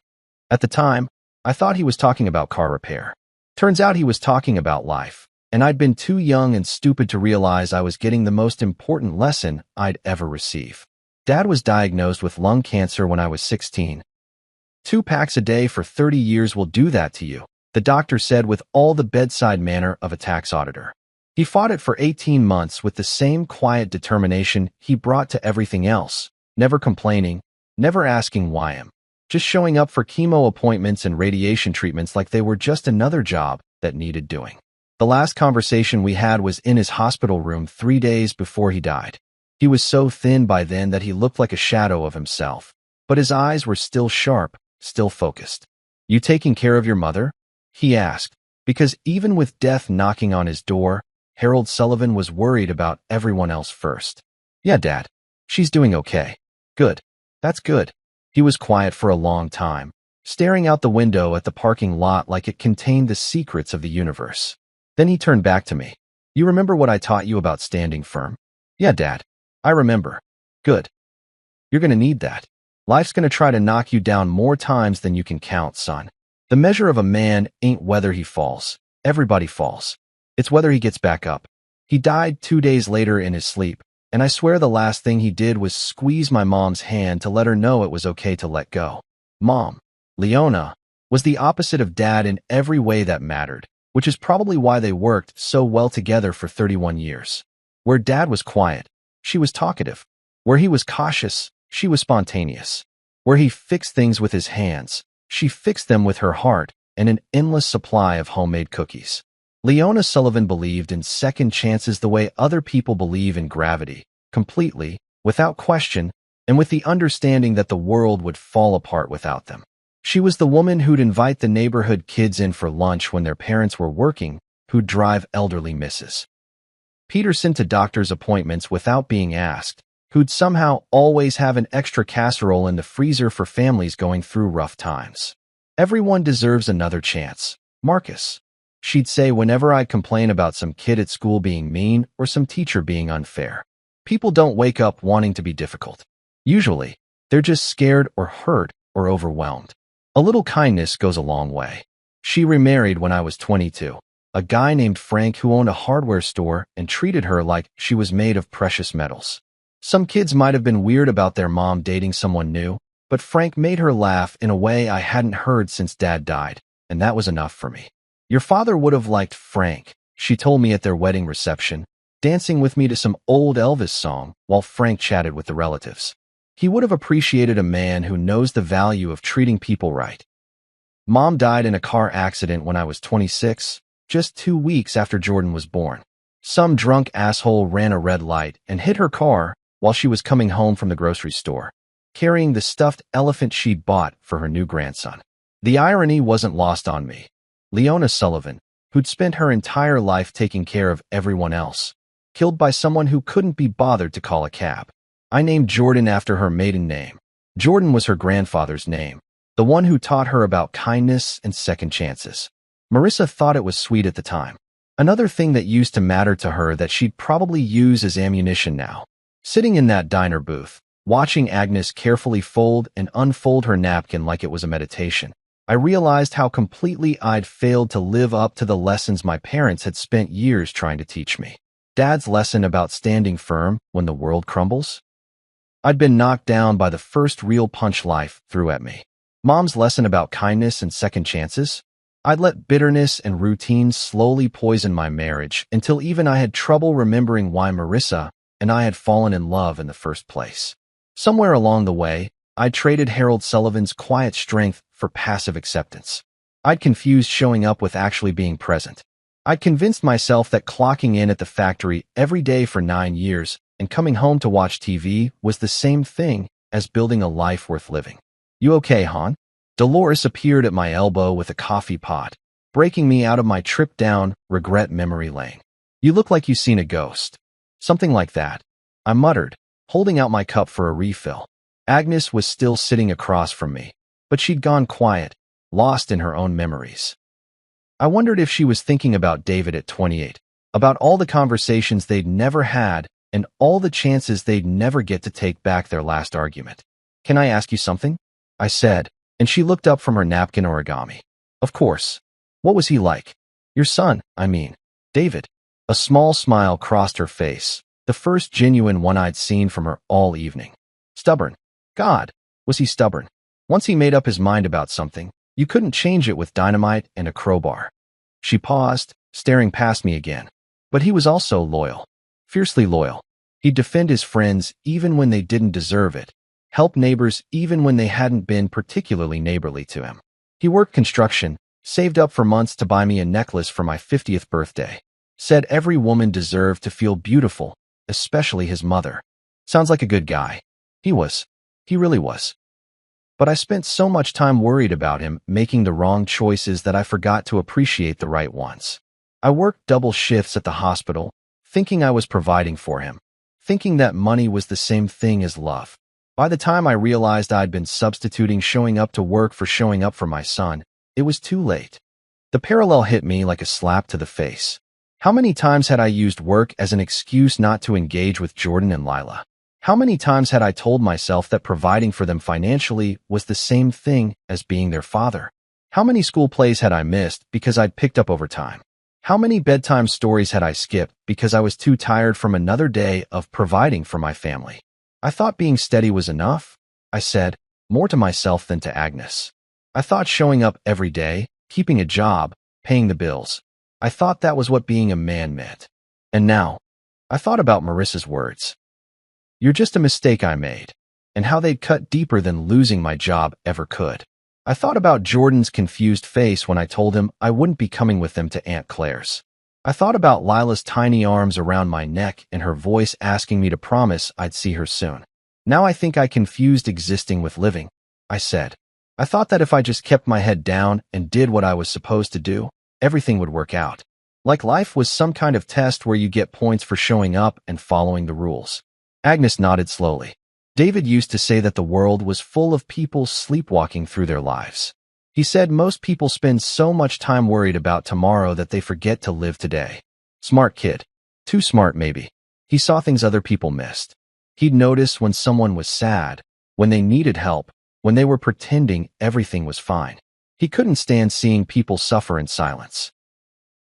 At the time, I thought he was talking about car repair. Turns out he was talking about life, and I'd been too young and stupid to realize I was getting the most important lesson I'd ever receive. Dad was diagnosed with lung cancer when I was 16. 2 packs a day for 30 years will do that to you, the doctor said with all the bedside manner of a tax auditor. He fought it for 18 months with the same quiet determination he brought to everything else, never complaining, never asking why him, just showing up for chemo appointments and radiation treatments like they were just another job that needed doing. The last conversation we had was in his hospital room 3 days before he died. He was so thin by then that he looked like a shadow of himself, but his eyes were still sharp, still focused. You taking care of your mother? He asked, because even with death knocking on his door, Harold Sullivan was worried about everyone else first. Yeah, Dad. She's doing okay. Good. That's good. He was quiet for a long time, staring out the window at the parking lot like it contained the secrets of the universe. Then he turned back to me. You remember what I taught you about standing firm? Yeah, Dad. I remember. Good. You're gonna need that. Life's gonna try to knock you down more times than you can count, son. The measure of a man ain't whether he falls. Everybody falls. It's whether he gets back up. He died 2 days later in his sleep, and I swear the last thing he did was squeeze my mom's hand to let her know it was okay to let go. Mom, Leona, was the opposite of Dad in every way that mattered, which is probably why they worked so well together for 31 years. Where Dad was quiet, she was talkative. Where he was cautious, she was spontaneous. Where he fixed things with his hands, she fixed them with her heart and an endless supply of homemade cookies. Leona Sullivan believed in second chances the way other people believe in gravity, completely, without question, and with the understanding that the world would fall apart without them. She was the woman who'd invite the neighborhood kids in for lunch when their parents were working, who'd drive elderly Mrs. Peterson to doctor's appointments without being asked, who'd somehow always have an extra casserole in the freezer for families going through rough times. Everyone deserves another chance. Marcus, she'd say whenever I'd complain about some kid at school being mean or some teacher being unfair. People don't wake up wanting to be difficult. Usually, they're just scared or hurt or overwhelmed. A little kindness goes a long way. She remarried when I was 22. A guy named Frank who owned a hardware store and treated her like she was made of precious metals. Some kids might have been weird about their mom dating someone new, but Frank made her laugh in a way I hadn't heard since Dad died, and that was enough for me. Your father would have liked Frank, she told me at their wedding reception, dancing with me to some old Elvis song while Frank chatted with the relatives. He would have appreciated a man who knows the value of treating people right. Mom died in a car accident when I was 26, just 2 weeks after Jordan was born. Some drunk asshole ran a red light and hit her car while she was coming home from the grocery store, carrying the stuffed elephant she'd bought for her new grandson. The irony wasn't lost on me. Leona Sullivan, who'd spent her entire life taking care of everyone else, killed by someone who couldn't be bothered to call a cab. I named Jordan after her maiden name. Jordan was her grandfather's name, the one who taught her about kindness and second chances. Marissa thought it was sweet at the time. Another thing that used to matter to her that she'd probably use as ammunition now. Sitting in that diner booth, watching Agnes carefully fold and unfold her napkin like it was a meditation, I realized how completely I'd failed to live up to the lessons my parents had spent years trying to teach me. Dad's lesson about standing firm when the world crumbles? I'd been knocked down by the first real punch life threw at me. Mom's lesson about kindness and second chances? I'd let bitterness and routine slowly poison my marriage until even I had trouble remembering why Marissa and I had fallen in love in the first place. Somewhere along the way, I'd traded Harold Sullivan's quiet strength for passive acceptance. I'd confused showing up with actually being present. I'd convinced myself that clocking in at the factory every day for 9 years and coming home to watch TV was the same thing as building a life worth living. You okay, hon? Dolores appeared at my elbow with a coffee pot, breaking me out of my trip down regret memory lane. You look like you've seen a ghost. Something like that, I muttered, holding out my cup for a refill. Agnes was still sitting across from me, but she'd gone quiet, lost in her own memories. I wondered if she was thinking about David at 28, about all the conversations they'd never had and all the chances they'd never get to take back their last argument. Can I ask you something? I said, and she looked up from her napkin origami. Of course. What was he like? Your son, I mean, David. A small smile crossed her face, the first genuine one I'd seen from her all evening. Stubborn. God, was he stubborn? Once he made up his mind about something, you couldn't change it with dynamite and a crowbar. She paused, staring past me again. But he was also loyal. Fiercely loyal. He'd defend his friends even when they didn't deserve it, help neighbors even when they hadn't been particularly neighborly to him. He worked construction, saved up for months to buy me a necklace for my 50th birthday. Said every woman deserved to feel beautiful, especially his mother. Sounds like a good guy. He was. He really was. But I spent so much time worried about him making the wrong choices that I forgot to appreciate the right ones. I worked double shifts at the hospital, thinking I was providing for him, thinking that money was the same thing as love. By the time I realized I'd been substituting showing up to work for showing up for my son, it was too late. The parallel hit me like a slap to the face. How many times had I used work as an excuse not to engage with Jordan and Lila? How many times had I told myself that providing for them financially was the same thing as being their father? How many school plays had I missed because I'd picked up overtime? How many bedtime stories had I skipped because I was too tired from another day of providing for my family? I thought being steady was enough, I said, more to myself than to Agnes. I thought showing up every day, keeping a job, paying the bills. I thought that was what being a man meant. And now, I thought about Marissa's words. You're just a mistake I made, and how they'd cut deeper than losing my job ever could. I thought about Jordan's confused face when I told him I wouldn't be coming with them to Aunt Claire's. I thought about Lila's tiny arms around my neck and her voice asking me to promise I'd see her soon. Now I think I confused existing with living, I said. I thought that if I just kept my head down and did what I was supposed to do, everything would work out. Like life was some kind of test where you get points for showing up and following the rules. Agnes nodded slowly. David used to say that the world was full of people sleepwalking through their lives. He said most people spend so much time worried about tomorrow that they forget to live today. Smart kid. Too smart, maybe. He saw things other people missed. He'd notice when someone was sad, when they needed help, when they were pretending everything was fine. He couldn't stand seeing people suffer in silence.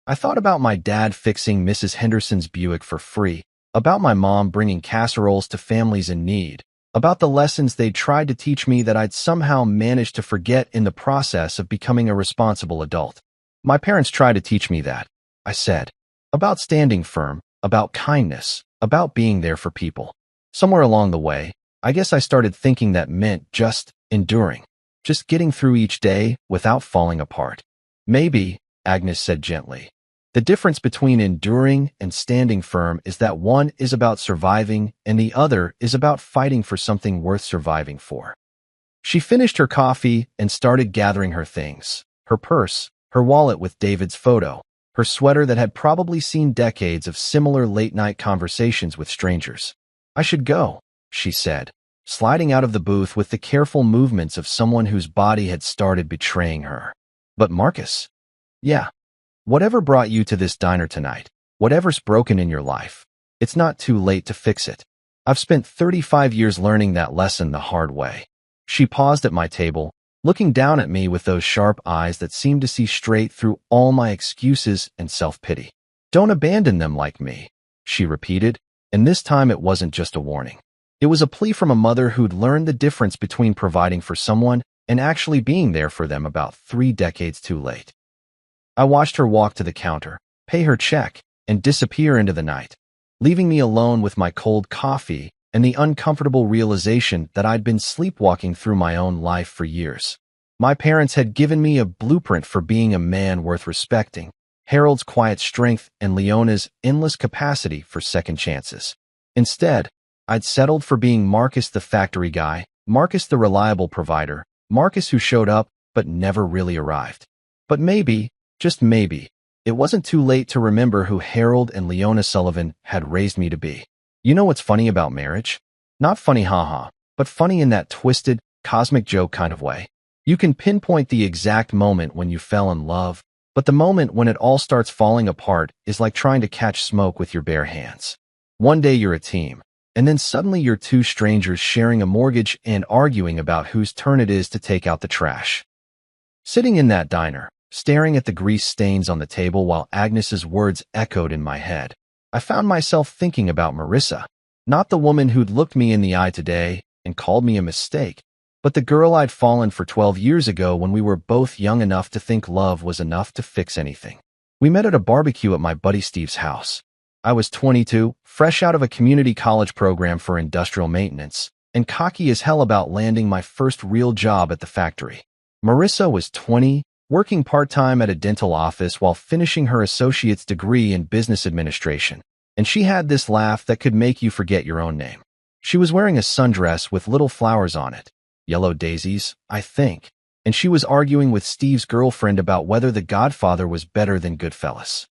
I thought about my dad fixing Mrs. Henderson's Buick for free, about my mom bringing casseroles to families in need, about the lessons they'd tried to teach me that I'd somehow managed to forget in the process of becoming a responsible adult. My parents tried to teach me that, I said, about standing firm, about kindness, about being there for people. Somewhere along the way, I guess I started thinking that meant just enduring, just getting through each day without falling apart. Maybe, Agnes said gently. The difference between enduring and standing firm is that one is about surviving and the other is about fighting for something worth surviving for. She finished her coffee and started gathering her things, her purse, her wallet with David's photo, her sweater that had probably seen decades of similar late-night conversations with strangers. I should go, she said, sliding out of the booth with the careful movements of someone whose body had started betraying her. But Marcus? Yeah. Whatever brought you to this diner tonight, whatever's broken in your life, it's not too late to fix it. I've spent 35 years learning that lesson the hard way. She paused at my table, looking down at me with those sharp eyes that seemed to see straight through all my excuses and self-pity. Don't abandon them like me, she repeated, and this time it wasn't just a warning. It was a plea from a mother who'd learned the difference between providing for someone and actually being there for them about 3 decades too late. I watched her walk to the counter, pay her check, and disappear into the night, leaving me alone with my cold coffee and the uncomfortable realization that I'd been sleepwalking through my own life for years. My parents had given me a blueprint for being a man worth respecting, Harold's quiet strength and Leona's endless capacity for second chances. Instead, I'd settled for being Marcus the factory guy, Marcus the reliable provider, Marcus who showed up but never really arrived. But maybe, just maybe, it wasn't too late to remember who Harold and Leona Sullivan had raised me to be. You know what's funny about marriage? Not funny haha, but funny in that twisted, cosmic joke kind of way. You can pinpoint the exact moment when you fell in love, but the moment when it all starts falling apart is like trying to catch smoke with your bare hands. One day you're a team, and then suddenly you're two strangers sharing a mortgage and arguing about whose turn it is to take out the trash. Sitting in that diner, staring at the grease stains on the table while Agnes's words echoed in my head, I found myself thinking about Marissa, not the woman who'd looked me in the eye today and called me a mistake, but the girl I'd fallen for 12 years ago when we were both young enough to think love was enough to fix anything. We met at a barbecue at my buddy Steve's house. I was 22, fresh out of a community college program for industrial maintenance, and cocky as hell about landing my first real job at the factory. Marissa was 20, working part-time at a dental office while finishing her associate's degree in business administration, and she had this laugh that could make you forget your own name. She was wearing a sundress with little flowers on it, yellow daisies, I think, and she was arguing with Steve's girlfriend about whether The Godfather was better than Goodfellas.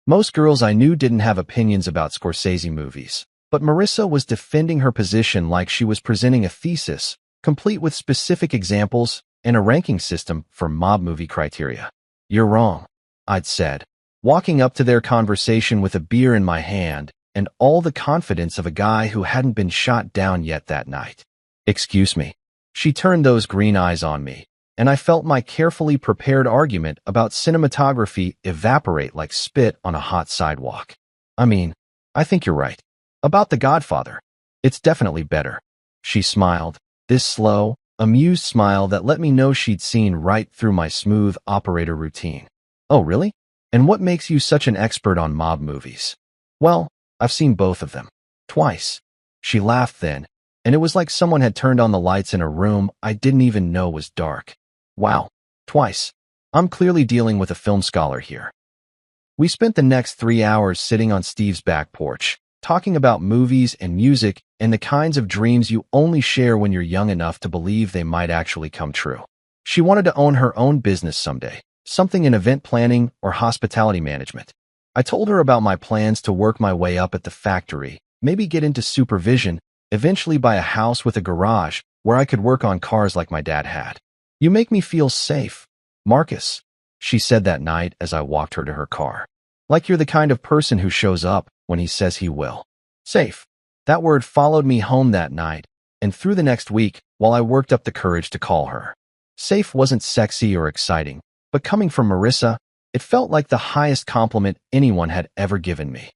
Most girls I knew didn't have opinions about Scorsese movies, but Marissa was defending her position like she was presenting a thesis, complete with specific examples and a ranking system for mob movie criteria. You're wrong, I'd said, walking up to their conversation with a beer in my hand and all the confidence of a guy who hadn't been shot down yet that night. Excuse me. She turned those green eyes on me, and I felt my carefully prepared argument about cinematography evaporate like spit on a hot sidewalk. I mean, I think you're right. About The Godfather. It's definitely better. She smiled, this slow, amused smile that let me know she'd seen right through my smooth operator routine. Oh, really? And what makes you such an expert on mob movies? Well, I've seen both of them. Twice. She laughed then, and it was like someone had turned on the lights in a room I didn't even know was dark. Wow. Twice. I'm clearly dealing with a film scholar here. We spent the next 3 hours sitting on Steve's back porch, talking about movies and music and the kinds of dreams you only share when you're young enough to believe they might actually come true. She wanted to own her own business someday, something in event planning or hospitality management. I told her about my plans to work my way up at the factory, maybe get into supervision, eventually buy a house with a garage where I could work on cars like my dad had. You make me feel safe, Marcus, she said that night as I walked her to her car. Like you're the kind of person who shows up when he says he will. Safe. That word followed me home that night and through the next week while I worked up the courage to call her. Safe wasn't sexy or exciting, but coming from Marissa, it felt like the highest compliment anyone had ever given me.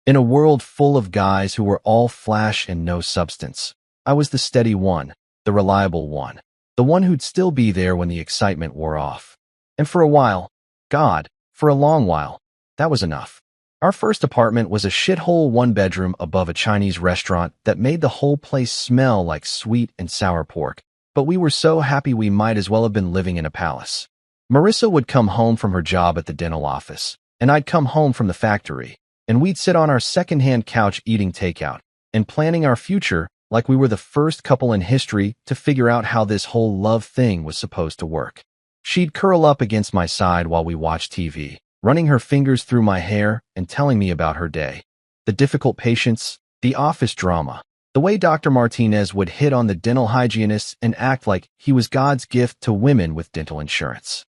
In a world full of guys who were all flash and no substance, I was the steady one, the reliable one, the one who'd still be there when the excitement wore off. And for a while, God, for a long while, that was enough. Our first apartment was a shithole one-bedroom above a Chinese restaurant that made the whole place smell like sweet and sour pork, but we were so happy we might as well have been living in a palace. Marissa would come home from her job at the dental office, and I'd come home from the factory, and we'd sit on our second-hand couch eating takeout and planning our future like we were the first couple in history to figure out how this whole love thing was supposed to work. She'd curl up against my side while we watched TV, running her fingers through my hair and telling me about her day. The difficult patients, the office drama, the way Dr. Martinez would hit on the dental hygienists and act like he was God's gift to women with dental insurance.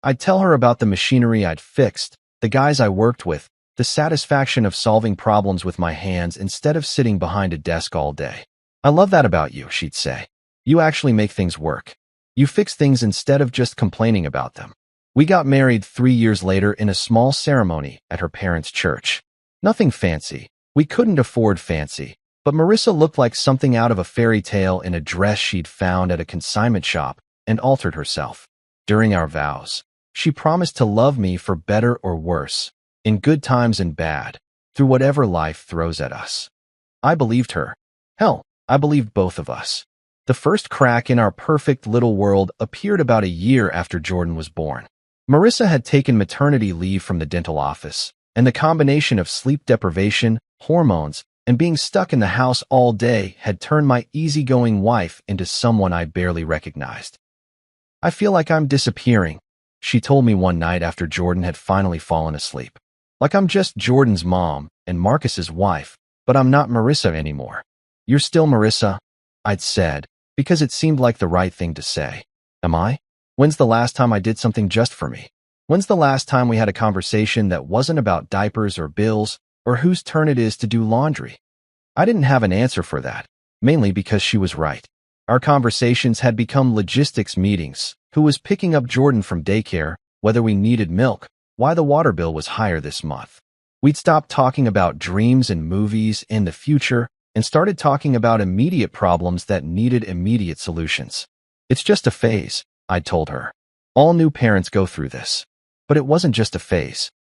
I'd tell her about the machinery I'd fixed, the guys I worked with, the satisfaction of solving problems with my hands instead of sitting behind a desk all day. I love that about you, she'd say. You actually make things work. You fix things instead of just complaining about them. We got married 3 years later in a small ceremony at her parents' church. Nothing fancy. We couldn't afford fancy, but Marissa looked like something out of a fairy tale in a dress she'd found at a consignment shop and altered herself. During our vows, she promised to love me for better or worse, in good times and bad, through whatever life throws at us. I believed her. Hell, I believed both of us. The first crack in our perfect little world appeared about a year after Jordan was born. Marissa had taken maternity leave from the dental office, and the combination of sleep deprivation, hormones, and being stuck in the house all day had turned my easygoing wife into someone I barely recognized. I feel like I'm disappearing, she told me one night after Jordan had finally fallen asleep. Like I'm just Jordan's mom and Marcus's wife, but I'm not Marissa anymore. You're still Marissa, I'd said, because it seemed like the right thing to say. Am I? When's the last time I did something just for me? When's the last time we had a conversation that wasn't about diapers or bills or whose turn it is to do laundry? I didn't have an answer for that, mainly because she was right. Our conversations had become logistics meetings, who was picking up Jordan from daycare, whether we needed milk, why the water bill was higher this month. We'd stopped talking about dreams and movies and the future and started talking about immediate problems that needed immediate solutions. It's just a phase, I told her. All new parents go through this. But it wasn't just a phase.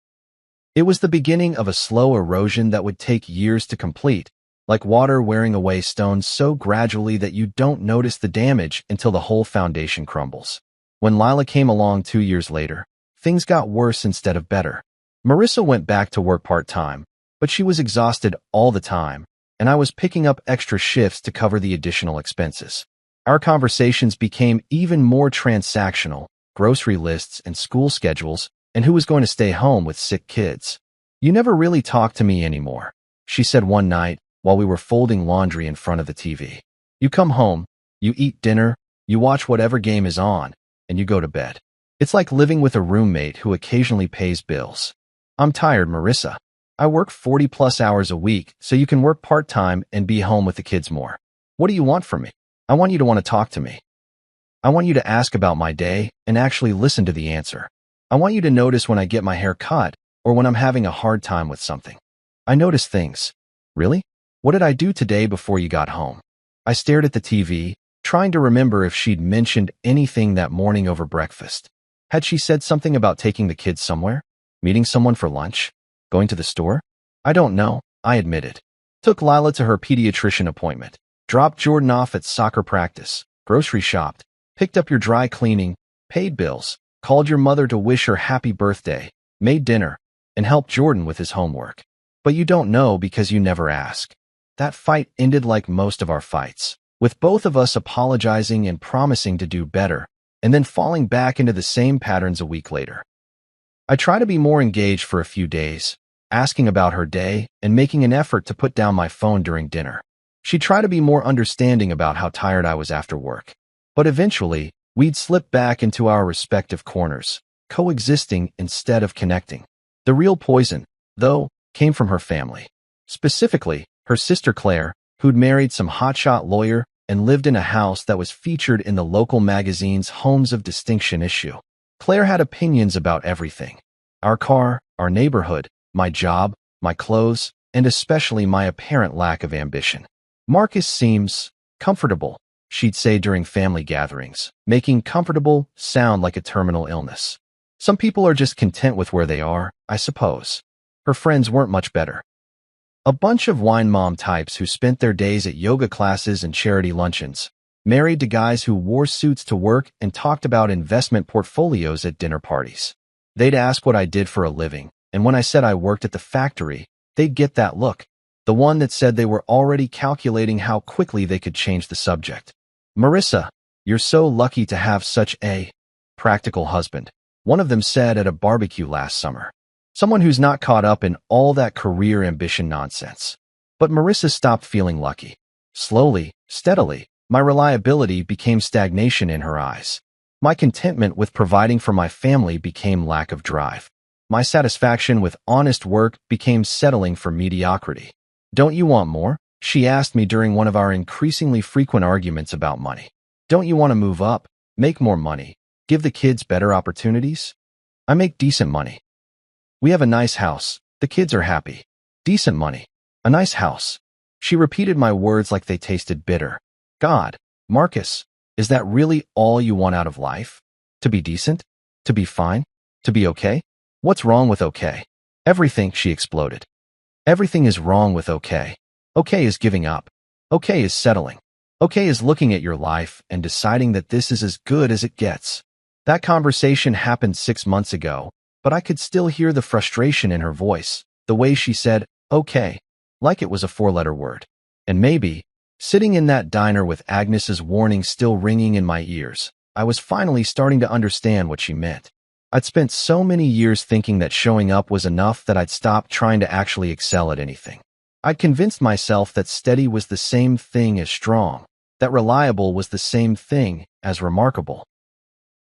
It was the beginning of a slow erosion that would take years to complete, like water wearing away stones so gradually that you don't notice the damage until the whole foundation crumbles. When Lila came along 2 years later, things got worse instead of better. Marissa went back to work part-time, but she was exhausted all the time, and I was picking up extra shifts to cover the additional expenses. Our conversations became even more transactional, grocery lists and school schedules, and who was going to stay home with sick kids. You never really talk to me anymore, she said one night while we were folding laundry in front of the TV. You come home, you eat dinner, you watch whatever game is on, and you go to bed. It's like living with a roommate who occasionally pays bills. I'm tired, Marissa. I work 40+ hours a week so you can work part-time and be home with the kids more. What do you want from me? I want you to want to talk to me. I want you to ask about my day and actually listen to the answer. I want you to notice when I get my hair cut or when I'm having a hard time with something. I notice things. Really? What did I do today before you got home? I stared at the TV, trying to remember if she'd mentioned anything that morning over breakfast. Had she said something about taking the kids somewhere? Meeting someone for lunch? Going to the store? I don't know, I admitted. Took Lila to her pediatrician appointment. Dropped Jordan off at soccer practice. Grocery shopped. Picked up your dry cleaning. Paid bills. Called your mother to wish her happy birthday. Made dinner. And helped Jordan with his homework. But you don't know because you never ask. That fight ended like most of our fights, with both of us apologizing and promising to do better, and then falling back into the same patterns a week later. I tried to be more engaged for a few days, asking about her day and making an effort to put down my phone during dinner. She tried to be more understanding about how tired I was after work. But eventually, we'd slip back into our respective corners, coexisting instead of connecting. The real poison, though, came from her family. Specifically, her sister Claire, who'd married some hotshot lawyer and lived in a house that was featured in the local magazine's Homes of Distinction issue. Claire had opinions about everything. Our car, our neighborhood, my job, my clothes, and especially my apparent lack of ambition. Marcus seems comfortable, she'd say during family gatherings, making comfortable sound like a terminal illness. Some people are just content with where they are, I suppose. Her friends weren't much better. A bunch of wine mom types who spent their days at yoga classes and charity luncheons, married to guys who wore suits to work and talked about investment portfolios at dinner parties. They'd ask what I did for a living, and when I said I worked at the factory, they'd get that look, the one that said they were already calculating how quickly they could change the subject. Marissa, you're so lucky to have such a practical husband, one of them said at a barbecue last summer. Someone who's not caught up in all that career ambition nonsense. But Marissa stopped feeling lucky. Slowly, steadily, my reliability became stagnation in her eyes. My contentment with providing for my family became lack of drive. My satisfaction with honest work became settling for mediocrity. Don't you want more? She asked me during one of our increasingly frequent arguments about money. Don't you want to move up, make more money, give the kids better opportunities? I make decent money. We have a nice house. The kids are happy. Decent money. A nice house. She repeated my words like they tasted bitter. God, Marcus, is that really all you want out of life? To be decent? To be fine? To be okay? What's wrong with okay? Everything, she exploded. Everything is wrong with okay. Okay is giving up. Okay is settling. Okay is looking at your life and deciding that this is as good as it gets. That conversation happened 6 months ago, but I could still hear the frustration in her voice, the way she said, okay, like it was a 4-letter word. And maybe, sitting in that diner with Agnes's warning still ringing in my ears, I was finally starting to understand what she meant. I'd spent so many years thinking that showing up was enough that I'd stopped trying to actually excel at anything. I'd convinced myself that steady was the same thing as strong, that reliable was the same thing as remarkable.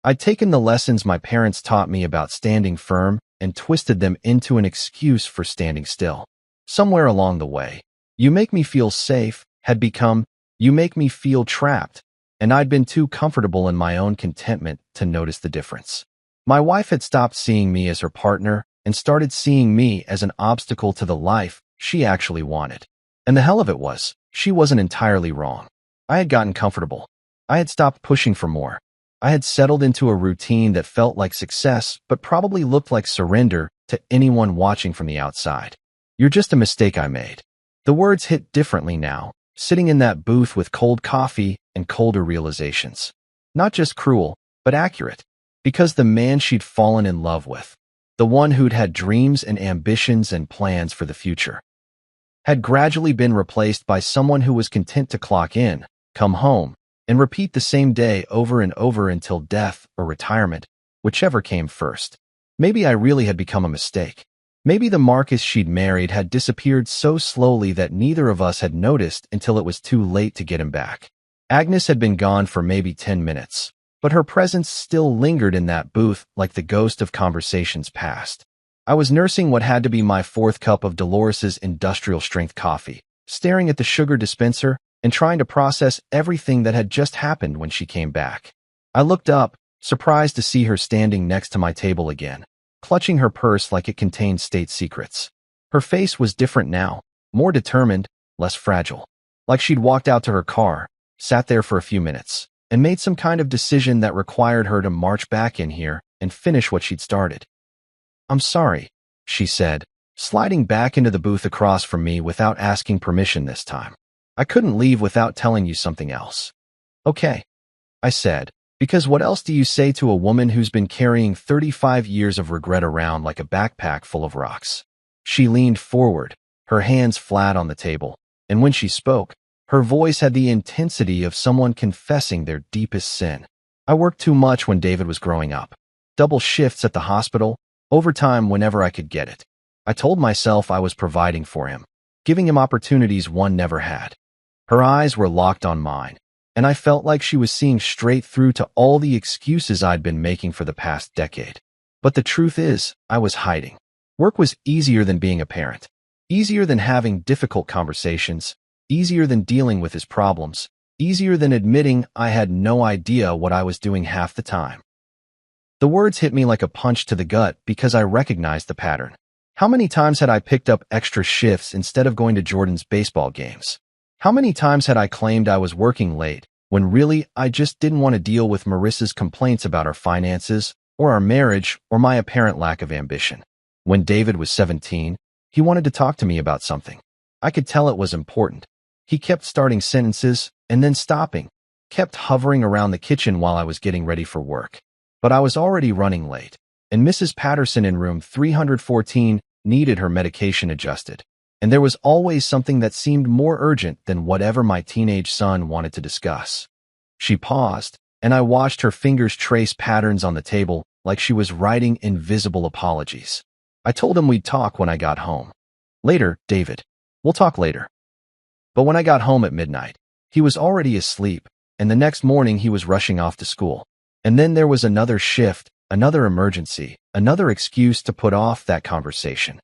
I'd taken the lessons my parents taught me about standing firm and twisted them into an excuse for standing still. Somewhere along the way, you make me feel safe had become, you make me feel trapped, and I'd been too comfortable in my own contentment to notice the difference. My wife had stopped seeing me as her partner and started seeing me as an obstacle to the life she actually wanted. And the hell of it was, she wasn't entirely wrong. I had gotten comfortable. I had stopped pushing for more. I had settled into a routine that felt like success, but probably looked like surrender to anyone watching from the outside. You're just a mistake I made. The words hit differently now, sitting in that booth with cold coffee and colder realizations. Not just cruel, but accurate. Because the man she'd fallen in love with, the one who'd had dreams and ambitions and plans for the future, had gradually been replaced by someone who was content to clock in, come home, and repeat the same day over and over until death or retirement, whichever came first. Maybe I really had become a mistake. Maybe the Marcus she'd married had disappeared so slowly that neither of us had noticed until it was too late to get him back. Agnes had been gone for maybe 10 minutes, but her presence still lingered in that booth like the ghost of conversations past. I was nursing what had to be my 4th cup of Dolores's industrial-strength coffee, staring at the sugar dispenser and trying to process everything that had just happened when she came back. I looked up, surprised to see her standing next to my table again, clutching her purse like it contained state secrets. Her face was different now, more determined, less fragile. Like she'd walked out to her car, sat there for a few minutes, and made some kind of decision that required her to march back in here and finish what she'd started. "I'm sorry," she said, sliding back into the booth across from me without asking permission this time. "I couldn't leave without telling you something else." "Okay," I said, because what else do you say to a woman who's been carrying 35 years of regret around like a backpack full of rocks? She leaned forward, her hands flat on the table, and when she spoke, her voice had the intensity of someone confessing their deepest sin. "I worked too much when David was growing up. Double shifts at the hospital, overtime whenever I could get it. I told myself I was providing for him, giving him opportunities one never had." Her eyes were locked on mine, and I felt like she was seeing straight through to all the excuses I'd been making for the past decade. But the truth is, I was hiding. Work was easier than being a parent, easier than having difficult conversations, easier than dealing with his problems, easier than admitting I had no idea what I was doing half the time. The words hit me like a punch to the gut because I recognized the pattern. How many times had I picked up extra shifts instead of going to Jordan's baseball games? How many times had I claimed I was working late when really I just didn't want to deal with Marissa's complaints about our finances or our marriage or my apparent lack of ambition? When David was 17, he wanted to talk to me about something. I could tell it was important. He kept starting sentences and then stopping, kept hovering around the kitchen while I was getting ready for work. But I was already running late, and Mrs. Patterson in room 314 needed her medication adjusted. And there was always something that seemed more urgent than whatever my teenage son wanted to discuss. She paused, and I watched her fingers trace patterns on the table like she was writing invisible apologies. I told him we'd talk when I got home. "Later, David. We'll talk later." But when I got home at midnight, he was already asleep, and the next morning he was rushing off to school. And then there was another shift, another emergency, another excuse to put off that conversation.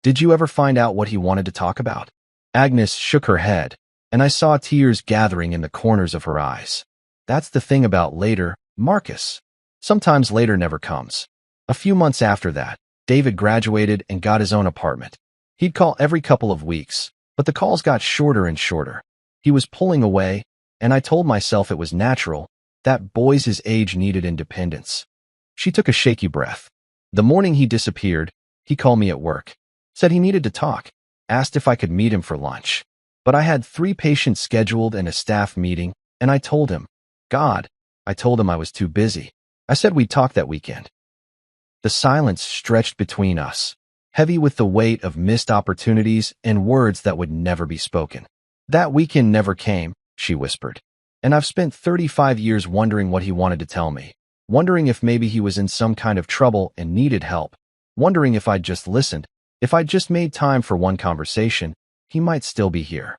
"Did you ever find out what he wanted to talk about?" Agnes shook her head, and I saw tears gathering in the corners of her eyes. "That's the thing about later, Marcus. Sometimes later never comes." A few months after that, David graduated and got his own apartment. He'd call every couple of weeks, but the calls got shorter and shorter. He was pulling away, and I told myself it was natural, that boys his age needed independence. She took a shaky breath. The morning he disappeared, he called me at work. Said he needed to talk, asked if I could meet him for lunch. But I had 3 patients scheduled and a staff meeting, and I told him, I told him I was too busy. I said we'd talk that weekend. The silence stretched between us, heavy with the weight of missed opportunities and words that would never be spoken. "That weekend never came," she whispered. "And I've spent 35 years wondering what he wanted to tell me, wondering if maybe he was in some kind of trouble and needed help, wondering if I'd just listened. If I'd just made time for one conversation, he might still be here."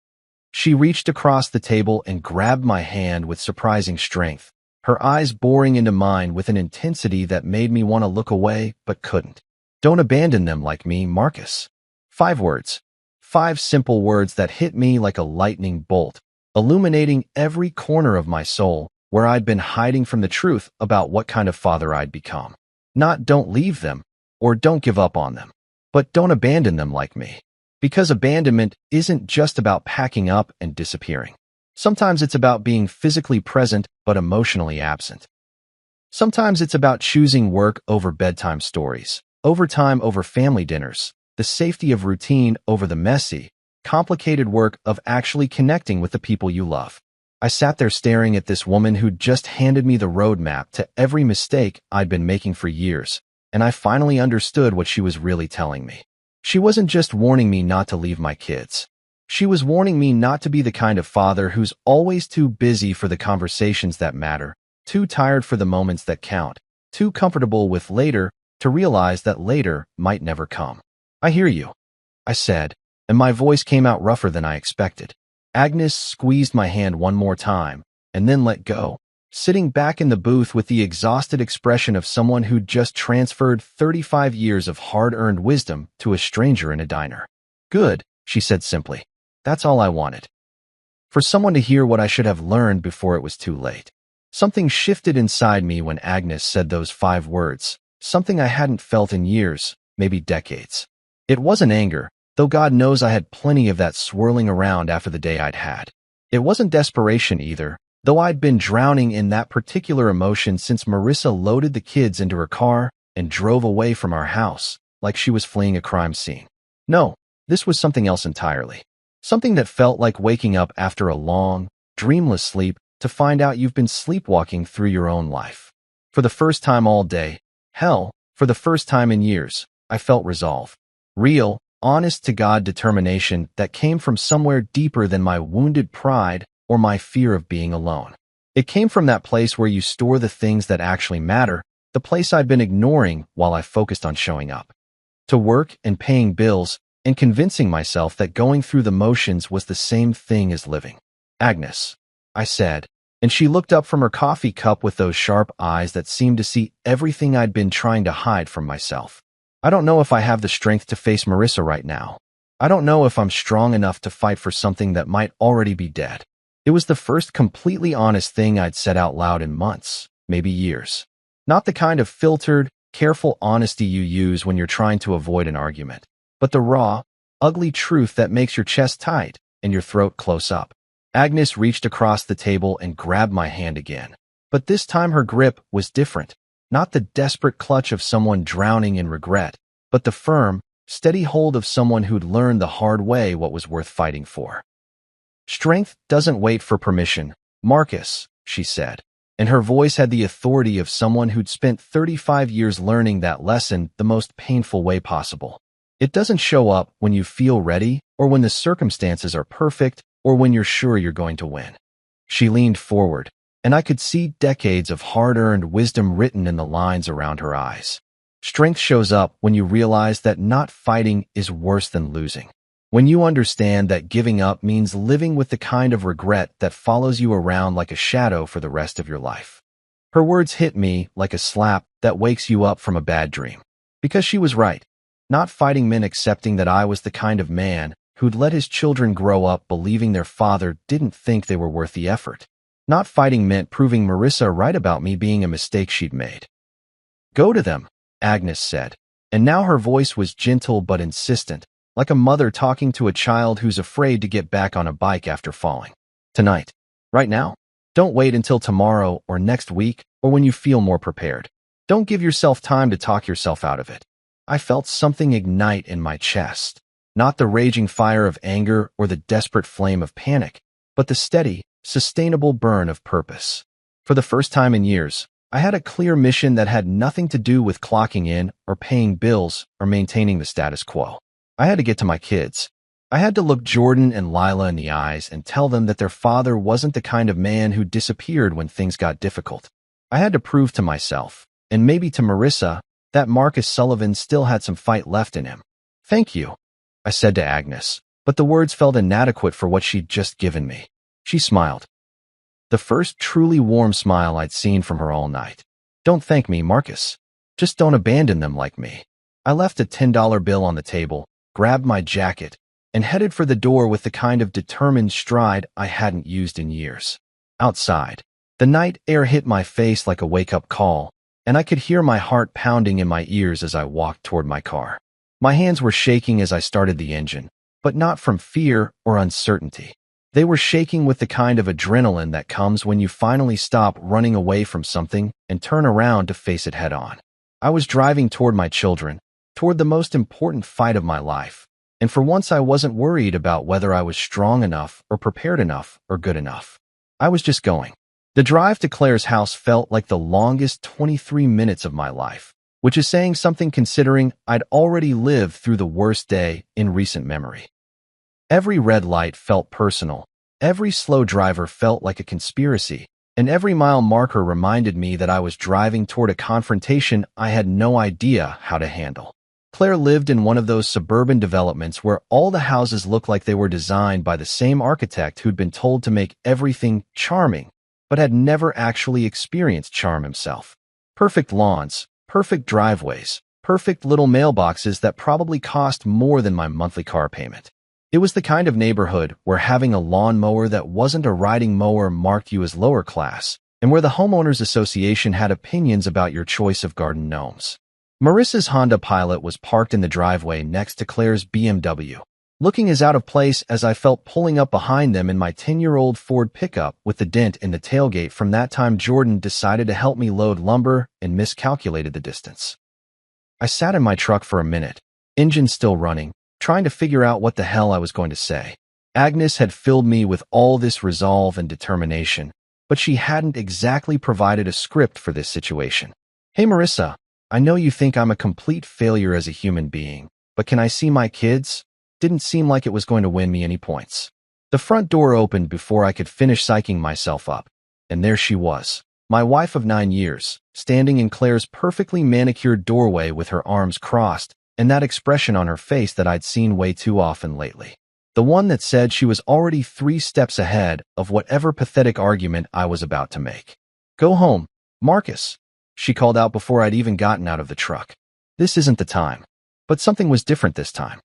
She reached across the table and grabbed my hand with surprising strength, her eyes boring into mine with an intensity that made me want to look away but couldn't. "Don't abandon them like me, Marcus." 5 words. 5 simple words that hit me like a lightning bolt, illuminating every corner of my soul where I'd been hiding from the truth about what kind of father I'd become. Not "don't leave them" or "don't give up on them," but "don't abandon them like me." Because abandonment isn't just about packing up and disappearing. Sometimes it's about being physically present but emotionally absent. Sometimes it's about choosing work over bedtime stories, overtime over family dinners, the safety of routine over the messy, complicated work of actually connecting with the people you love. I sat there staring at this woman who'd just handed me the roadmap to every mistake I'd been making for years, and I finally understood what she was really telling me. She wasn't just warning me not to leave my kids. She was warning me not to be the kind of father who's always too busy for the conversations that matter, too tired for the moments that count, too comfortable with later to realize that later might never come. "I hear you," I said, and my voice came out rougher than I expected. Agnes squeezed my hand one more time, and then let go, sitting back in the booth with the exhausted expression of someone who'd just transferred 35 years of hard-earned wisdom to a stranger in a diner. "Good," she said simply. "That's all I wanted. For someone to hear what I should have learned before it was too late." Something shifted inside me when Agnes said those 5 words, something I hadn't felt in years, maybe decades. It wasn't anger, though God knows I had plenty of that swirling around after the day I'd had. It wasn't desperation either, though I'd been drowning in that particular emotion since Marissa loaded the kids into her car and drove away from our house, like she was fleeing a crime scene. No, this was something else entirely. Something that felt like waking up after a long, dreamless sleep to find out you've been sleepwalking through your own life. For the first time all day, hell, for the first time in years, I felt resolve. Real, honest-to-God determination that came from somewhere deeper than my wounded pride or my fear of being alone. It came from that place where you store the things that actually matter, the place I'd been ignoring while I focused on showing up. To work and paying bills and convincing myself that going through the motions was the same thing as living. Agnes, I said, and she looked up from her coffee cup with those sharp eyes that seemed to see everything I'd been trying to hide from myself. I don't know if I have the strength to face Marissa right now. I don't know if I'm strong enough to fight for something that might already be dead. It was the first completely honest thing I'd said out loud in months, maybe years. Not the kind of filtered, careful honesty you use when you're trying to avoid an argument, but the raw, ugly truth that makes your chest tight and your throat close up. Agnes reached across the table and grabbed my hand again. But this time her grip was different. Not the desperate clutch of someone drowning in regret, but the firm, steady hold of someone who'd learned the hard way what was worth fighting for. Strength doesn't wait for permission, Marcus, she said, and her voice had the authority of someone who'd spent 35 years learning that lesson the most painful way possible. It doesn't show up when you feel ready or when the circumstances are perfect or when you're sure you're going to win. She leaned forward, and I could see decades of hard-earned wisdom written in the lines around her eyes. Strength shows up when you realize that not fighting is worse than losing. When you understand that giving up means living with the kind of regret that follows you around like a shadow for the rest of your life. Her words hit me like a slap that wakes you up from a bad dream. Because she was right. Not fighting meant accepting that I was the kind of man who'd let his children grow up believing their father didn't think they were worth the effort. Not fighting meant proving Marissa right about me being a mistake she'd made. Go to them, Agnes said, and now her voice was gentle but insistent, like a mother talking to a child who's afraid to get back on a bike after falling. Tonight. Right now. Don't wait until tomorrow or next week or when you feel more prepared. Don't give yourself time to talk yourself out of it. I felt something ignite in my chest. Not the raging fire of anger or the desperate flame of panic, but the steady, sustainable burn of purpose. For the first time in years, I had a clear mission that had nothing to do with clocking in or paying bills or maintaining the status quo. I had to get to my kids. I had to look Jordan and Lila in the eyes and tell them that their father wasn't the kind of man who disappeared when things got difficult. I had to prove to myself, and maybe to Marissa, that Marcus Sullivan still had some fight left in him. Thank you, I said to Agnes, but the words felt inadequate for what she'd just given me. She smiled. The first truly warm smile I'd seen from her all night. Don't thank me, Marcus. Just don't abandon them like me. I left a $10 bill on the table, grabbed my jacket, and headed for the door with the kind of determined stride I hadn't used in years. Outside, the night air hit my face like a wake-up call, and I could hear my heart pounding in my ears as I walked toward my car. My hands were shaking as I started the engine, but not from fear or uncertainty. They were shaking with the kind of adrenaline that comes when you finally stop running away from something and turn around to face it head-on. I was driving toward my children, toward the most important fight of my life, and for once I wasn't worried about whether I was strong enough or prepared enough or good enough. I was just going. The drive to Claire's house felt like the longest 23 minutes of my life, which is saying something considering I'd already lived through the worst day in recent memory. Every red light felt personal, every slow driver felt like a conspiracy, and every mile marker reminded me that I was driving toward a confrontation I had no idea how to handle. Claire lived in one of those suburban developments where all the houses looked like they were designed by the same architect who'd been told to make everything charming, but had never actually experienced charm himself. Perfect lawns, perfect driveways, perfect little mailboxes that probably cost more than my monthly car payment. It was the kind of neighborhood where having a lawnmower that wasn't a riding mower marked you as lower class, and where the homeowners association had opinions about your choice of garden gnomes. Marissa's Honda Pilot was parked in the driveway next to Claire's BMW, looking as out of place as I felt pulling up behind them in my 10-year-old Ford pickup with the dent in the tailgate from that time Jordan decided to help me load lumber and miscalculated the distance. I sat in my truck for a minute, engine still running, trying to figure out what the hell I was going to say. Agnes had filled me with all this resolve and determination, but she hadn't exactly provided a script for this situation. Hey Marissa, I know you think I'm a complete failure as a human being, but can I see my kids? Didn't seem like it was going to win me any points. The front door opened before I could finish psyching myself up, and there she was, my wife of 9 years, standing in Claire's perfectly manicured doorway with her arms crossed, and that expression on her face that I'd seen way too often lately. The one that said she was already 3 steps ahead of whatever pathetic argument I was about to make. Go home, Marcus, she called out before I'd even gotten out of the truck. This isn't the time. But something was different this time.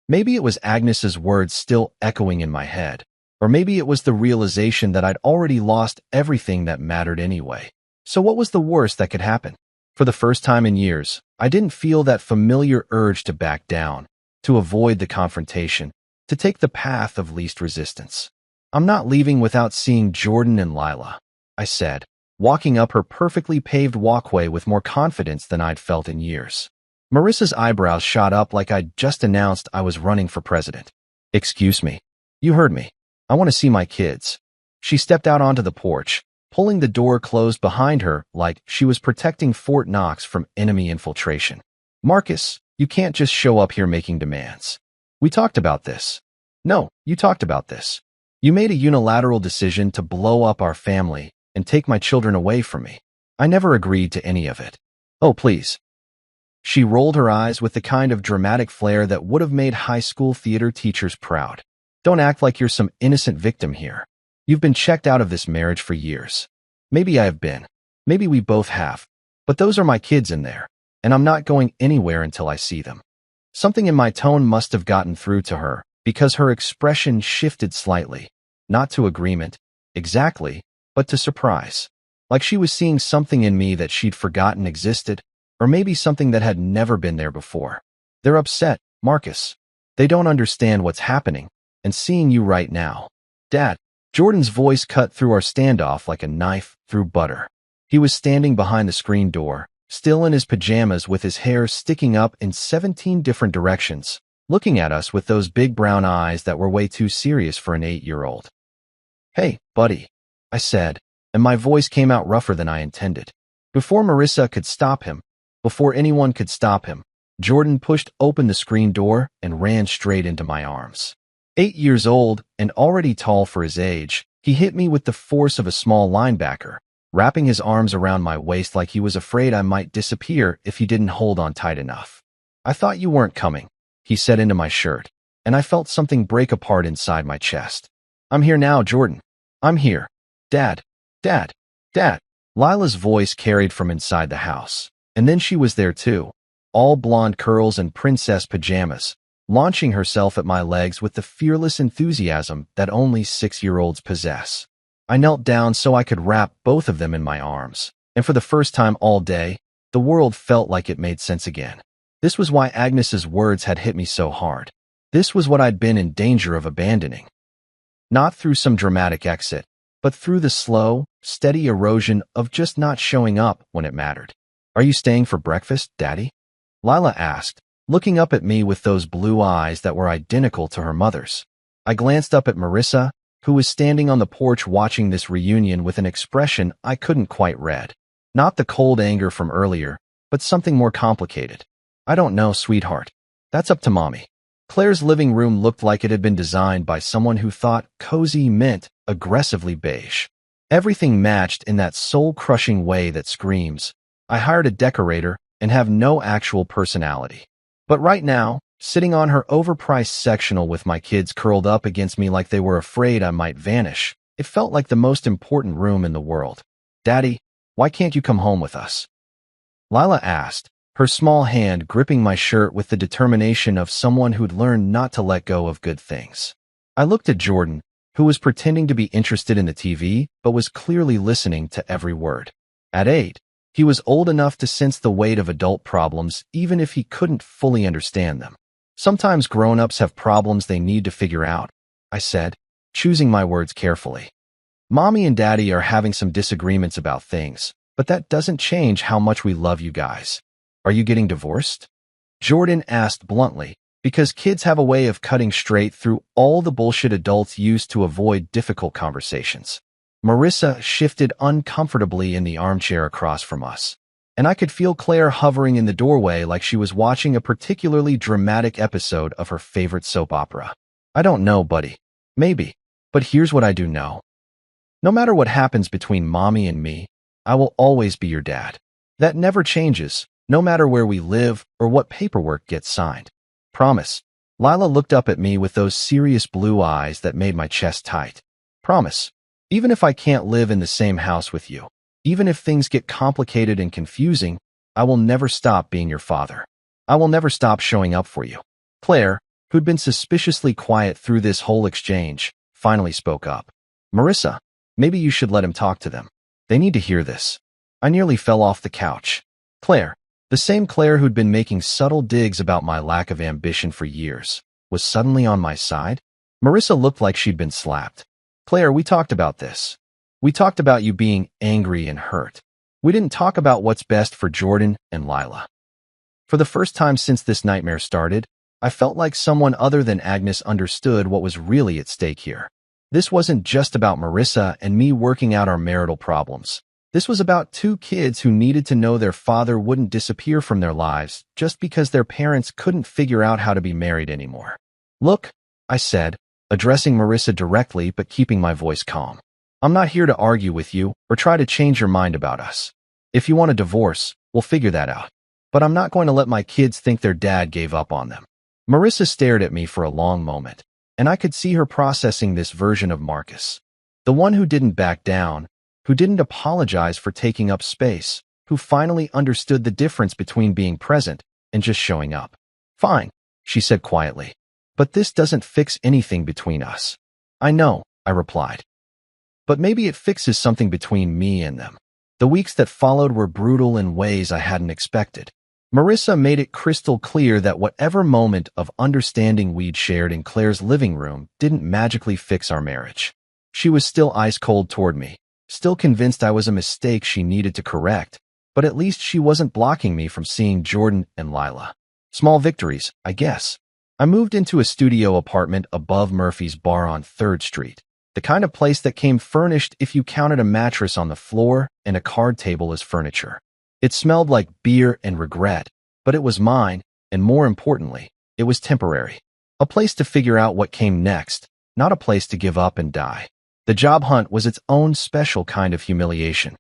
Maybe it was Agnes's words still echoing in my head, or maybe it was the realization that I'd already lost everything that mattered anyway. So what was the worst that could happen? For the first time in years, I didn't feel that familiar urge to back down, to avoid the confrontation, to take the path of least resistance. I'm not leaving without seeing Jordan and Lila, I said, walking up her perfectly paved walkway with more confidence than I'd felt in years. Marissa's eyebrows shot up like I'd just announced I was running for president. Excuse me. You heard me. I want to see my kids. She stepped out onto the porch, pulling the door closed behind her like she was protecting Fort Knox from enemy infiltration. Marcus, you can't just show up here making demands. We talked about this. No, you talked about this. You made a unilateral decision to blow up our family and take my children away from me. I never agreed to any of it. Oh, please. She rolled her eyes with the kind of dramatic flair that would have made high school theater teachers proud. Don't act like you're some innocent victim here. You've been checked out of this marriage for years. Maybe I have been. Maybe we both have. But those are my kids in there, and I'm not going anywhere until I see them. Something in my tone must have gotten through to her, because her expression shifted slightly, not to agreement, exactly, but to surprise. Like she was seeing something in me that she'd forgotten existed, or maybe something that had never been there before. They're upset, Marcus. They don't understand what's happening, and seeing you right now. Dad, Jordan's voice cut through our standoff like a knife through butter. He was standing behind the screen door, still in his pajamas with his hair sticking up in 17 different directions, looking at us with those big brown eyes that were way too serious for an 8-year-old. Hey, buddy, I said, and my voice came out rougher than I intended. Before Marissa could stop him, before anyone could stop him, Jordan pushed open the screen door and ran straight into my arms. 8 years old and already tall for his age, he hit me with the force of a small linebacker, wrapping his arms around my waist like he was afraid I might disappear if he didn't hold on tight enough. I thought you weren't coming, he said into my shirt, and I felt something break apart inside my chest. I'm here now, Jordan. I'm here. Dad. Dad. Dad. Lila's voice carried from inside the house, and then she was there too, all blonde curls and princess pajamas, launching herself at my legs with the fearless enthusiasm that only 6-year-olds possess. I knelt down so I could wrap both of them in my arms, and for the first time all day, the world felt like it made sense again. This was why Agnes's words had hit me so hard. This was what I'd been in danger of abandoning. Not through some dramatic exit, but through the slow, steady erosion of just not showing up when it mattered. Are you staying for breakfast, Daddy? Lila asked, looking up at me with those blue eyes that were identical to her mother's. I glanced up at Marissa, who was standing on the porch watching this reunion with an expression I couldn't quite read. Not the cold anger from earlier, but something more complicated. I don't know, sweetheart. That's up to Mommy. Claire's living room looked like it had been designed by someone who thought cozy meant aggressively beige. Everything matched in that soul-crushing way that screams, I hired a decorator and have no actual personality. But right now, sitting on her overpriced sectional with my kids curled up against me like they were afraid I might vanish, it felt like the most important room in the world. Daddy, why can't you come home with us? Lila asked, her small hand gripping my shirt with the determination of someone who'd learned not to let go of good things. I looked at Jordan, who was pretending to be interested in the TV but was clearly listening to every word. At 8, he was old enough to sense the weight of adult problems even if he couldn't fully understand them. Sometimes grown-ups have problems they need to figure out, I said, choosing my words carefully. Mommy and Daddy are having some disagreements about things, but that doesn't change how much we love you guys. Are you getting divorced? Jordan asked bluntly, because kids have a way of cutting straight through all the bullshit adults use to avoid difficult conversations. Marissa shifted uncomfortably in the armchair across from us, and I could feel Claire hovering in the doorway like she was watching a particularly dramatic episode of her favorite soap opera. I don't know, buddy. Maybe. But here's what I do know. No matter what happens between Mommy and me, I will always be your dad. That never changes, no matter where we live or what paperwork gets signed. Promise. Lila looked up at me with those serious blue eyes that made my chest tight. Promise. Even if I can't live in the same house with you, even if things get complicated and confusing, I will never stop being your father. I will never stop showing up for you. Claire, who'd been suspiciously quiet through this whole exchange, finally spoke up. Marissa, maybe you should let him talk to them. They need to hear this. I nearly fell off the couch. Claire, the same Claire who'd been making subtle digs about my lack of ambition for years, was suddenly on my side. Marissa looked like she'd been slapped. Claire, we talked about this. We talked about you being angry and hurt. We didn't talk about what's best for Jordan and Lila. For the first time since this nightmare started, I felt like someone other than Agnes understood what was really at stake here. This wasn't just about Marissa and me working out our marital problems. This was about two kids who needed to know their father wouldn't disappear from their lives just because their parents couldn't figure out how to be married anymore. Look, I said, addressing Marissa directly but keeping my voice calm. I'm not here to argue with you or try to change your mind about us. If you want a divorce, we'll figure that out. But I'm not going to let my kids think their dad gave up on them. Marissa stared at me for a long moment, and I could see her processing this version of Marcus. The one who didn't back down, who didn't apologize for taking up space, who finally understood the difference between being present and just showing up. Fine, she said quietly. But this doesn't fix anything between us. I know, I replied. But maybe it fixes something between me and them. The weeks that followed were brutal in ways I hadn't expected. Marissa made it crystal clear that whatever moment of understanding we'd shared in Claire's living room didn't magically fix our marriage. She was still ice-cold toward me, still convinced I was a mistake she needed to correct, but at least she wasn't blocking me from seeing Jordan and Lila. Small victories, I guess. I moved into a studio apartment above Murphy's Bar on 3rd Street. The kind of place that came furnished if you counted a mattress on the floor and a card table as furniture. It smelled like beer and regret, but it was mine, and more importantly, it was temporary. A place to figure out what came next, not a place to give up and die. The job hunt was its own special kind of humiliation.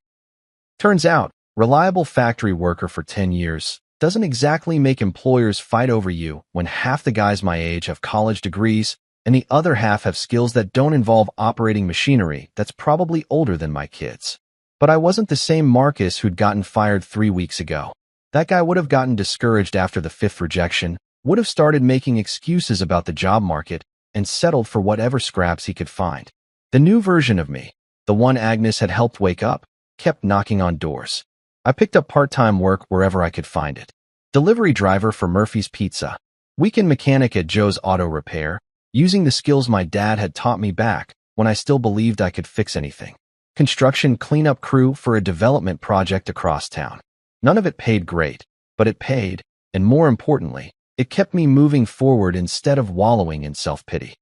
Turns out, reliable factory worker for 10 years doesn't exactly make employers fight over you when half the guys my age have college degrees and the other half have skills that don't involve operating machinery that's probably older than my kids. But I wasn't the same Marcus who'd gotten fired 3 weeks ago. That guy would have gotten discouraged after the 5th rejection, would have started making excuses about the job market, and settled for whatever scraps he could find. The new version of me, the one Agnes had helped wake up, kept knocking on doors. I picked up part-time work wherever I could find it. Delivery driver for Murphy's Pizza, weekend mechanic at Joe's Auto Repair, using the skills my dad had taught me back when I still believed I could fix anything. Construction cleanup crew for a development project across town. None of it paid great, but it paid, and more importantly, it kept me moving forward instead of wallowing in self-pity.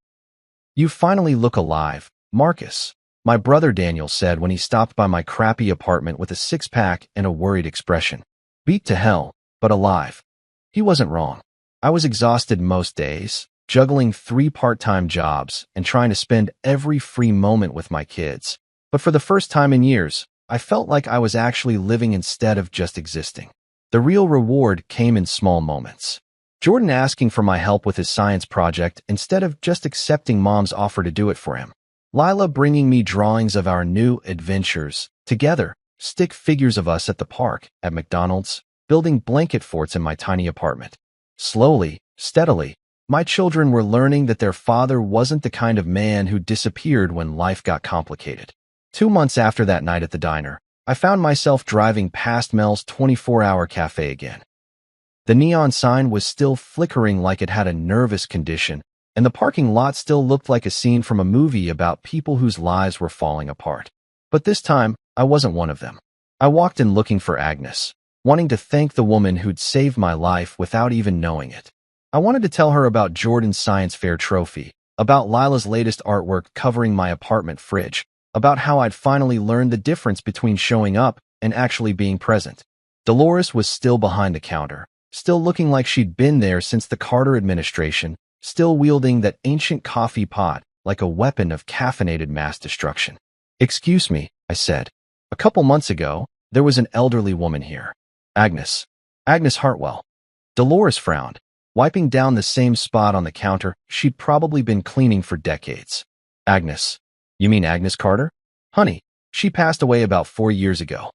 You finally look alive, Marcus, my brother Daniel said when he stopped by my crappy apartment with a six-pack and a worried expression. Beat to hell, but alive. He wasn't wrong. I was exhausted most days, juggling 3 part-time jobs and trying to spend every free moment with my kids. But for the first time in years, I felt like I was actually living instead of just existing. The real reward came in small moments. Jordan asking for my help with his science project instead of just accepting Mom's offer to do it for him. Lila bringing me drawings of our new adventures. Together, stick figures of us at the park, at McDonald's, building blanket forts in my tiny apartment. Slowly, steadily, My children were learning that their father wasn't the kind of man who disappeared when life got complicated. 2 months after that night at the diner, I found myself driving past Mel's 24-hour cafe again. The neon sign was still flickering like it had a nervous condition, and the parking lot still looked like a scene from a movie about people whose lives were falling apart. But this time, I wasn't one of them. I walked in looking for Agnes, wanting to thank the woman who'd saved my life without even knowing it. I wanted to tell her about Jordan's science fair trophy, about Lila's latest artwork covering my apartment fridge, about how I'd finally learned the difference between showing up and actually being present. Dolores was still behind the counter, still looking like she'd been there since the Carter administration, still wielding that ancient coffee pot like a weapon of caffeinated mass destruction. "Excuse me," I said. "A couple months ago, there was an elderly woman here. Agnes. Agnes Hartwell." Dolores frowned, wiping down the same spot on the counter she'd probably been cleaning for decades. "Agnes. You mean Agnes Carter? Honey, she passed away about 4 years ago.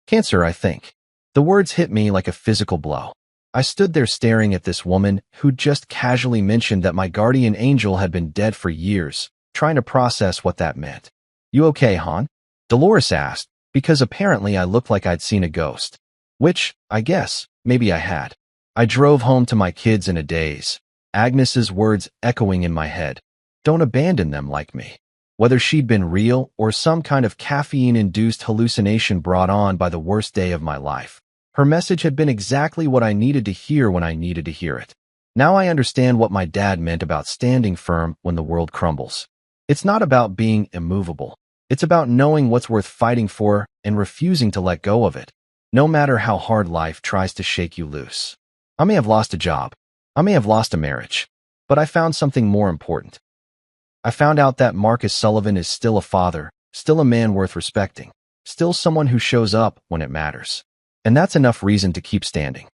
Cancer, I think." The words hit me like a physical blow. I stood there staring at this woman who'd just casually mentioned that my guardian angel had been dead for years, trying to process what that meant. "You okay, hon?" Dolores asked, because apparently I looked like I'd seen a ghost. Which, I guess, maybe I had. I drove home to my kids in a daze, Agnes's words echoing in my head. Don't abandon them like me. Whether she'd been real or some kind of caffeine-induced hallucination brought on by the worst day of my life, her message had been exactly what I needed to hear when I needed to hear it. Now I understand what my dad meant about standing firm when the world crumbles. It's not about being immovable. It's about knowing what's worth fighting for and refusing to let go of it, no matter how hard life tries to shake you loose. I may have lost a job. I may have lost a marriage. But I found something more important. I found out that Marcus Sullivan is still a father, still a man worth respecting, still someone who shows up when it matters. And that's enough reason to keep standing.